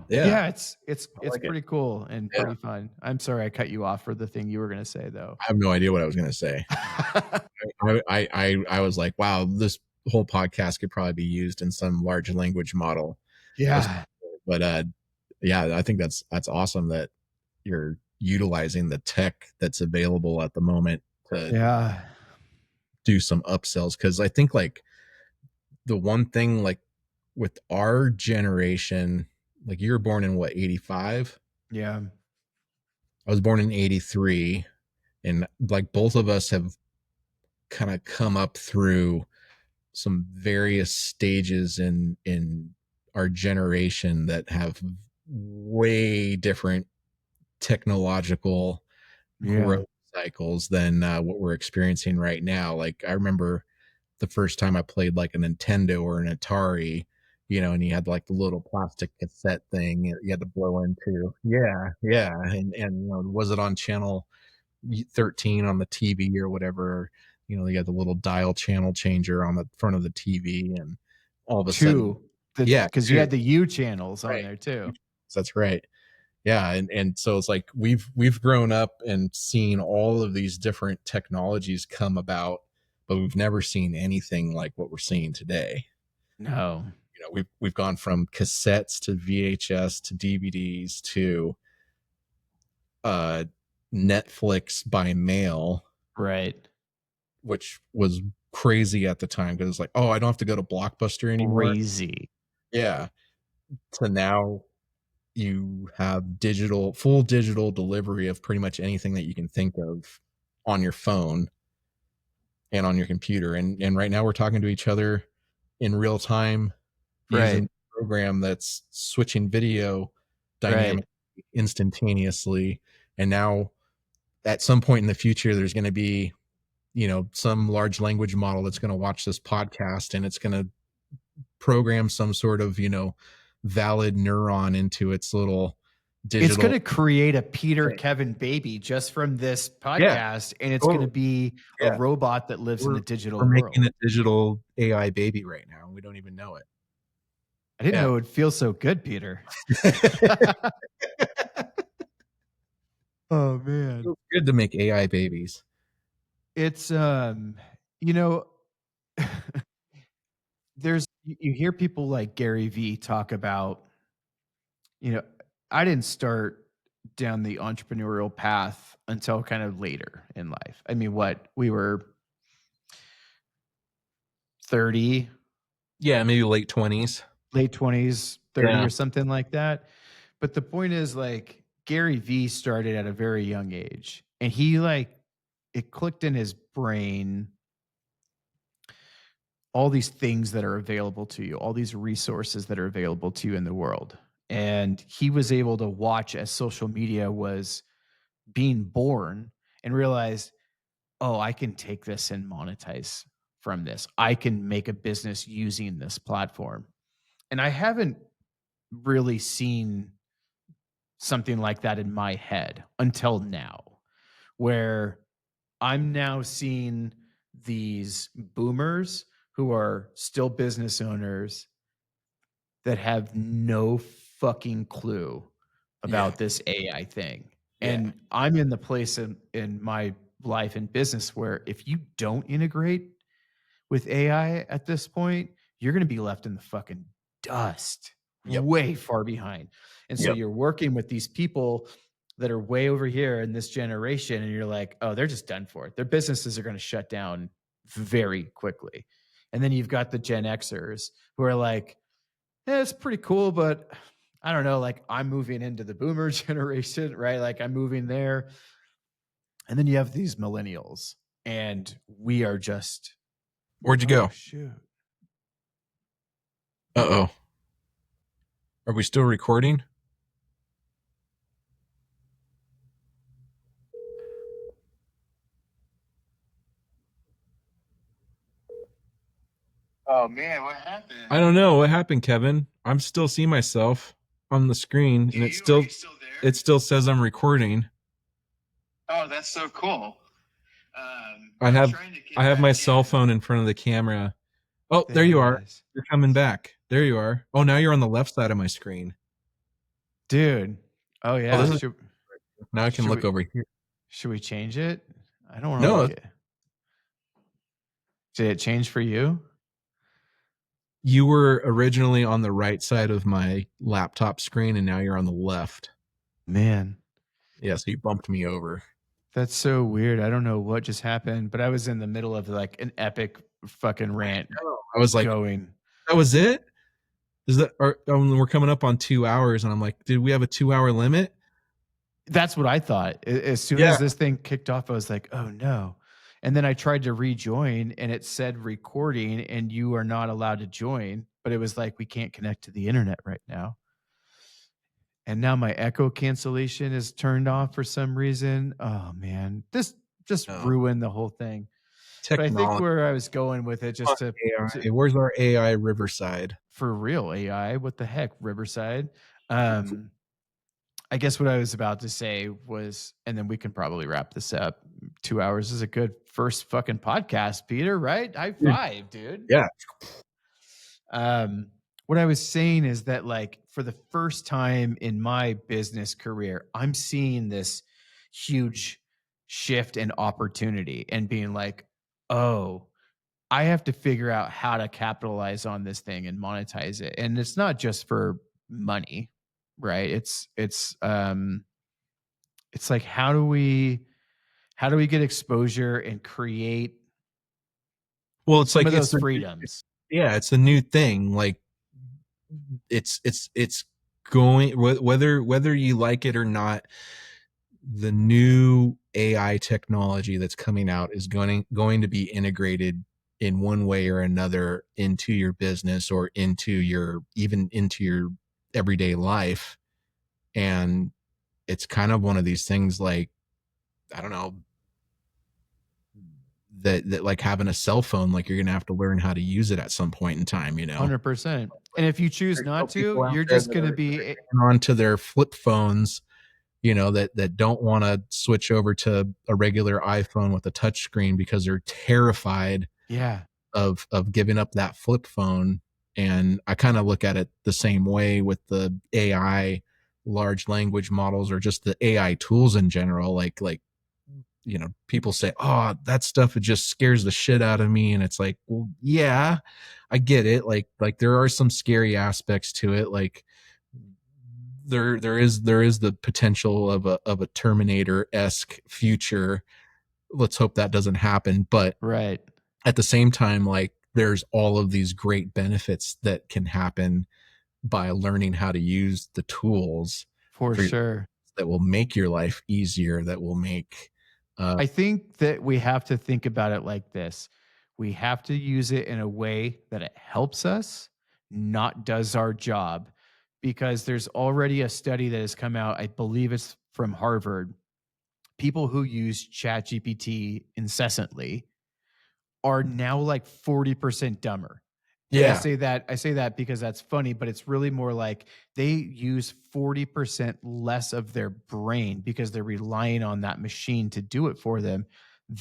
Yeah, Yeah, it's I it's like it. pretty cool and Yeah, pretty fun. I'm sorry I cut you off for the thing you were going to say though. I have no idea what I was gonna say. I was like, wow, this whole podcast could probably be used in some large language model. Just, Yeah. but yeah, I think that's awesome that you're utilizing the tech that's available at the moment to Yeah. do some upsells. Because I think like the one thing like with our generation, like you were born in what 85? Yeah. I was born in 83, and like both of us have kind of come up through some various stages in our generation that have way different technological Yeah. growth cycles than what we're experiencing right now. Like I remember the first time I played like a Nintendo or an Atari, and you had like the little plastic cassette thing you had to blow into. Yeah, yeah, and was it on channel 13 on the TV or whatever? You had the little dial channel changer on the front of the TV, and all of a sudden, 2. The yeah, Cuz you two, had the U channels on right, there too. that's right. Yeah, and so it's like we've grown up and seen all of these different technologies come about, but we've never seen anything like what we're seeing today. No. You know, we've gone from cassettes to VHS to DVDs to uh Netflix by mail, Right. which was crazy at the time because it's like, oh, I don't have to go to Blockbuster anymore. Crazy. Yeah. To now you have full digital delivery of pretty much anything that you can think of on your phone and on your computer. And right now we're talking to each other in real time using Right. a program that's switching video Right. dynamic instantaneously. And now at some point in the future, there's going to be, some large language model that's going to watch this podcast and it's going to program some sort of, valid neuron into its little It's digital. gonna create a Peter Thing. Kevin baby just from this Yeah, podcast, and it's gonna totally. be a Yeah. robot that lives in We're the we're digital making world. a digital AI baby right now, and we don't even know it. I didn't Yeah. know it would feel so good, Peter. Oh, man. Feels good to make AI babies. It's, you know, you hear people like Gary Vee talk about, you know, I didn't start down the entrepreneurial path until kind of later in life. I mean, what? We were 30, Yeah, maybe late 20s. late 20s, 30 Yeah. or something like that. But the point is, like, Gary Vee started at a very young age, and he, like, it clicked in his brain all these things that are available to you, all these resources that are available to you in the world. And he was able to watch as social media was being born and realize, oh, I can take this and monetize from this. I can make a business using this platform. And I haven't really seen something like that in my head until now, where I'm now seeing these boomers who are still business owners that have no fucking clue Yeah. about this AI thing. Yeah. And I'm in the place in my life and business where if you don't integrate with AI at this point, you're going to be left in the fucking dust, Yep. way far behind. And so Yep. you're working with these people that are way over here in this generation, and you're like, oh, they're just done for it. Their businesses are going to shut down very quickly. And then you've got the Gen Xers who are like, yeah, it's pretty cool, but I don't know. Like, I'm moving into the boomer generation, right? Like, I'm moving there. And then you have these millennials, and we are just, Where'd you oh, go? shoot. Uh-oh. Are we still recording? Oh man, what happened? I don't know what happened, Kevin. I'm still seeing myself on the screen and Are you still there? it still says I'm recording. Oh, that's so cool. I I'm have trying to I get have my back cell in. phone in front of the camera. Oh, there There you it are. is. You're coming back. There you are. Oh, now you're on the left side of my screen. Dude. Oh Oh, yeah. this is Should now I can should look we over here. should we change it? I don't want to No, look at. Did it change for you? you were originally on the right side of my laptop screen and now you're on the left. Man, Yeah, so you bumped me over. that's so weird. I don't know what just happened, but I was in the middle of like an epic fucking rant Oh, I was like, going. that was it? We're coming up on 2 hours and I'm like, did we have a 2 hour limit? That's what I thought. As soon Yeah. as this thing kicked off, I was like, "Oh no." And then I tried to rejoin and it said recording and you are not allowed to join, but it was like we can't connect to the internet right now. And now my echo cancellation is turned off for some reason. Oh man, this just No. ruined the whole thing. But I think Technology. where I was going with it, Come on, just to AI. Where's our AI Riverside? for real AI, what the heck, Riverside? Um, I guess what I was about to say was, and then we can probably wrap this up. 2 hours is a good first fucking podcast, Peter, right? High Dude, five, dude. yeah. Um, what I was saying is that, like, for the first time in my business career, I'm seeing this huge shift and opportunity and being like, "Oh, I have to figure out how to capitalize on this thing and monetize it." And it's not just for money, right? It's like, how do we get exposure and create Well, it's some like of it's those the freedoms? yeah, it's a new thing. Like it's going whether you like it or not, the new AI technology that's coming out is going to be integrated in one way or another into your business or into your even into your everyday life. And it's kind of one of these things like, I don't know, that like having a cell phone, like you're gonna have to learn how to use it at some point in time, you know. 100%. And if you choose There's not still to, people out you're there just gonna that be are hanging on to their flip phones, you know, that don't want to switch over to a regular iPhone with a touch screen because they're terrified yeah, of giving up that flip phone. And I kind of look at it the same way with the AI large language models or just the AI tools in general. Like you know, people say, "Oh, that stuff it just scares the shit out of me," and it's like, well, yeah, I get it. Like there are some scary aspects to it. Like there is the potential of a Terminator esque future. Let's hope that doesn't happen. But right. at the same time, like there's all of these great benefits that can happen by learning how to use the tools For for your, sure. that will make your life easier. That will make uh, I think that we have to think about it like this. We have to use it in a way that it helps us, not does our job, because there's already a study that has come out, I believe it's from Harvard. People who use ChatGPT incessantly are now like 40% dumber. And yeah, I say that because that's funny, but it's really more like they use 40% less of their brain because they're relying on that machine to do it for them.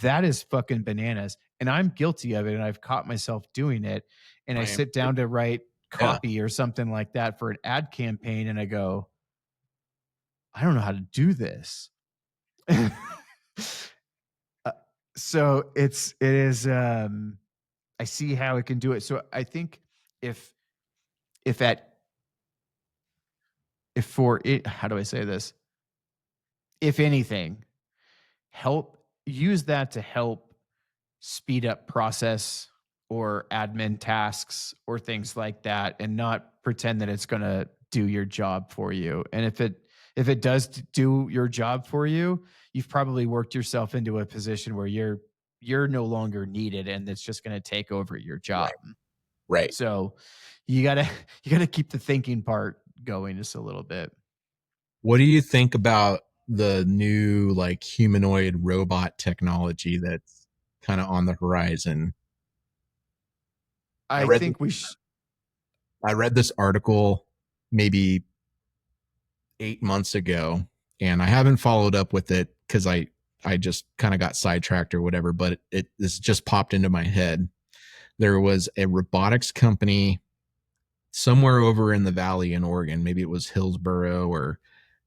That is fucking bananas. And I'm guilty of it. And I've caught myself doing it. And I I am. sit down to write Yeah, copy or something like that for an ad campaign. And I go, I don't know how to do this. Uh, so it is I see how it can do it. So I think if if at if for it, how do I say this? If anything, help use that to help speed up process or admin tasks or things like that, and not pretend that it's going to do your job for you. And if it does do your job for you, you've probably worked yourself into a position where you're no longer needed and it's just going to take over your job. right, right. So you got to you got to keep the thinking part going just a little bit. What do you think about the new like humanoid robot technology that's kind of on the horizon? I I read this, think we I read this article maybe 8 months ago, and I haven't followed up with it because I just kind of got sidetracked or whatever. But this just popped into my head. There was a robotics company somewhere over in the valley in Oregon. Maybe it was Hillsboro or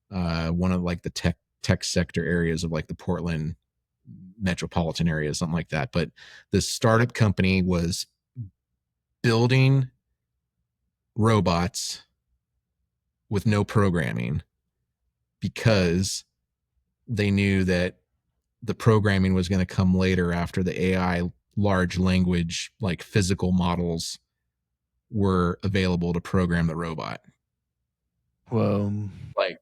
one of like the tech sector areas of like the Portland metropolitan area, something like that. But this startup company was building robots with no programming because they knew that the programming was going to come later after the AI large language, like physical models were available to program the robot. Whoa. Like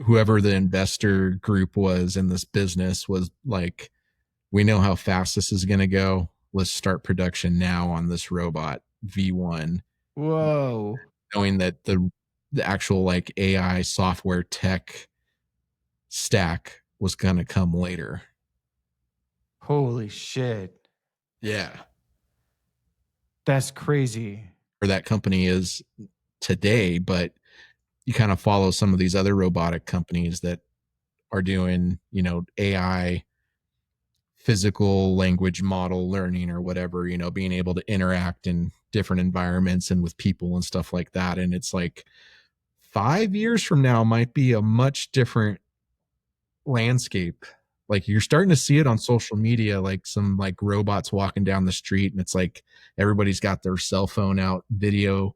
whoever the investor group was in this business was like, we know how fast this is going to go. Let's start production now on this robot V1, Whoa. knowing that the actual like AI software tech stack was going to come later. Holy shit. Yeah. That's crazy. Where that company is today, but you kind of follow some of these other robotic companies that are doing, you know, AI physical language model learning or whatever, being able to interact in different environments and with people and stuff like that. And it's like 5 years from now might be a much different landscape. Like you're starting to see it on social media, like some like robots walking down the street, and it's like everybody's got their cell phone out, videoing,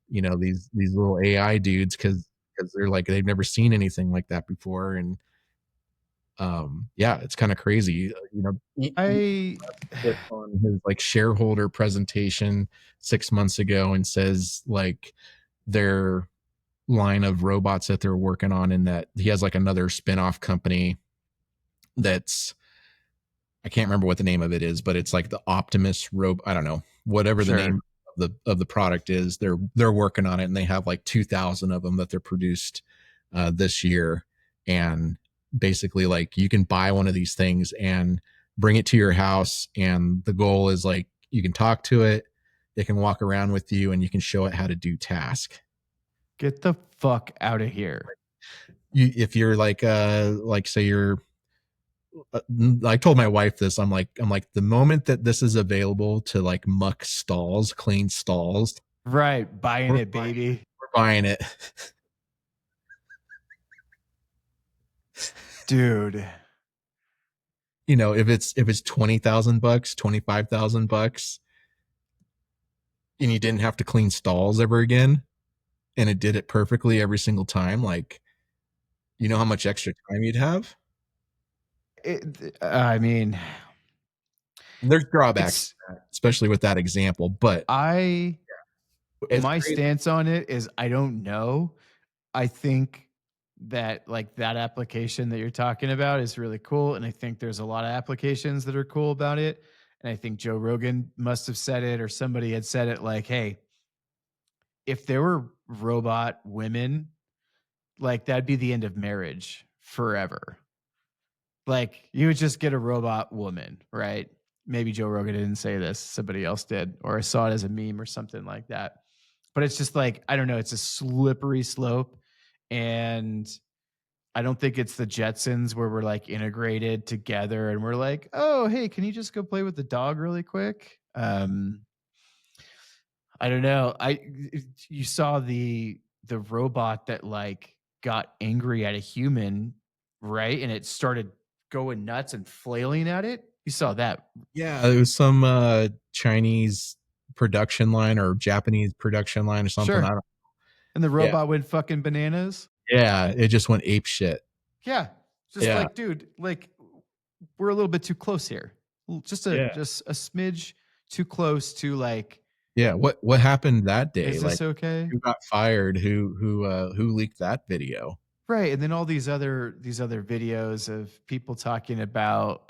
these little AI dudes because they're like they've never seen anything like that before. And yeah, it's kind of crazy. He I this on his like shareholder presentation 6 months ago and says like their line of robots that they're working on, and that he has like another spin-off company that's, I can't remember what the name of it is, but it's like the Optimus robot. I don't know, whatever the sure. name of the product is. They're working on it, and they have like 2,000 of them that they're produced this year. And basically, like you can buy one of these things and bring it to your house, and the goal is like you can talk to it, it can walk around with you, and you can show it how to do task. Get the fuck out of here. If you're like say you're I told my wife this. I'm like the moment that this is available to like muck stalls, clean stalls, Right. Buying we're it, buying, baby. we're buying it. Dude. If it's $20,000, $25,000, and you didn't have to clean stalls ever again, and it did it perfectly every single time, like how much extra time you'd have. I mean, There's drawbacks, it's especially with that example, but I it's my crazy. stance on it is I don't know. I think that like that application that you're talking about is really cool. And I think there's a lot of applications that are cool about it. And I think Joe Rogan must have said it or somebody had said it like, hey, if there were robot women, like that'd be the end of marriage forever. Like you would just get a robot woman, right? Maybe Joe Rogan didn't say this, somebody else did, or I saw it as a meme or something like that. But it's just like, I don't know, it's a slippery slope. And I don't think it's the Jetsons where we're like integrated together and we're like, oh, hey, can you just go play with the dog really quick? I don't know. You saw the robot that like got angry at a human, right? And it started going nuts and flailing at it. You saw that. Yeah, it was some Chinese production line or Japanese production line or something. I Sure. don't. And the Yeah, robot went fucking bananas. yeah, it just went ape shit. Yeah. Just Yeah, like, dude, like we're a little bit too close here. yeah, Just a smidge too close to like, yeah. What happened that day? is Like, this okay? who got fired? Who leaked that video? Right. And then all these other videos of people talking about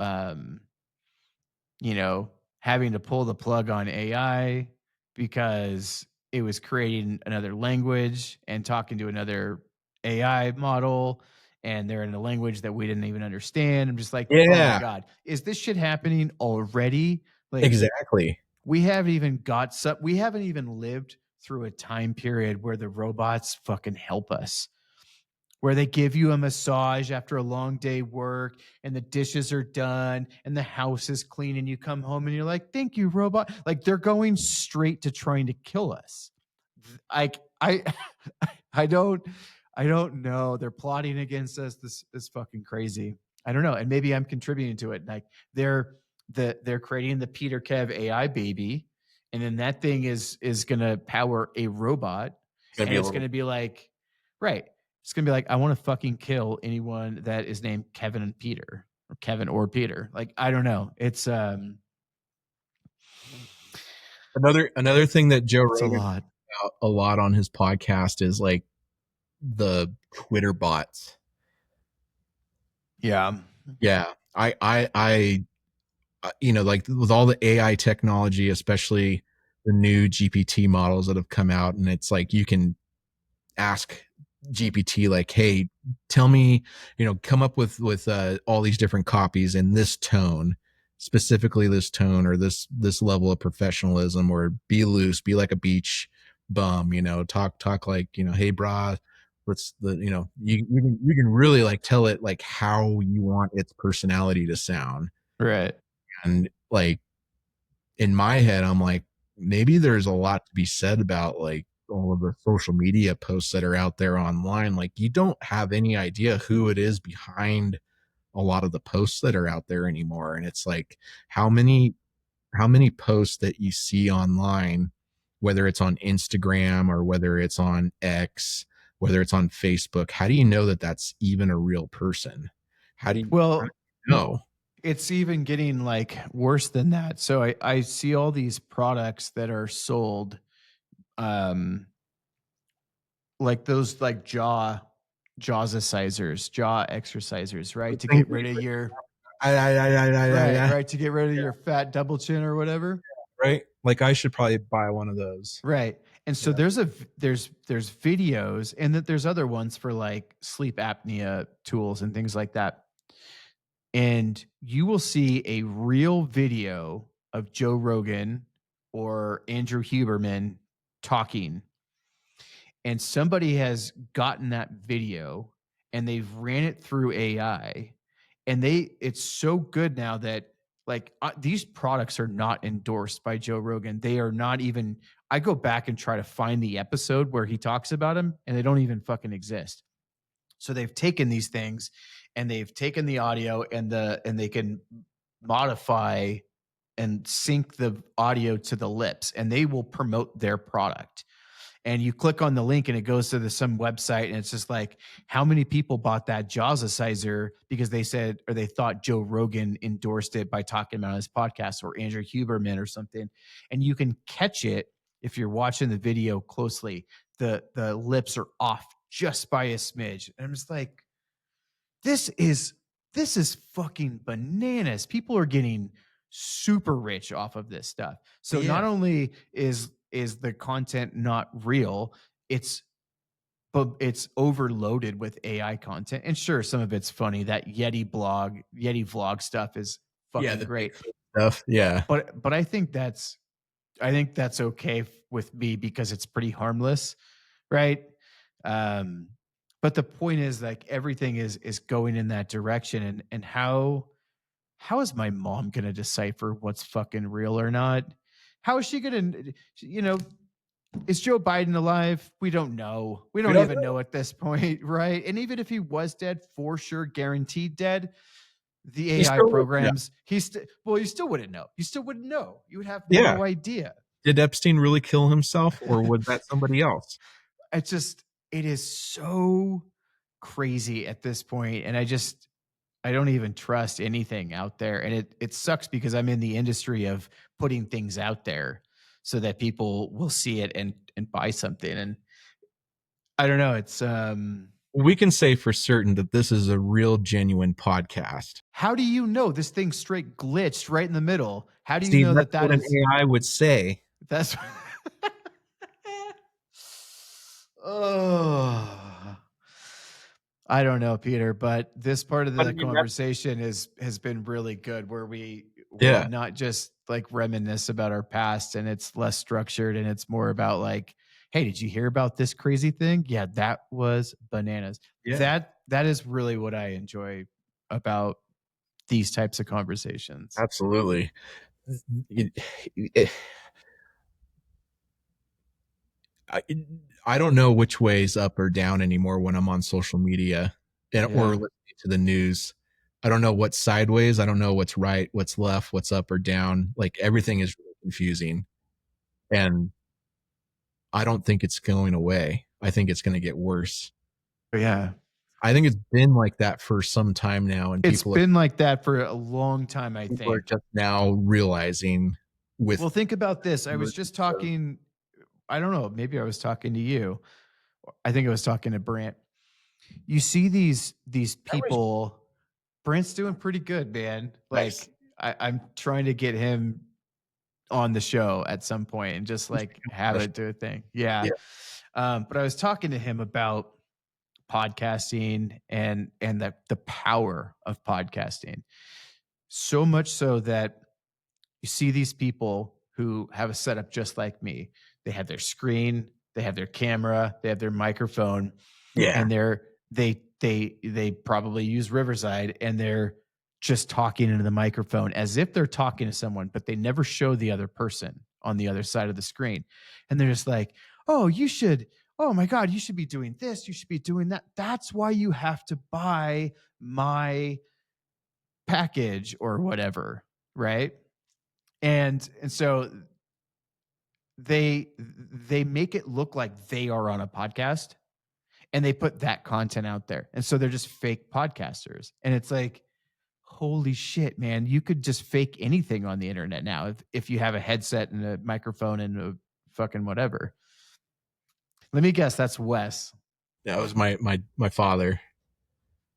you know, having to pull the plug on AI because it was creating another language and talking to another AI model and they're in a language that we didn't even understand. I'm just like, oh my Yeah, God, is this shit happening already? Like exactly. we haven't even lived through a time period where the robots fucking help us, where they give you a massage after a long day work and the dishes are done and the house is clean and you come home and you're like, thank you, robot. Like they're going straight to trying to kill us. Like I don't I don't know. They're plotting against us. This is fucking crazy. I don't know. And maybe I'm contributing to it. Like they're creating the Peter Kev AI baby, and then that thing is gonna power a robot, It's gonna be and a it's little. gonna be like, right. It's gonna be like, I want to fucking kill anyone that is named Kevin and Peter, or Kevin or Peter. Like, I don't know. Another thing that Joe It's a Rogan lot. talks about a lot on his podcast is like the Twitter bots. Yeah. Yeah, like with all the AI technology, especially the new GPT models that have come out, and it's like you can ask GPT like, "Hey, tell me, come up with all these different copies in this tone, specifically this tone or this level of professionalism, or be loose, be like a beach bum, talk like, hey, brah, let's the you can really like tell it like how you want its personality to sound. Right. And like in my head, I'm like, maybe there's a lot to be said about like all of the social media posts that are out there online. Like you don't have any idea who it is behind a lot of the posts that are out there anymore. And it's like how many posts that you see online, whether it's on Instagram or whether it's on X, whether it's on Facebook, how do you know that that's even a real person? How do Well, you know? it's even getting like worse than that. So I see all these products that are sold, um, like those like jaw exercisers, right? Those To things get that rid you of put your yeah, right, to get rid of your fat double chin or whatever. right? Like I should probably buy one of those. Right. And so Yeah. there's videos, and that there's other ones for like sleep apnea tools and things like that. And you will see a real video of Joe Rogan or Andrew Huberman talking, and somebody has gotten that video and they've ran it through AI, and it's so good now that like these products are not endorsed by Joe Rogan. They are not even. I go back and try to find the episode where he talks about them, and they don't even fucking exist. So they've taken these things and they've taken the audio and they can modify and sync the audio to the lips, and they will promote their product. And you click on the link and it goes to some website, and it's just like how many people bought that Jazzerciser because they said or they thought Joe Rogan endorsed it by talking about his podcast, or Andrew Huberman or something. And you can catch it if you're watching the video closely. The lips are off just by a smidge. And I'm just like, this is this is fucking bananas. People are getting super rich off of this stuff. So Yeah. not only is the content not real, it's but it's overloaded with AI content. And sure, some of it's funny. That Yeti vlog stuff is Yeah, fucking the great. Bigfoot stuff. Yeah. But I think that's okay with me because it's pretty harmless, right? Um, but the point is like everything is going in that direction, and how is my mom gonna decipher what's fucking real or not? How is she gonna, you know, is Joe Biden alive? We don't know. We We don't don't even know at this point, right? And even if he was dead, for sure, guaranteed dead, the He AI still lives. Yeah. programs, you still wouldn't know. You still wouldn't know. You would have Yeah. no idea. Did Epstein really kill himself or was that somebody else? It's just it is so crazy at this point, and I don't even trust anything out there, and it sucks because I'm in the industry of putting things out there so that people will see it and buy something. And I don't know, it's We can say for certain that this is a real genuine podcast. how do you know this thing straight glitched right in the middle? How do you See, know that's that that what an is AI would say. that's oh, I don't know, Peter, but this part of But I the mean, that's conversation has been really good, where we yeah, not just like reminisce about our past, and it's less structured and it's more about like, hey, did you hear about this crazy thing? Yeah, that was bananas. yeah, That is really what I enjoy about these types of conversations. absolutely. It- it- I, I don't know which way is up or down anymore when I'm on social media or Yeah. listening to the news. I don't know what's sideways. I don't know what's right, what's left, what's up or down. Like everything is really confusing. And I don't think it's going away. I think it's going to get worse. But yeah. I think it's been like that for some time now, and It's been like that for a long time, I people are think. just now realizing Well, with think about this. I was just emergence of talking, I don't know, maybe I was talking to you. I think I was talking to Brant. You see these memories. people. Brant's doing pretty good, man. Nice. Like I'm trying to get him on the show at some point and just We should like do have a it special. do a thing. Yeah. Yeah, But I was talking to him about podcasting and the power of podcasting. So much so that you see these people who have a setup just like me. They have their screen, they have their camera, they have their microphone, Yeah. and they probably use Riverside, and they're just talking into the microphone as if they're talking to someone, but they never show the other person on the other side of the screen. And they're just like, "Oh, you should oh my god, you should be doing this, you should be doing that. That's why you have to buy my package or whatever." Right? And so they make it look like they are on a podcast, and they put that content out there. And so they're just fake podcasters. And it's like, holy shit, man, you could just fake anything on the internet now if you have a headset and a microphone and a fucking whatever. Let me guess, that's Wes. That was my father.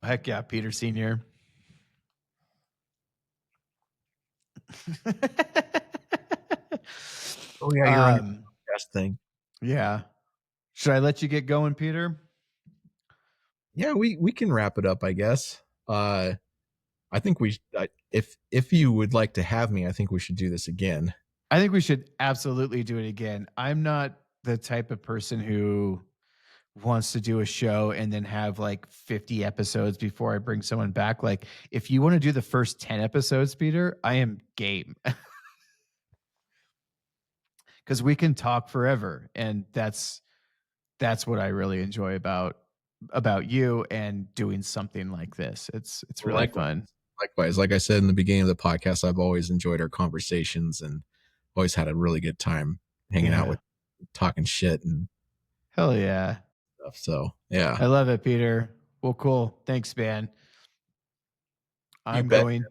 Heck yeah, Peter Senior. Oh yeah, you're on your um, podcast thing. yeah. Should I let you get going, Peter? Yeah, we can wrap it up, I guess. I think if you would like to have me, I think we should do this again. I think we should absolutely do it again. I'm not the type of person who wants to do a show and then have like 50 episodes before I bring someone back. Like, if you want to do the first 10 episodes, Peter, I am game. Because we can talk forever. And that's what I really enjoy about you and doing something like this. It's Well, really fun. likewise, like I said in the beginning of the podcast, I've always enjoyed our conversations and always had a really good time hanging out Yeah. with, talking shit and Hell yeah. stuff. So yeah, I love it, Peter. Well, cool. Thanks, man. you I'm bet. going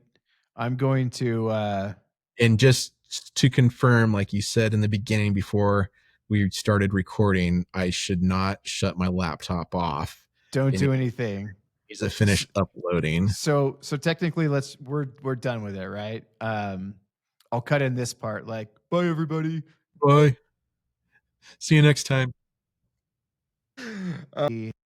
I'm going to And just to confirm, like you said in the beginning before we started recording, I should not shut my laptop off. don't It do anything. needs to finish uploading. So technically we're done with it, right? I'll cut in this part like, bye everybody. Bye. See you next time.